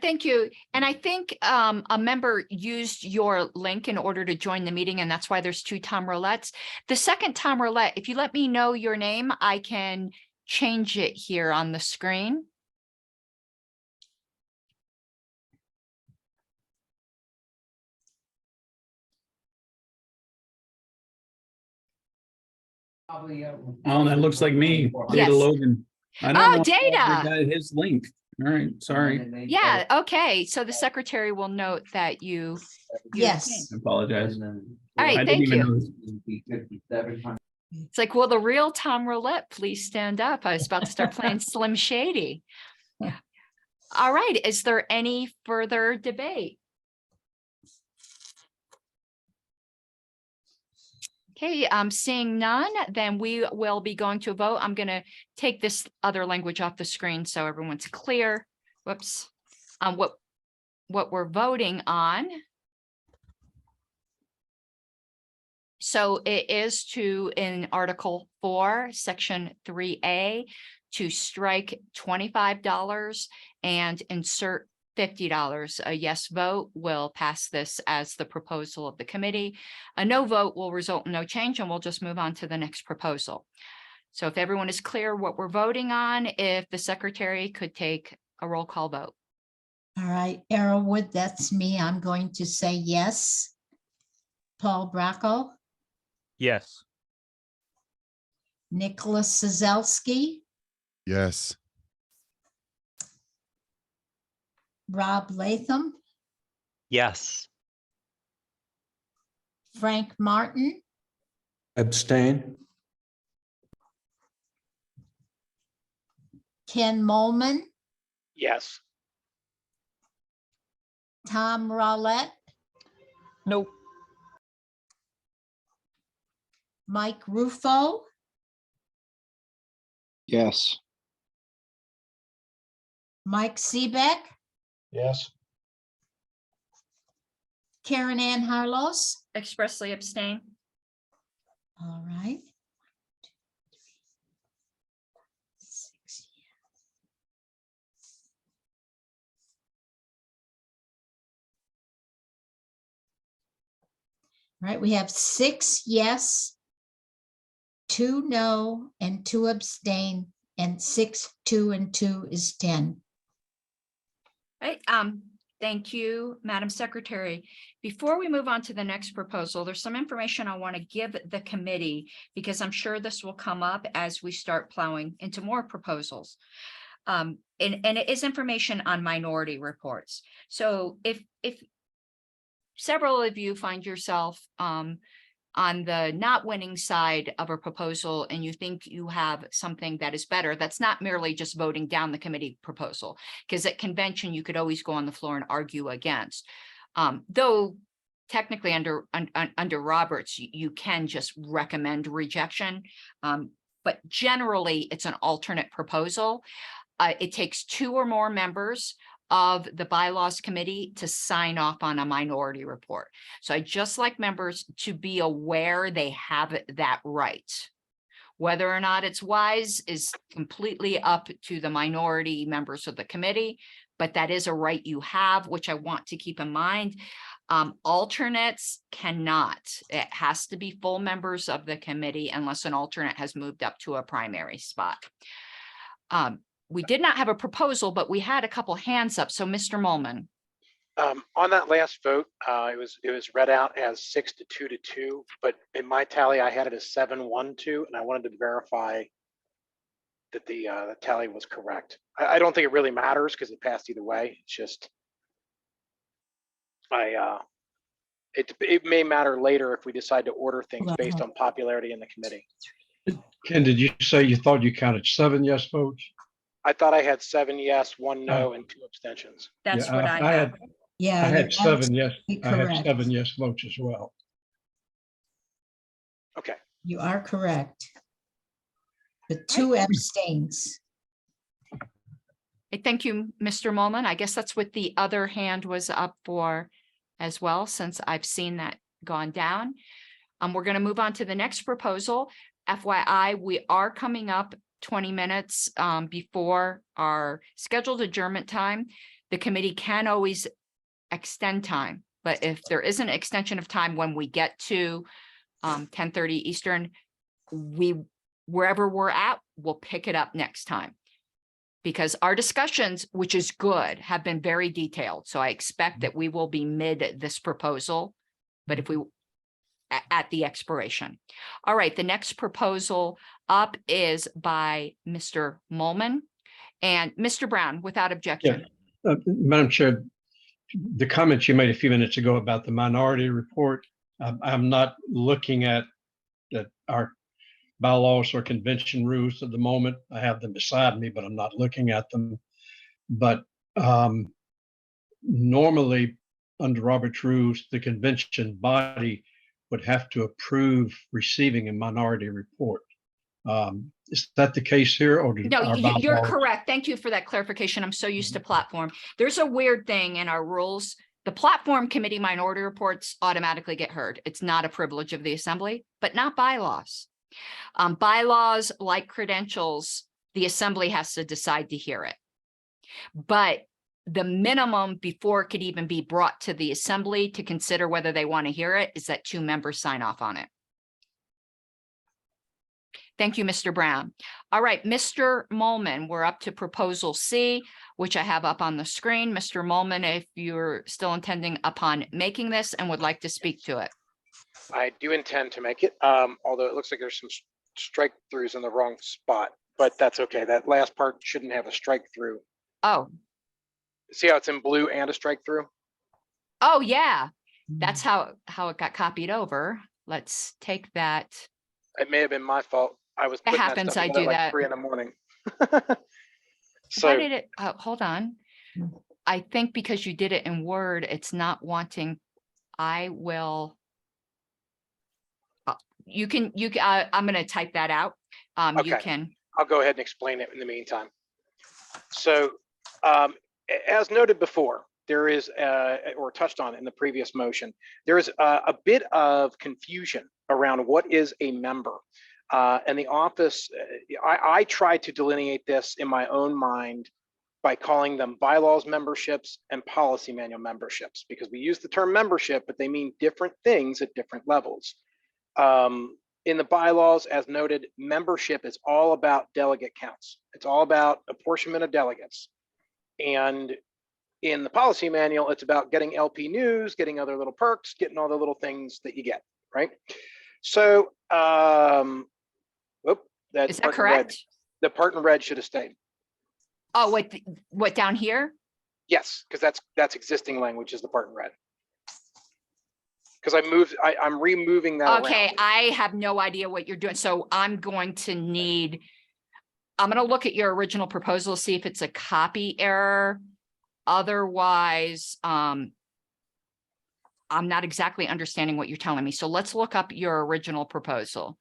Thank you. And I think a member used your link in order to join the meeting, and that's why there's two Tom Roulettes. The second Tom Roulette, if you let me know your name, I can change it here on the screen. Oh, that looks like me, Data Yes. Logan. I don't Oh, know if Data. I got his link. All right, sorry. Yeah, okay. So the secretary will note that you Yes. I apologize. All right, I didn't thank even you. know. It's like, will the real Tom Roulette please stand up? I was about to start playing Slim Shady. All right, is there any further debate? Okay, seeing none, then we will be going to a vote. I'm going to take this other language off the screen so everyone's clear. Whoops. What we're voting on. So it is in Article 4, Section 3A, to strike $25 and insert $50. A yes vote will pass this as the proposal of the committee. A no vote will result in no change, and we'll just move on to the next proposal. So if everyone is clear what we're voting on, if the secretary could take a roll call vote. All right, Arrowwood, that's me. I'm going to say yes. Paul Bracco, Yes. Nicholas Sazelski, Yes. Rob Latham, Yes. Frank Martin, Abstain? Ken Molman, Yes. Tom Rowlett, Nope. Mike Ruffo, Yes. Mike Seebeck, Yes. Karen Ann Harlos. Expressly abstain. All right. All right, we have 6 yes, 2 no, and 2 abstain, and 6, 2, and 2 is 10. Right, thank you, Madam Secretary. Before we move on to the next proposal, there's some information I want to give the committee because I'm sure this will come up as we start plowing into more proposals. And it is information on minority reports. So if several of you find yourself on the not winning side of a proposal and you think you have something that is better, that's not merely just voting down the committee proposal, because at convention, you could always go on the floor and argue against. Though technically under Roberts, you can just recommend rejection. But generally, it's an alternate proposal. It takes 2 or more members of the bylaws committee to sign off on a minority report. So I just like members to be aware they have that right. Whether or not it's wise is completely up to the minority members of the committee, but that is a right you have, which I want to keep in mind. Alternates cannot. It has to be full members of the committee unless an alternate has moved up to a primary spot. We did not have a proposal, but we had a couple hands up. So Mr. Molman. On that last vote, it was read out as 6-2-2, but in my tally, I had it as 7-1-2, and I wanted to verify that the tally was correct. I don't think it really matters because it passed either way. It's just it may matter later if we decide to order things based on popularity in the committee. Ken, did you say you thought you counted 7 yes votes? I thought I had 7 yes, 1 no, and 2 abstentions. That's Yeah, what I have. Yeah. I had that's 7 yes. I had correct. 7 yes votes as well. Okay. You are correct. But 2 abstains. Thank you, Mr. Molman. I guess that's what the other hand was up for as well, since I've seen that gone down. We're going to move on to the next proposal. FYI, we are coming up 20 minutes before our scheduled adjournment time. The committee can always extend time, but if there is an extension of time when we get to 10:30 Eastern, wherever we're at, we'll pick it up next time. Because our discussions, which is good, have been very detailed. So I expect that we will be mid this proposal, but if we at the expiration. All right, the next proposal up is by Mr. Molman and Mr. Brown, without objection. Yeah. Madam Chair, the comments you made a few minutes ago about the minority report, I'm not looking at our bylaws or convention rules at the moment. I have them beside me, but I'm not looking at them. But normally under Robert's rules, the convention body would have to approve receiving a minority report. Is that the case here, or No, you're correct. Thank you for that clarification. I'm so used to platform. There's a weird thing in our rules. The platform committee minority reports automatically get heard. It's not a privilege of the assembly, but not bylaws. Bylaws, like credentials, the assembly has to decide to hear it. But the minimum before it could even be brought to the assembly to consider whether they want to hear it is that 2 members sign off on it. Thank you, Mr. Brown. All right, Mr. Molman, we're up to proposal C, which I have up on the screen. Mr. Molman, if you're still intending upon making this and would like to speak to it. I do intend to make it, although it looks like there's some strike throughs in the wrong spot, but that's okay. That last part shouldn't have a strike through. Oh. See how it's in blue and a strike through? Oh, yeah. That's how it got copied over. Let's take that. It may have been my fault. I was It happens. I do like that. 3 in the morning. So why did it? Hold on. I think because you did it in Word, it's not wanting. I will. You can. I'm going to type that out. Okay. You can. I'll go ahead and explain it in the meantime. So, as noted before, there is, or touched on in the previous motion, there is a bit of confusion around what is a member. And the office, I tried to delineate this in my own mind by calling them bylaws memberships and policy manual memberships, because we use the term membership, but they mean different things at different levels. In the bylaws, as noted, membership is all about delegate counts. It's all about apportionment of delegates. And in the policy manual, it's about getting LP news, getting other little perks, getting all the little things that you get, right? So, Is that correct? The part in red should have stayed. Oh, what down here? Yes, because that's existing language is the part in red. Because I'm removing that Okay, around. I have no idea what you're doing. So I'm going to look at your original proposal, see if it's a copy error. Otherwise, I'm not exactly understanding what you're telling me. So let's look up your original proposal.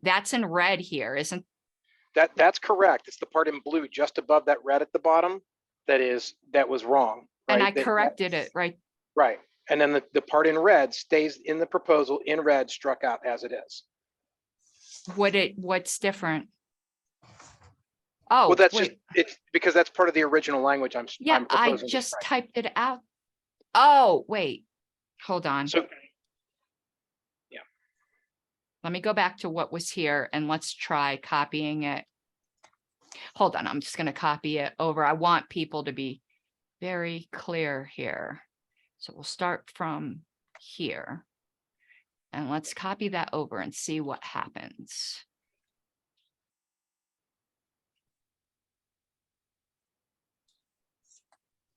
That's in red here, isn't? That's correct. It's the part in blue just above that red at the bottom that was wrong. Right? And I corrected it, right? Right. And then the part in red stays in the proposal in red, struck out as it is. What's different? Oh, Well, that's wait. it's because that's part of the original language I'm Yeah, I proposing. just typed it out. Oh, wait, hold on. So, yeah. Let me go back to what was here and let's try copying it. Hold on, I'm just going to copy it over. I want people to be very clear here. So we'll start from here and let's copy that over and see what happens.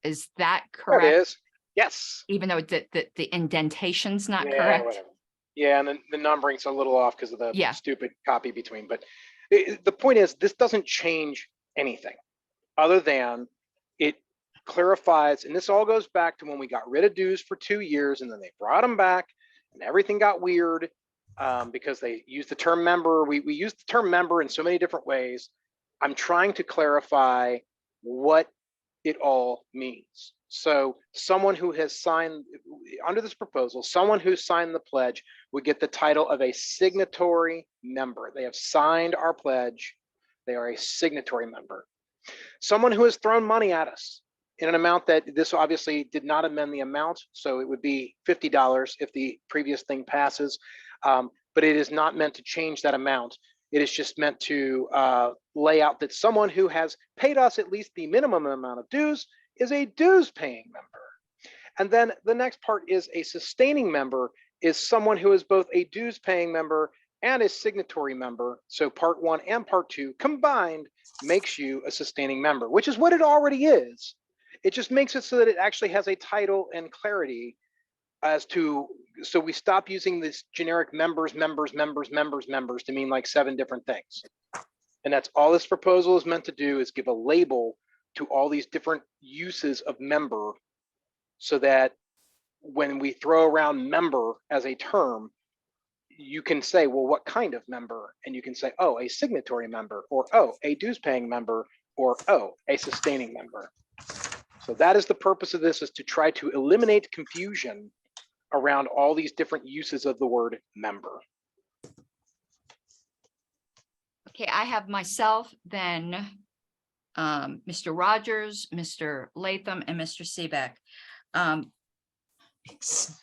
Is that correct? That is, yes. Even though the indentation's not Yeah, correct? whatever. Yeah, and then the numbering's a little off because of the Yeah. stupid copy between. But the point is, this doesn't change anything other than it clarifies. And this all goes back to when we got rid of dues for 2 years and then they brought them back and everything got weird because they used the term member. We used the term member in so many different ways. I'm trying to clarify what it all means. So someone who has signed, under this proposal, someone who signed the pledge would get the title of a signatory member. They have signed our pledge. They are a signatory member. Someone who has thrown money at us in an amount that this obviously did not amend the amount. So it would be $50 if the previous thing passes, but it is not meant to change that amount. It is just meant to lay out that someone who has paid us at least the minimum amount of dues is a dues paying member. And then the next part is a sustaining member is someone who is both a dues paying member and a signatory member. So part 1 and part 2 combined makes you a sustaining member, which is what it already is. It just makes it so that it actually has a title and clarity as to, so we stop using this generic members to mean like 7 different things. And that's all this proposal is meant to do, is give a label to all these different uses of member, so that when we throw around member as a term, you can say, well, what kind of member? And you can say, oh, a signatory member, or oh, a dues paying member, or oh, a sustaining member. So that is the purpose of this, is to try to eliminate confusion around all these different uses of the word member. Okay, I have myself, then Mr. Rogers, Mr. Latham, and Mr. Seebeck.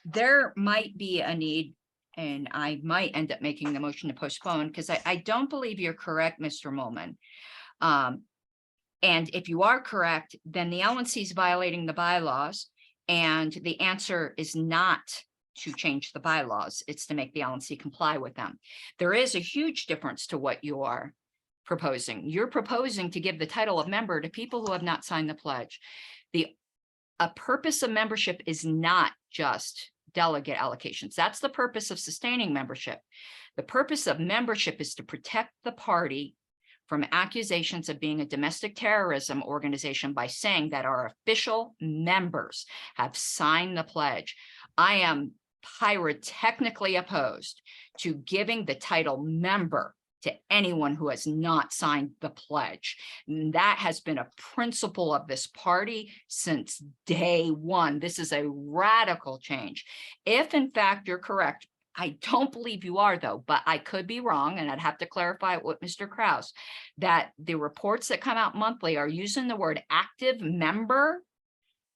There might be a need, and I might end up making the motion to postpone, because I don't believe you're correct, Mr. Molman. And if you are correct, then the LNC is violating the bylaws, and the answer is not to change the bylaws. It's to make the LNC comply with them. There is a huge difference to what you are proposing. You're proposing to give the title of member to people who have not signed the pledge. A purpose of membership is not just delegate allocations. That's the purpose of sustaining membership. The purpose of membership is to protect the party from accusations of being a domestic terrorism organization by saying that our official members have signed the pledge. I am pyrotechnically opposed to giving the title member to anyone who has not signed the pledge. And that has been a principle of this party since day one. This is a radical change. If in fact you're correct, I don't believe you are though, but I could be wrong, and I'd have to clarify it with Mr. Krause, that the reports that come out monthly are using the word active member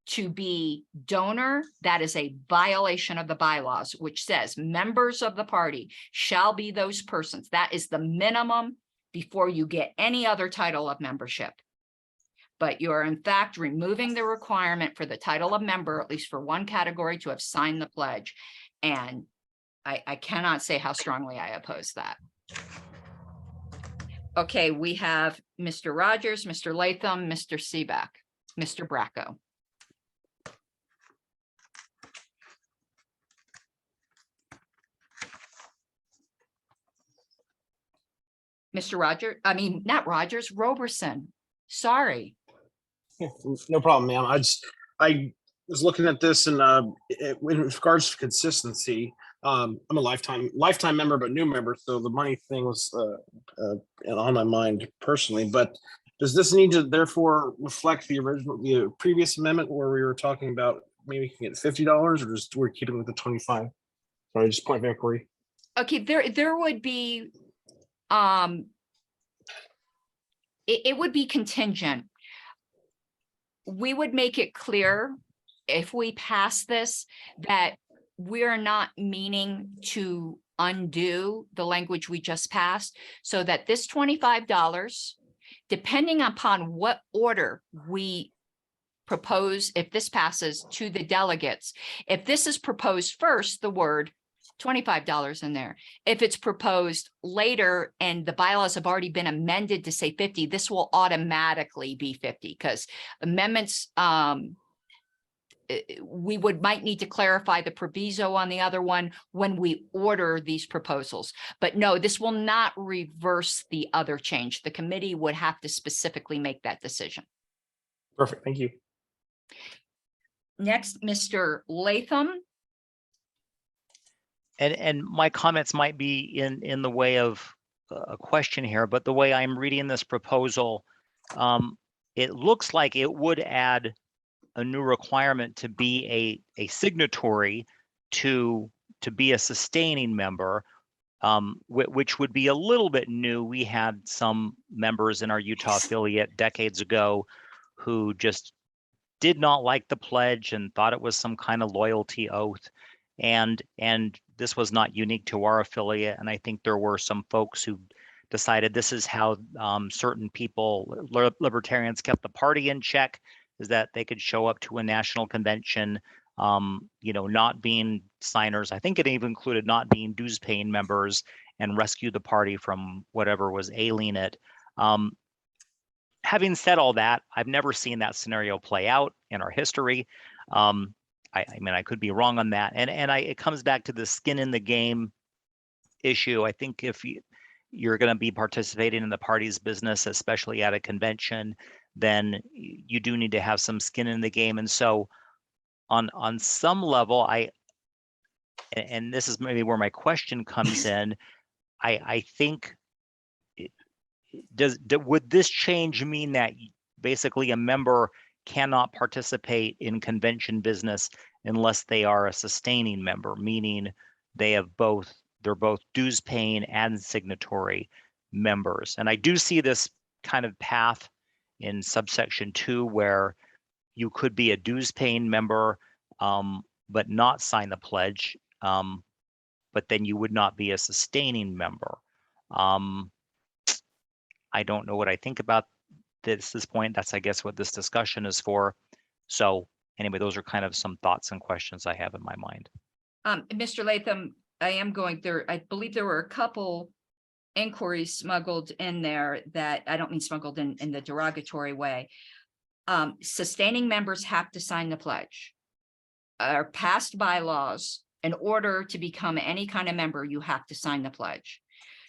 to be donor. That is a violation of the bylaws, which says members of the party shall be those persons. That is the minimum before you get any other title of membership. But you're in fact removing the requirement for the title of member, at least for one category, to have signed the pledge. And I cannot say how strongly I oppose that. Okay, we have Mr. Rogers, Mr. Latham, Mr. Seeback, Mr. Bracco. Mr. Roger, I mean, not Rogers, Roberson. Sorry. No problem, ma'am. I was looking at this and in regards to consistency, I'm a lifetime member, but new member, so the money thing was on my mind personally. But does this need to therefore reflect the previous amendment where we were talking about maybe we can get $50, or just we're keeping with the 25? Sorry, just point of inquiry. Okay, there would be, it would be contingent. We would make it clear if we pass this that we're not meaning to undo the language we just passed, so that this $25, depending upon what order we propose, if this passes to the delegates, if this is proposed first, the word $25 in there. If it's proposed later and the bylaws have already been amended to say 50, this will automatically be 50, because amendments, we might need to clarify the proviso on the other one when we order these proposals. But no, this will not reverse the other change. The committee would have to specifically make that decision. Perfect, thank you. Next, Mr. Latham. And my comments might be in the way of a question here, but the way I'm reading this proposal, it looks like it would add a new requirement to be a signatory to be a sustaining member, which would be a little bit new. We had some members in our Utah affiliate decades ago who just did not like the pledge and thought it was some kind of loyalty oath. And this was not unique to our affiliate. And I think there were some folks who decided this is how certain people, libertarians, kept the party in check, is that they could show up to a national convention, not being signers. I think it even included not being dues paying members, and rescue the party from whatever was ailing it. Having said all that, I've never seen that scenario play out in our history. I mean, I could be wrong on that. And it comes back to the skin in the game issue. I think if you're going to be participating in the party's business, especially at a convention, then you do need to have some skin in the game. And so on some level, and this is maybe where my question comes in, I think, would this change mean that basically a member cannot participate in convention business unless they are a sustaining member, meaning they're both dues paying and signatory members? And I do see this kind of path in subsection 2 where you could be a dues paying member but not sign the pledge, but then you would not be a sustaining member. I don't know what I think about this point. That's, I guess, what this discussion is for. So anyway, those are kind of some thoughts and questions I have in my mind. Mr. Latham, I am going there. I believe there were a couple inquiries smuggled in there that I don't mean smuggled in the derogatory way. Sustaining members have to sign the pledge. Our past bylaws, in order to become any kind of member, you have to sign the pledge.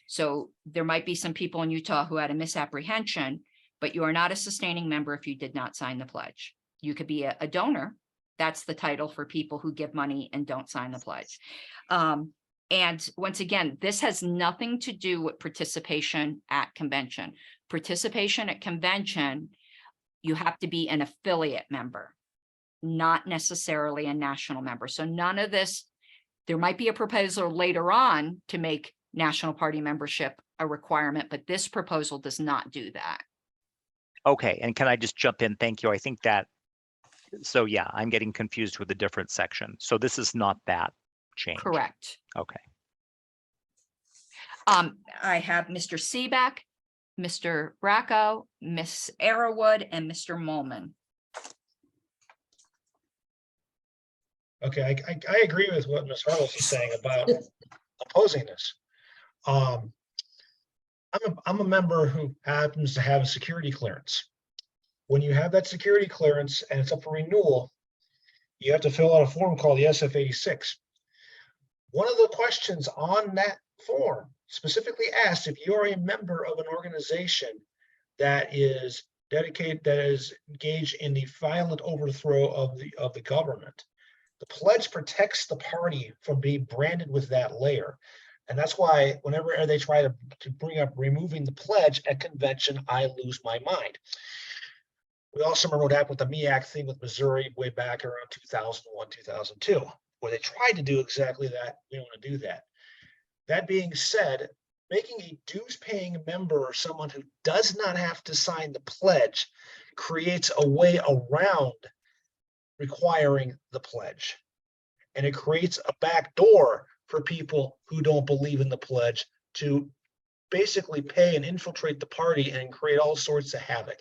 So there might be some people in Utah who had a misapprehension, but you are not a sustaining member if you did not sign the pledge. You could be a donor. That's the title for people who give money and don't sign the pledge. And once again, this has nothing to do with participation at convention. Participation at convention, you have to be an affiliate member, not necessarily a national member. So none of this, there might be a proposal later on to make national party membership a requirement, but this proposal does not do that. Okay, and can I just jump in? Thank you. I think that, so yeah, I'm getting confused with a different section. So this is not that change. Correct. Okay. I have Mr. Seeback, Mr. Bracco, Ms. Arrowood, and Mr. Molman. Okay, I agree with what Ms. Harless is saying about opposing this. I'm a member who happens to have a security clearance. When you have that security clearance and it's up for renewal, you have to fill out a form called the SF-86. One of the questions on that form specifically asks if you're a member of an organization that is dedicated, that is engaged in the violent overthrow of the government. The pledge protects the party from being branded with that layer. And that's why whenever they try to bring up removing the pledge at convention, I lose my mind. We also remember what happened with the MEAC thing with Missouri way back around 2001, 2002, where they tried to do exactly that. We don't want to do that. That being said, making a dues paying member or someone who does not have to sign the pledge creates a way around requiring the pledge. And it creates a back door for people who don't believe in the pledge to basically pay and infiltrate the party and create all sorts of havoc.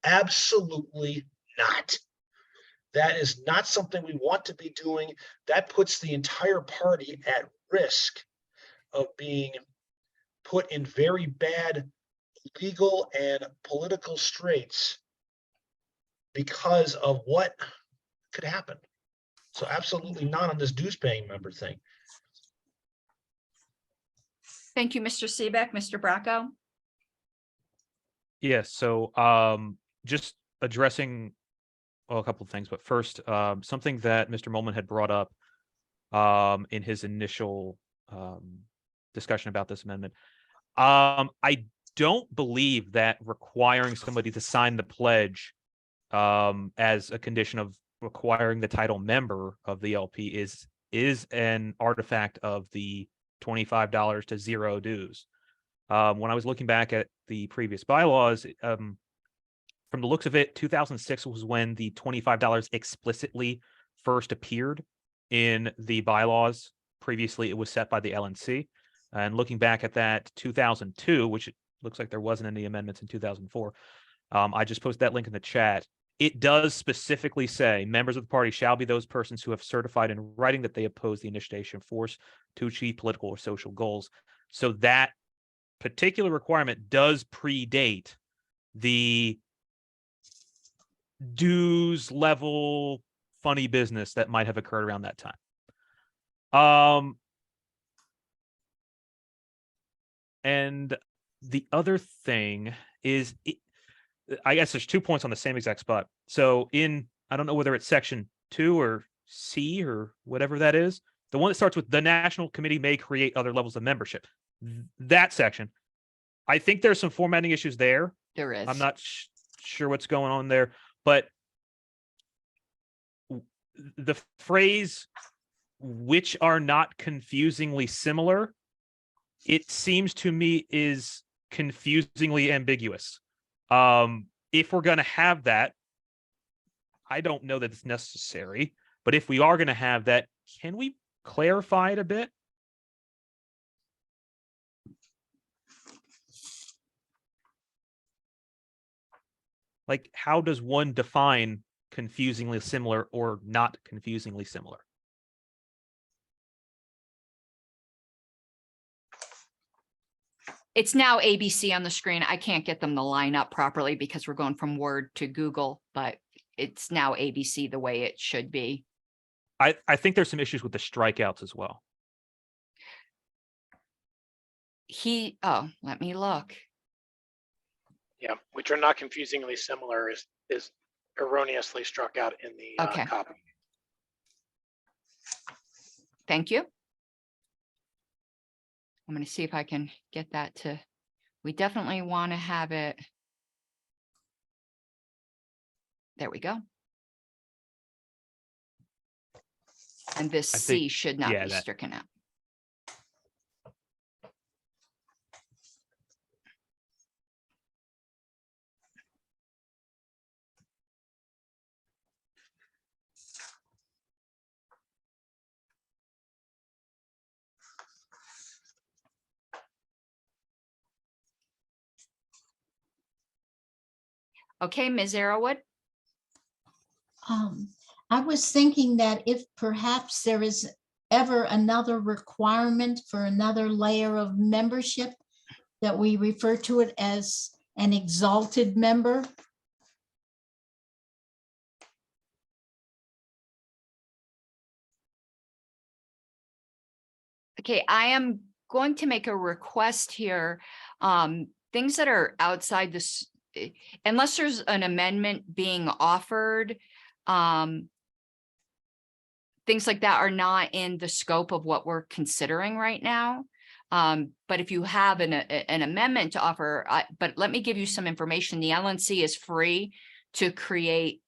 Absolutely not. That is not something we want to be doing. That puts the entire party at risk of being put in very bad legal and political straits because of what could happen. So absolutely not on this dues paying member thing. Thank you, Mr. Seebeck. Mr. Bracco? Yes. So just addressing a couple of things, but first, something that Mr. Molman had brought up in his initial discussion about this amendment. I don't believe that requiring somebody to sign the pledge as a condition of requiring the title member of the LP is an artifact of the $25 to zero dues. When I was looking back at the previous bylaws, from the looks of it, 2006 was when the $25 explicitly first appeared in the bylaws. Previously, it was set by the LNC. And looking back at that, 2002, which it looks like there wasn't any amendments in 2004, I just posted that link in the chat. It does specifically say members of the party shall be those persons who have certified in writing that they oppose the initiation of force to achieve political or social goals. So that particular requirement does predate the dues level funny business that might have occurred around that time. And the other thing is, I guess there's 2 points on the same exact spot. So I don't know whether it's section 2 or C or whatever that is, the one that starts with the National Committee may create other levels of membership. That section, I think there's some formatting issues there. There is. I'm not sure what's going on there, but the phrase "which are not confusingly similar," it seems to me is confusingly ambiguous. If we're going to have that, I don't know that it's necessary, but if we are going to have that, can we clarify it a bit? Like, how does one define confusingly similar or not confusingly similar? It's now ABC on the screen. I can't get them to line up properly because we're going from Word to Google, but it's now ABC the way it should be. I think there's some issues with the strikeouts as well. Let me look. Yeah, which are not confusingly similar is erroneously struck out in the Okay. copy. Thank you. I'm going to see if I can get that to, we definitely want to have it. There we go. And this C should not be stricken out. Okay, Ms. Arrowwood. I was thinking that if perhaps there is ever another requirement for another layer of membership, that we refer to it as an exalted member? Okay, I am going to make a request here. Things that are outside this, unless there's an amendment being offered, things like that are not in the scope of what we're considering right now. But if you have an amendment to offer, but let me give you some information. The LNC is free to create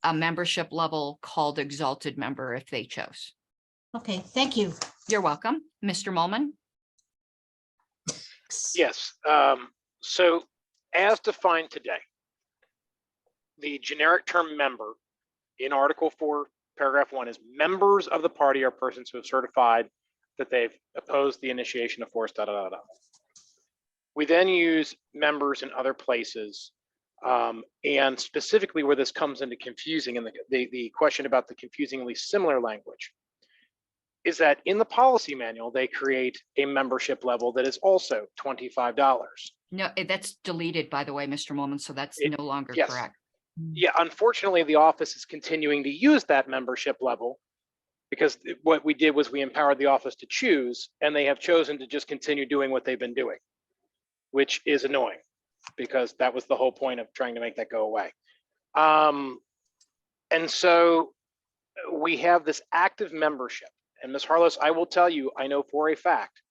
a membership level called exalted member if they chose. Okay, thank you. You're welcome. Mr. Molman? Yes. So as defined today, the generic term member in Article 4, Paragraph 1 is members of the party are persons who have certified that they've opposed the initiation of force, da, da, da, da. We then use members in other places, and specifically where this comes into confusing, and the question about the confusingly similar language is that in the policy manual, they create a membership level that is also $25. No, that's deleted, by the way, Mr. Molman, so that's no longer Yes. correct. Yeah, unfortunately, the office is continuing to use that membership level because what we did was we empowered the office to choose, and they have chosen to just continue doing what they've been doing, which is annoying because that was the whole point of trying to make that go away. And so we have this active membership. And Ms. Harless, I will tell you, I know for a fact,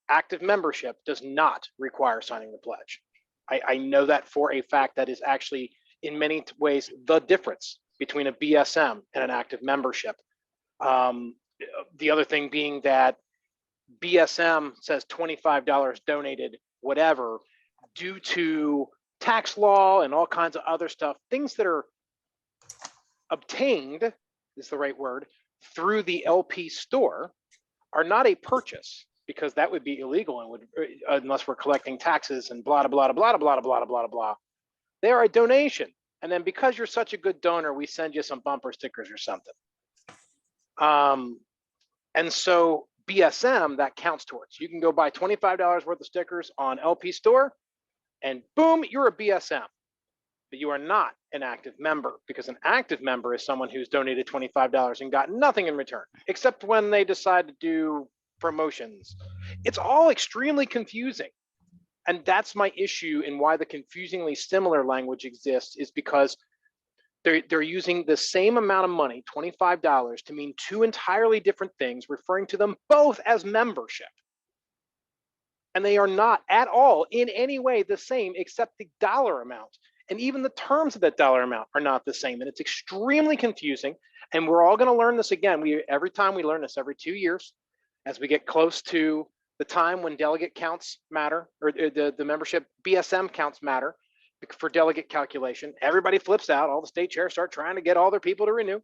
active membership does not require signing the pledge. I know that for a fact. That is actually in many ways the difference between a BSM and an active membership. The other thing being that BSM says $25 donated, whatever, due to tax law and all kinds of other stuff, things that are obtained is the right word through the LP store are not a purchase, because that would be illegal and would, unless we're collecting taxes and blah, blah, blah, blah, blah, blah, blah, blah. They are a donation. And then because you're such a good donor, we send you some bumper stickers or something. And so BSM, that counts towards. You can go buy $25 worth of stickers on LP store and boom, you're a BSM. But you are not an active member, because an active member is someone who's donated $25 and got nothing in return, except when they decide to do promotions. It's all extremely confusing. And that's my issue, and why the confusingly similar language exists is because they're using the same amount of money, $25, to mean two entirely different things, referring to them both as membership. And they are not at all in any way the same, except the dollar amount. And even the terms of that dollar amount are not the same. And it's extremely confusing. And we're all going to learn this again. Every time we learn this, every 2 years, as we get close to the time when delegate counts matter, or the membership BSM counts matter for delegate calculation, everybody flips out. All the state chairs start trying to get all their people to renew,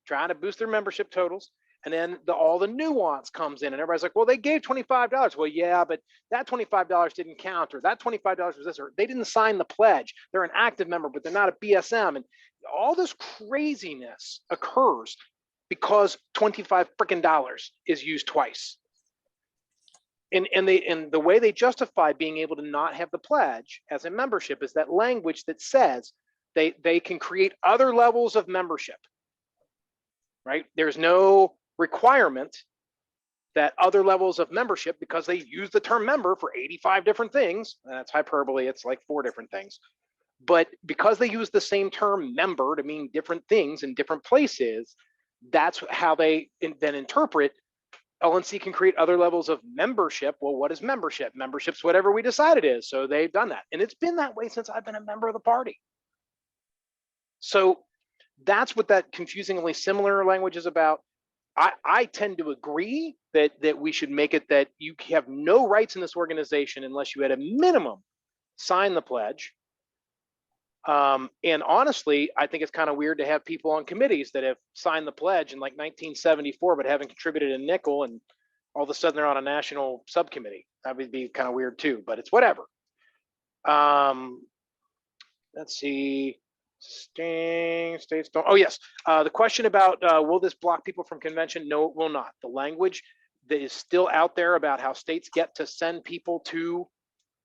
trying to boost their membership totals. And then all the nuance comes in, and everybody's like, well, they gave $25. Well, yeah, but that $25 didn't count, or that $25 was this, or they didn't sign the pledge. They're an active member, but they're not a BSM. And all this craziness occurs because $25 freaking is used twice. And the way they justify being able to not have the pledge as a membership is that language that says they can create other levels of membership, right? There's no requirement that other levels of membership, because they use the term member for 85 different things. That's hyperbole. It's like 4 different things. But because they use the same term member to mean different things in different places, that's how they then interpret LNC can create other levels of membership. Well, what is membership? Membership's whatever we decide it is. So they've done that. And it's been that way since I've been a member of the party. So that's what that confusingly similar language is about. I tend to agree that we should make it that you have no rights in this organization unless you at a minimum sign the pledge. And honestly, I think it's kind of weird to have people on committees that have signed the pledge in like 1974, but haven't contributed a nickel, and all of a sudden they're on a national subcommittee. That would be kind of weird too, but it's whatever. Let's see. States don't. Oh yes, the question about will this block people from convention? No, it will not. The language that is still out there about how states get to send people to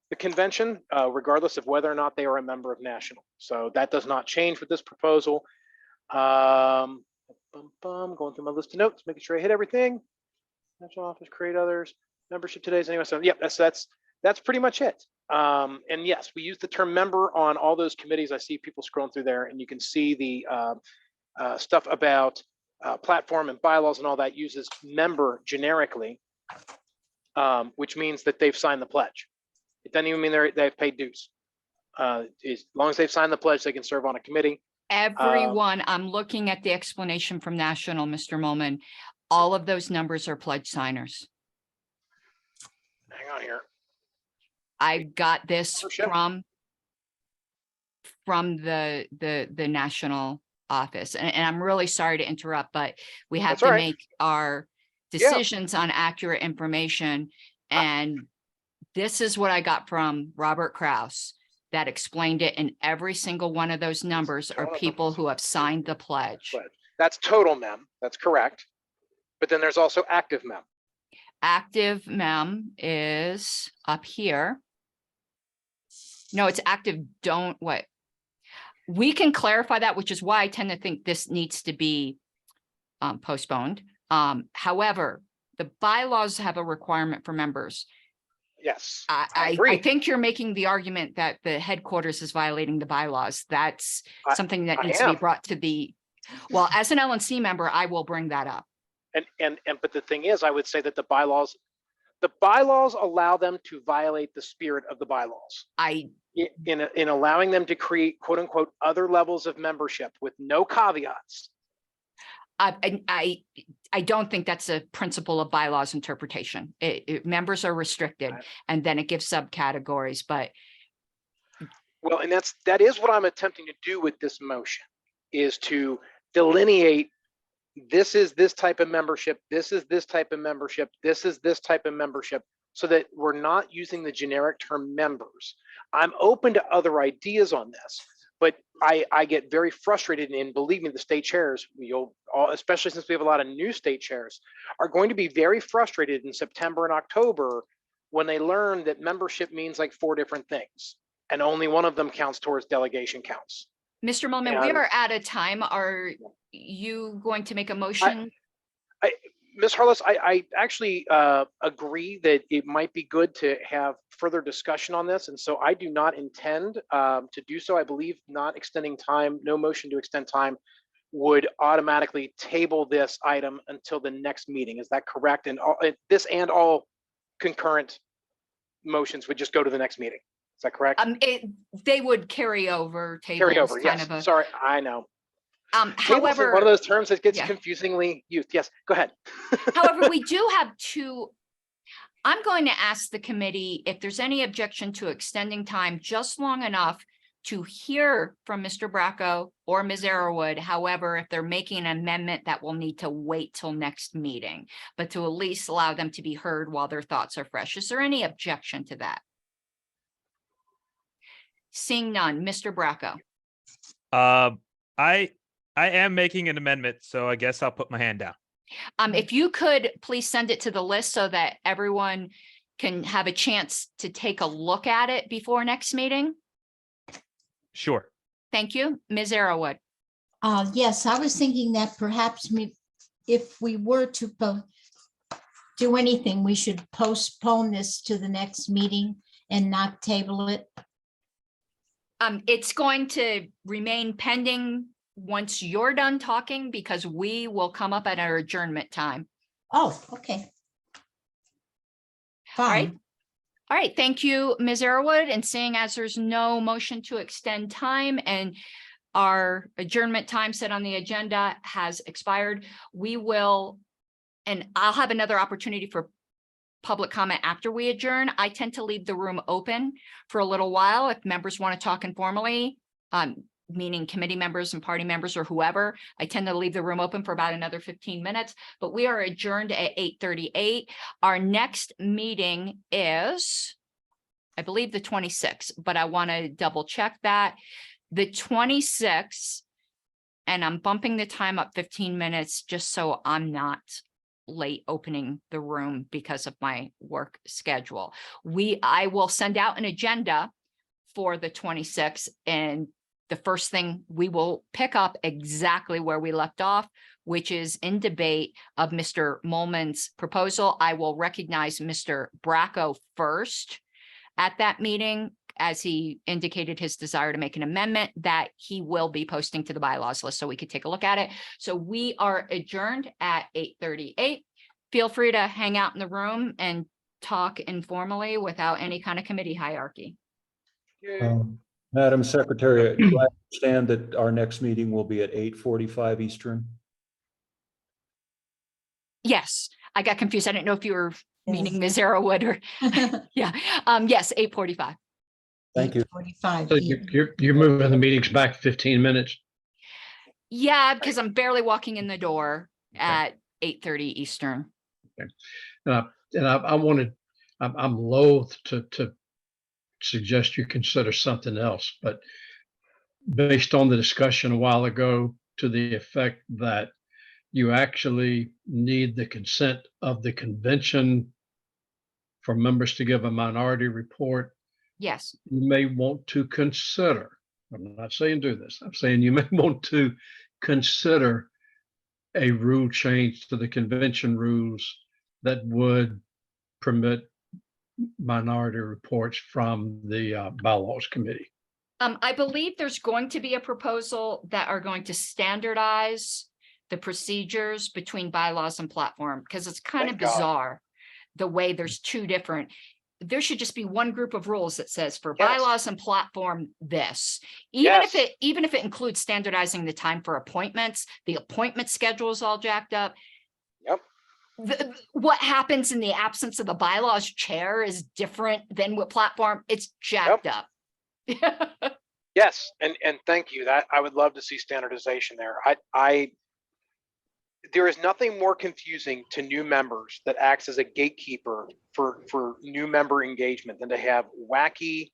the convention, regardless of whether or not they are a member of national. So that does not change with this proposal. Going through my list of notes, making sure I hit everything. National office, create others, membership today's anyway. So yeah, that's pretty much it. And yes, we use the term member on all those committees. I see people scrolling through there, and you can see the stuff about platform and bylaws and all that uses member generically, which means that they've signed the pledge. It doesn't even mean they've paid dues. As long as they've signed the pledge, they can serve on a committee. Everyone, I'm looking at the explanation from National, Mr. Molman. All of those numbers are pledge signers. Hang on here. I got this Membership? from the national office, and I'm really sorry to interrupt, but we have That's to all right. make our decisions on accurate information. And this is what I got from Robert Kraus that explained it, and every single one of those numbers are people who have signed the pledge. That's total mem. That's correct. But then there's also active mem. Active mem is up here. No, it's active. Don't what? We can clarify that, which is why I tend to think this needs to be postponed. However, the bylaws have a requirement for members. Yes, I think you're making the argument that the headquarters is violating the bylaws. That's something that needs to be brought to the, well, as an LNC member, I will bring that up. But the thing is, I would say that the bylaws allow them to violate the spirit of the bylaws. In allowing them to create quote unquote other levels of membership with no caveats. I don't think that's a principle of bylaws interpretation. Members are restricted, and then it gives subcategories. But well, and that is what I'm attempting to do with this motion, is to delineate. This is this type of membership. This is this type of membership. This is this type of membership, so that we're not using the generic term members. I'm open to other ideas on this, but I get very frustrated, and believe me, the state chairs, especially since we have a lot of new state chairs, are going to be very frustrated in September and October when they learn that membership means like 4 different things, and only one of them counts towards delegation counts. Mr. Molman, we are out of time. Are you going to make a motion? Ms. Harless, I actually agree that it might be good to have further discussion on this. And so I do not intend to do so. I believe not extending time, no motion to extend time would automatically table this item until the next meeting. Is that correct? And this and all concurrent motions would just go to the next meeting. Is that correct? They would carry over. Carry over, yes. Sorry, I know. However, one of those terms that gets confusingly used. Yes, go ahead. However, we do have 2. I'm going to ask the committee if there's any objection to extending time just long enough to hear from Mr. Bracco or Ms. Arrowood. However, if they're making an amendment, that will need to wait till next meeting, but to at least allow them to be heard while their thoughts are fresh. Is there any objection to that? Seeing none, Mr. Bracco. I am making an amendment, so I guess I'll put my hand down. If you could please send it to the list so that everyone can have a chance to take a look at it before next meeting. Sure. Thank you. Ms. Arrowood. Yes, I was thinking that perhaps if we were to do anything, we should postpone this to the next meeting and not table it. It's going to remain pending once you're done talking, because we will come up at our adjournment time. Oh, okay. Fine. All right. Thank you, Ms. Arrowood. And seeing as there's no motion to extend time and our adjournment time set on the agenda has expired, we will, and I'll have another opportunity for public comment after we adjourn. I tend to leave the room open for a little while if members want to talk informally, meaning committee members and party members or whoever. I tend to leave the room open for about another 15 minutes, but we are adjourned at 8:38. Our next meeting is, I believe, the 26th, but I want to double check that. The 26th, and I'm bumping the time up 15 minutes just so I'm not late opening the room because of my work schedule. I will send out an agenda for the 26th, and the first thing we will pick up exactly where we left off, which is in debate of Mr. Molman's proposal. I will recognize Mr. Bracco first at that meeting, as he indicated his desire to make an amendment that he will be posting to the bylaws list so we could take a look at it. So we are adjourned at 8:38. Feel free to hang out in the room and talk informally without any kind of committee hierarchy. Madam Secretary, do I understand that our next meeting will be at 8:45 Eastern? Yes, I got confused. I didn't know if you were meaning Ms. Arrowwood or, yeah. Yes, 8:45. Thank you. 45. So you're moving the meetings back 15 minutes. Yeah, because I'm barely walking in the door at 8:30 Eastern. Okay. I wanted, I'm loath to suggest you consider something else, but based on the discussion a while ago to the effect that you actually need the consent of the convention for members to give a minority report, Yes. you may want to consider, I'm not saying do this, I'm saying you may want to consider a rule change to the convention rules that would permit minority reports from the bylaws committee. I believe there's going to be a proposal that are going to standardize the procedures between bylaws and platform, because it's kind of Thank God. bizarre the way there's two different. There should just be one group of rules that says for Yes. bylaws and platform this. Yes. Even if it includes standardizing the time for appointments, the appointment schedule is all jacked up. Yep. What happens in the absence of the bylaws chair is different than what platform. It's jacked up. Yes, and thank you. That I would love to see standardization there. There is nothing more confusing to new members that acts as a gatekeeper for new member engagement than to have wacky,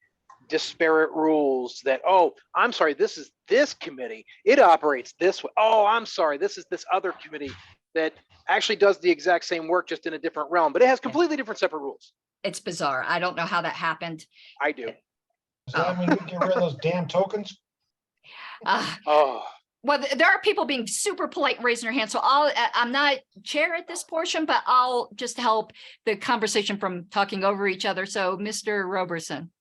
disparate rules that, oh, I'm sorry, this is this committee. It operates this way. Oh, I'm sorry, this is this other committee that actually does the exact same work, just in a different realm, but it has completely different separate rules. It's bizarre. I don't know how that happened. I do. Does that mean we can get rid of those damn tokens? Oh. Well, there are people being super polite, raising their hand. So I'm not chair at this portion, but I'll just help the conversation from talking over each other. So Mr. Roberson.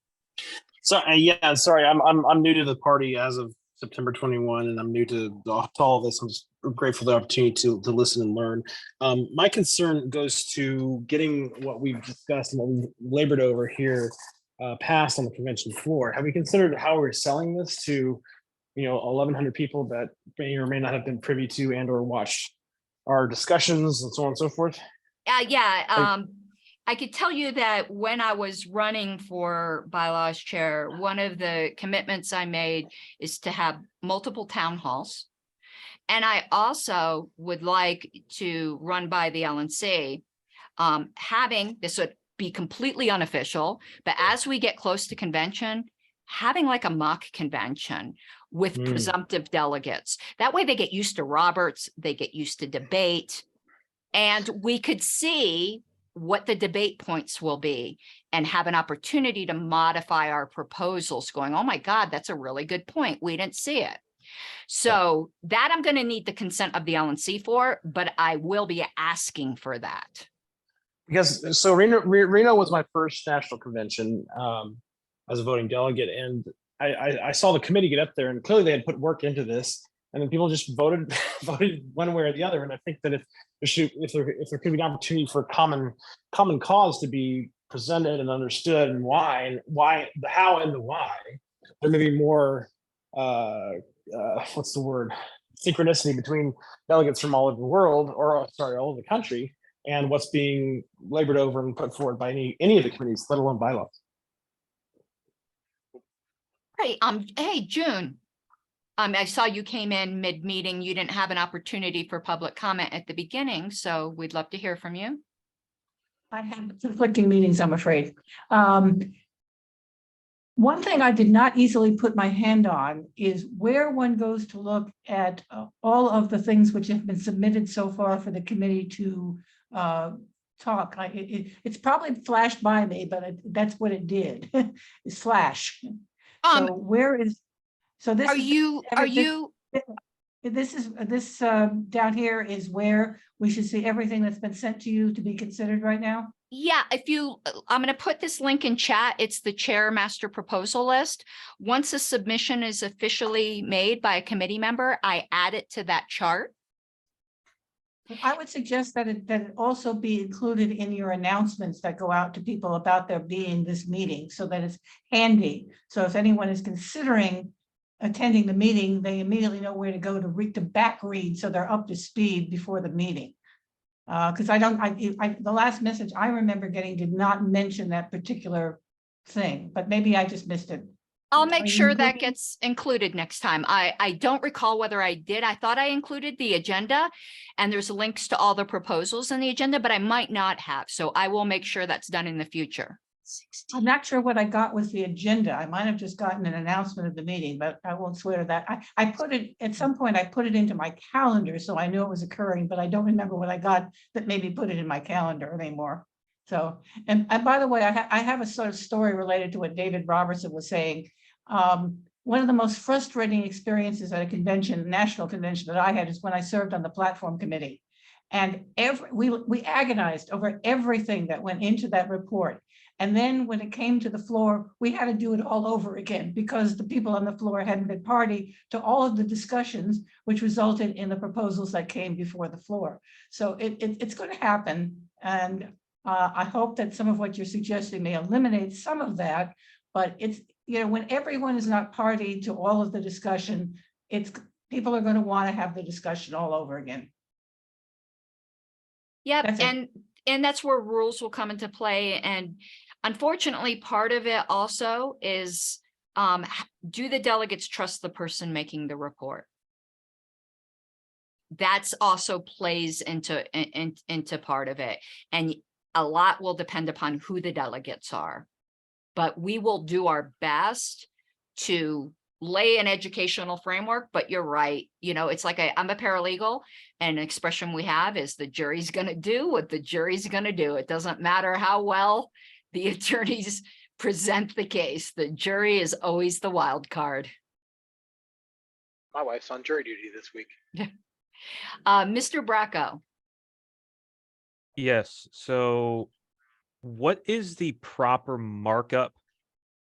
So yeah, sorry, I'm new to the party as of September 21, and I'm new to all of this. I'm just grateful for the opportunity to listen and learn. My concern goes to getting what we've discussed and what we've labored over here passed on the convention floor. Have we considered how we're selling this to 1,100 people that may or may not have been privy to and or watched our discussions and so on and so forth? I could tell you that when I was running for bylaws chair, one of the commitments I made is to have multiple town halls. And I also would like to run by the LNC, having, this would be completely unofficial, but as we get close to convention, having like a mock convention with presumptive delegates. That way they get used to Roberts, they get used to debate, and we could see what the debate points will be and have an opportunity to modify our proposals going, oh my God, that's a really good point. We didn't see it. So that I'm going to need the consent of the LNC for, but I will be asking for that. Because so Reno was my first national convention as a voting delegate, and I saw the committee get up there, and clearly they had put work into this, and then people just voted one way or the other. And I think that if there could be an opportunity for common cause to be presented and understood, and why the how and the why, there may be more what's the word, synchronicity between delegates from all over the world, or sorry, all over the country, and what's being labored over and put forward by any of the committees, let alone bylaws. Great. Hey, June. I saw you came in mid-meeting. You didn't have an opportunity for public comment at the beginning, so we'd love to hear from you. I have conflicting meetings, I'm afraid. One thing I did not easily put my hand on is where one goes to look at all of the things which have been submitted so far for the committee to talk. It's probably flashed by me, but that's what it did. Slash. So where is, so this Are is, you this down here is where we should see everything that's been sent to you to be considered right now? Yeah, I'm going to put this link in chat. It's the chair master proposal list. Once a submission is officially made by a committee member, I add it to that chart. I would suggest that it also be included in your announcements that go out to people about there being this meeting, so that it's handy. So if anyone is considering attending the meeting, they immediately know where to go to read, to back read, so they're up to speed before the meeting. Because the last message I remember getting did not mention that particular thing, but maybe I just missed it. I'll make sure that gets included next time. I don't recall whether I did. I thought I included the agenda, and there's links to all the proposals in the agenda, but I might not have. So I will make sure that's done in the future. I'm not sure what I got was the agenda. I might have just gotten an announcement of the meeting, but I won't swear to that. I put it, at some point, I put it into my calendar, so I knew it was occurring, but I don't remember what I got that made me put it in my calendar anymore. So, and by the way, I have a sort of story related to what David Robertson was saying. One of the most frustrating experiences at a convention, national convention, that I had is when I served on the platform committee. And we agonized over everything that went into that report. And then when it came to the floor, we had to do it all over again because the people on the floor hadn't been party to all of the discussions, which resulted in the proposals that came before the floor. So it's going to happen. And I hope that some of what you're suggesting may eliminate some of that. But it's, you know, when everyone is not party to all of the discussion, people are going to want to have the discussion all over again. Yep, and that's where rules will come into play. And unfortunately, part of it also is, do the delegates trust the person making the report? That's also plays into part of it. And a lot will depend upon who the delegates are. But we will do our best to lay an educational framework, but you're right. You know, it's like I'm a paralegal, and an expression we have is the jury's going to do what the jury's going to do. It doesn't matter how well the attorneys present the case. The jury is always the wild card. My wife's on jury duty this week. Mr. Bracco. Yes. So what is the proper markup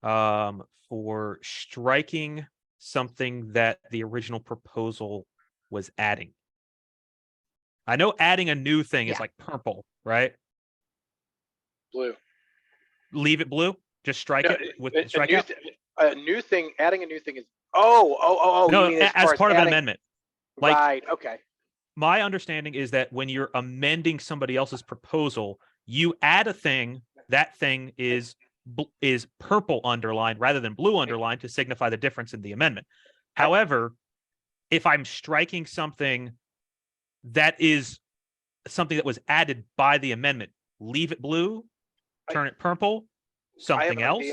for striking something that the original proposal was adding? I know adding a new thing is like purple, right? Blue. Leave it blue? Just strike it with the strikeout? A new thing, adding a new thing is, no, you mean as part of an amendment. Like, right, okay. My understanding is that when you're amending somebody else's proposal, you add a thing, that thing is purple underlined rather than blue underlined to signify the difference in the amendment. However, if I'm striking something that is something that was added by the amendment, leave it blue, turn it purple, something else.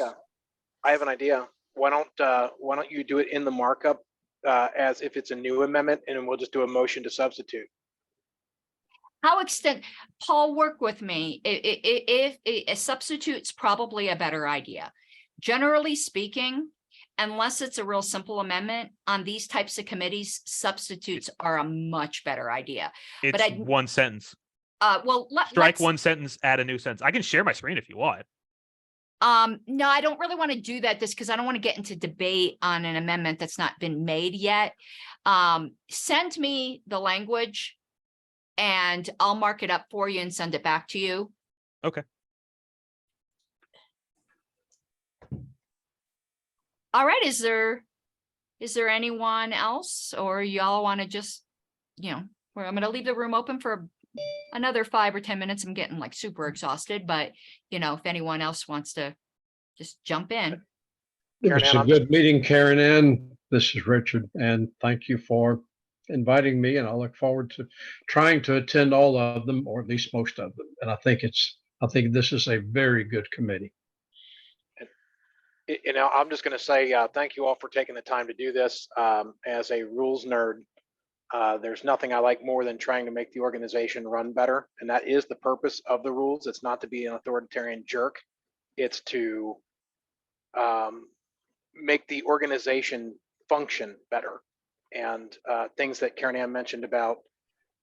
I have an idea. Why don't you do it in the markup as if it's a new amendment, and then we'll just do a motion to substitute. Paul, work with me. If a substitute's probably a better idea. Generally speaking, unless it's a real simple amendment on these types of committees, substitutes are a much better idea. It's one sentence. Strike one sentence, add a new sentence. I can share my screen if you want. No, I don't really want to do that because I don't want to get into debate on an amendment that's not been made yet. Send me the language and I'll mark it up for you and send it back to you. Okay. All right. Is there anyone else, or y'all want to just, I'm going to leave the room open for another 5 or 10 minutes. I'm getting like super exhausted, but if anyone else wants to just jump in. It was a good meeting, Karen Ann. This is Richard, and thank you for inviting me, and I look forward to trying to attend all of them, or at least most of them. And I think this is a very good committee. You know, I'm just going to say thank you all for taking the time to do this. As a rules nerd, there's nothing I like more than trying to make the organization run better. And that is the purpose of the rules. It's not to be an authoritarian jerk. It's to make the organization function better. And things that Karen Ann mentioned about,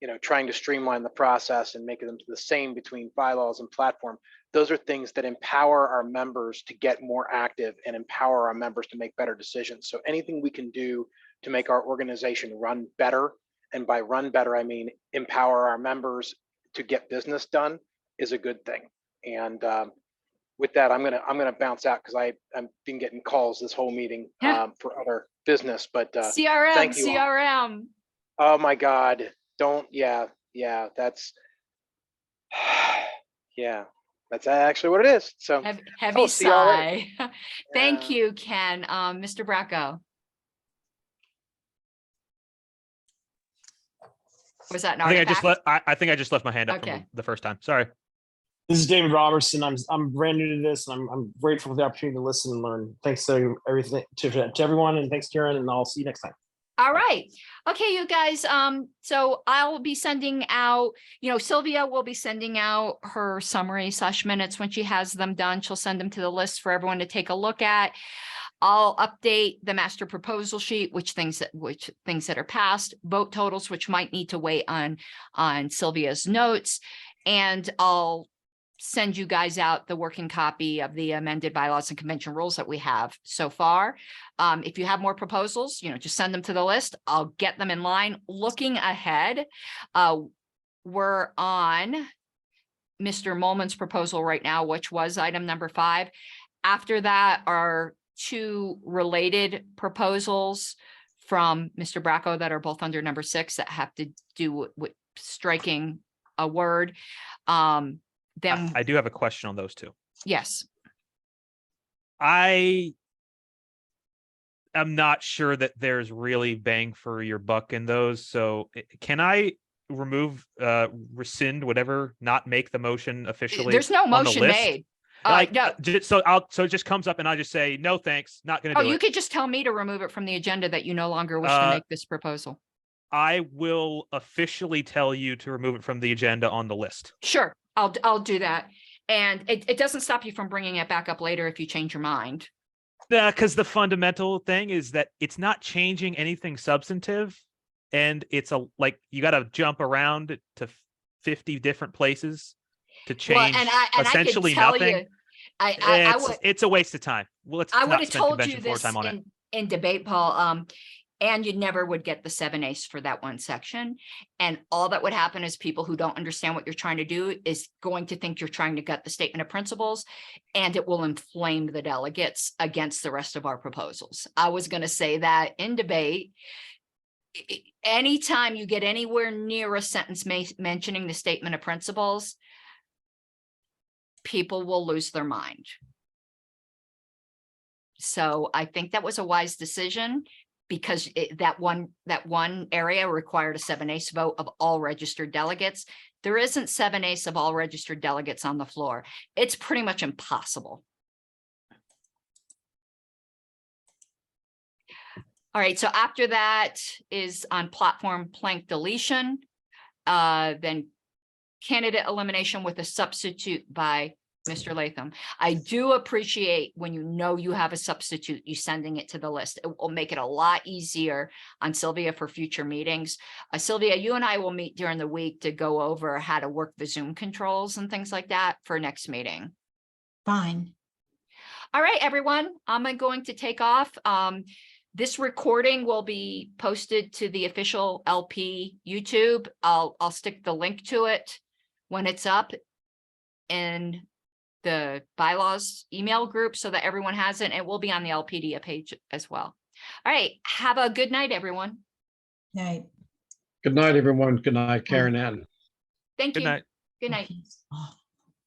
you know, trying to streamline the process and make them the same between bylaws and platform. Those are things that empower our members to get more active and empower our members to make better decisions. So anything we can do to make our organization run better, and by run better, I mean empower our members to get business done, is a good thing. And with that, I'm gonna bounce out because I've been getting calls this whole meeting for other business. But CRM, thank you all. CRM. Oh my God! Don't that's that's actually what it is. So Heavy see y'all later. sigh. Thank you, Ken. Mr. Bracco. Was that an I think artifact? I think I just left my hand up Okay. from the first time. Sorry. This is David Robertson. I'm brand new to this, and I'm grateful for the opportunity to listen and learn. Thanks to everything to everyone, and thanks, Karen. And I'll see you next time. All right. Okay, you guys. So I'll be sending out, Sylvia will be sending out her summary/minutes when she has them done. She'll send them to the list for everyone to take a look at. I'll update the master proposal sheet, which things that are passed, vote totals, which might need to wait on Sylvia's notes, and I'll send you guys out the working copy of the amended bylaws and convention rules that we have so far. If you have more proposals, just send them to the list. I'll get them in line. Looking ahead, we're on Mr. Molman's proposal right now, which was item number 5. After that are 2 related proposals from Mr. Bracco that are both under number 6 that have to do with striking a word. Then I do have a question on those 2. Yes. I am not sure that there's really bang for your buck in those. So can I rescind whatever, not make the motion officially? There's no on the motion list? made. No. No. So it just comes up and I just say, no, thanks, not going to do it. You could just tell me to remove it from the agenda that you no longer wish to make this proposal. I will officially tell you to remove it from the agenda on the list. Sure, I'll do that. And it doesn't stop you from bringing it back up later if you change your mind. Yeah, because the fundamental thing is that it's not changing anything substantive, and it's you got to jump around to 50 different places to change essentially nothing. It's a waste of time. Well, I would have told you this in debate, Paul. And you never would get the 7/8 for that one section. And all that would happen is people who don't understand what you're trying to do is going to think you're trying to gut the statement of principles, and it will inflame the delegates against the rest of our proposals. I was going to say that in debate, anytime you get anywhere near a sentence mentioning the statement of principles, people will lose their mind. So I think that was a wise decision, because that one area required a 7/8 vote of all registered delegates. There isn't 7/8 of all registered delegates on the floor. It's pretty much impossible. All right, so after that is on platform plank deletion, then candidate elimination with a substitute by Mr. Latham. I do appreciate when you have a substitute, you sending it to the list. It will make it a lot easier on Sylvia for future meetings. Sylvia, you and I will meet during the week to go over how to work the Zoom controls and things like that for next meeting. Fine. All right, everyone, I'm going to take off. This recording will be posted to the official LP YouTube. I'll stick the link to it when it's up in the bylaws email group so that everyone has it. It will be on the LPDA page as well. All right. Have a good night, everyone. Night. Good night, everyone. Good night, Karen Ann. Thank you. Good night. Good night. Oh.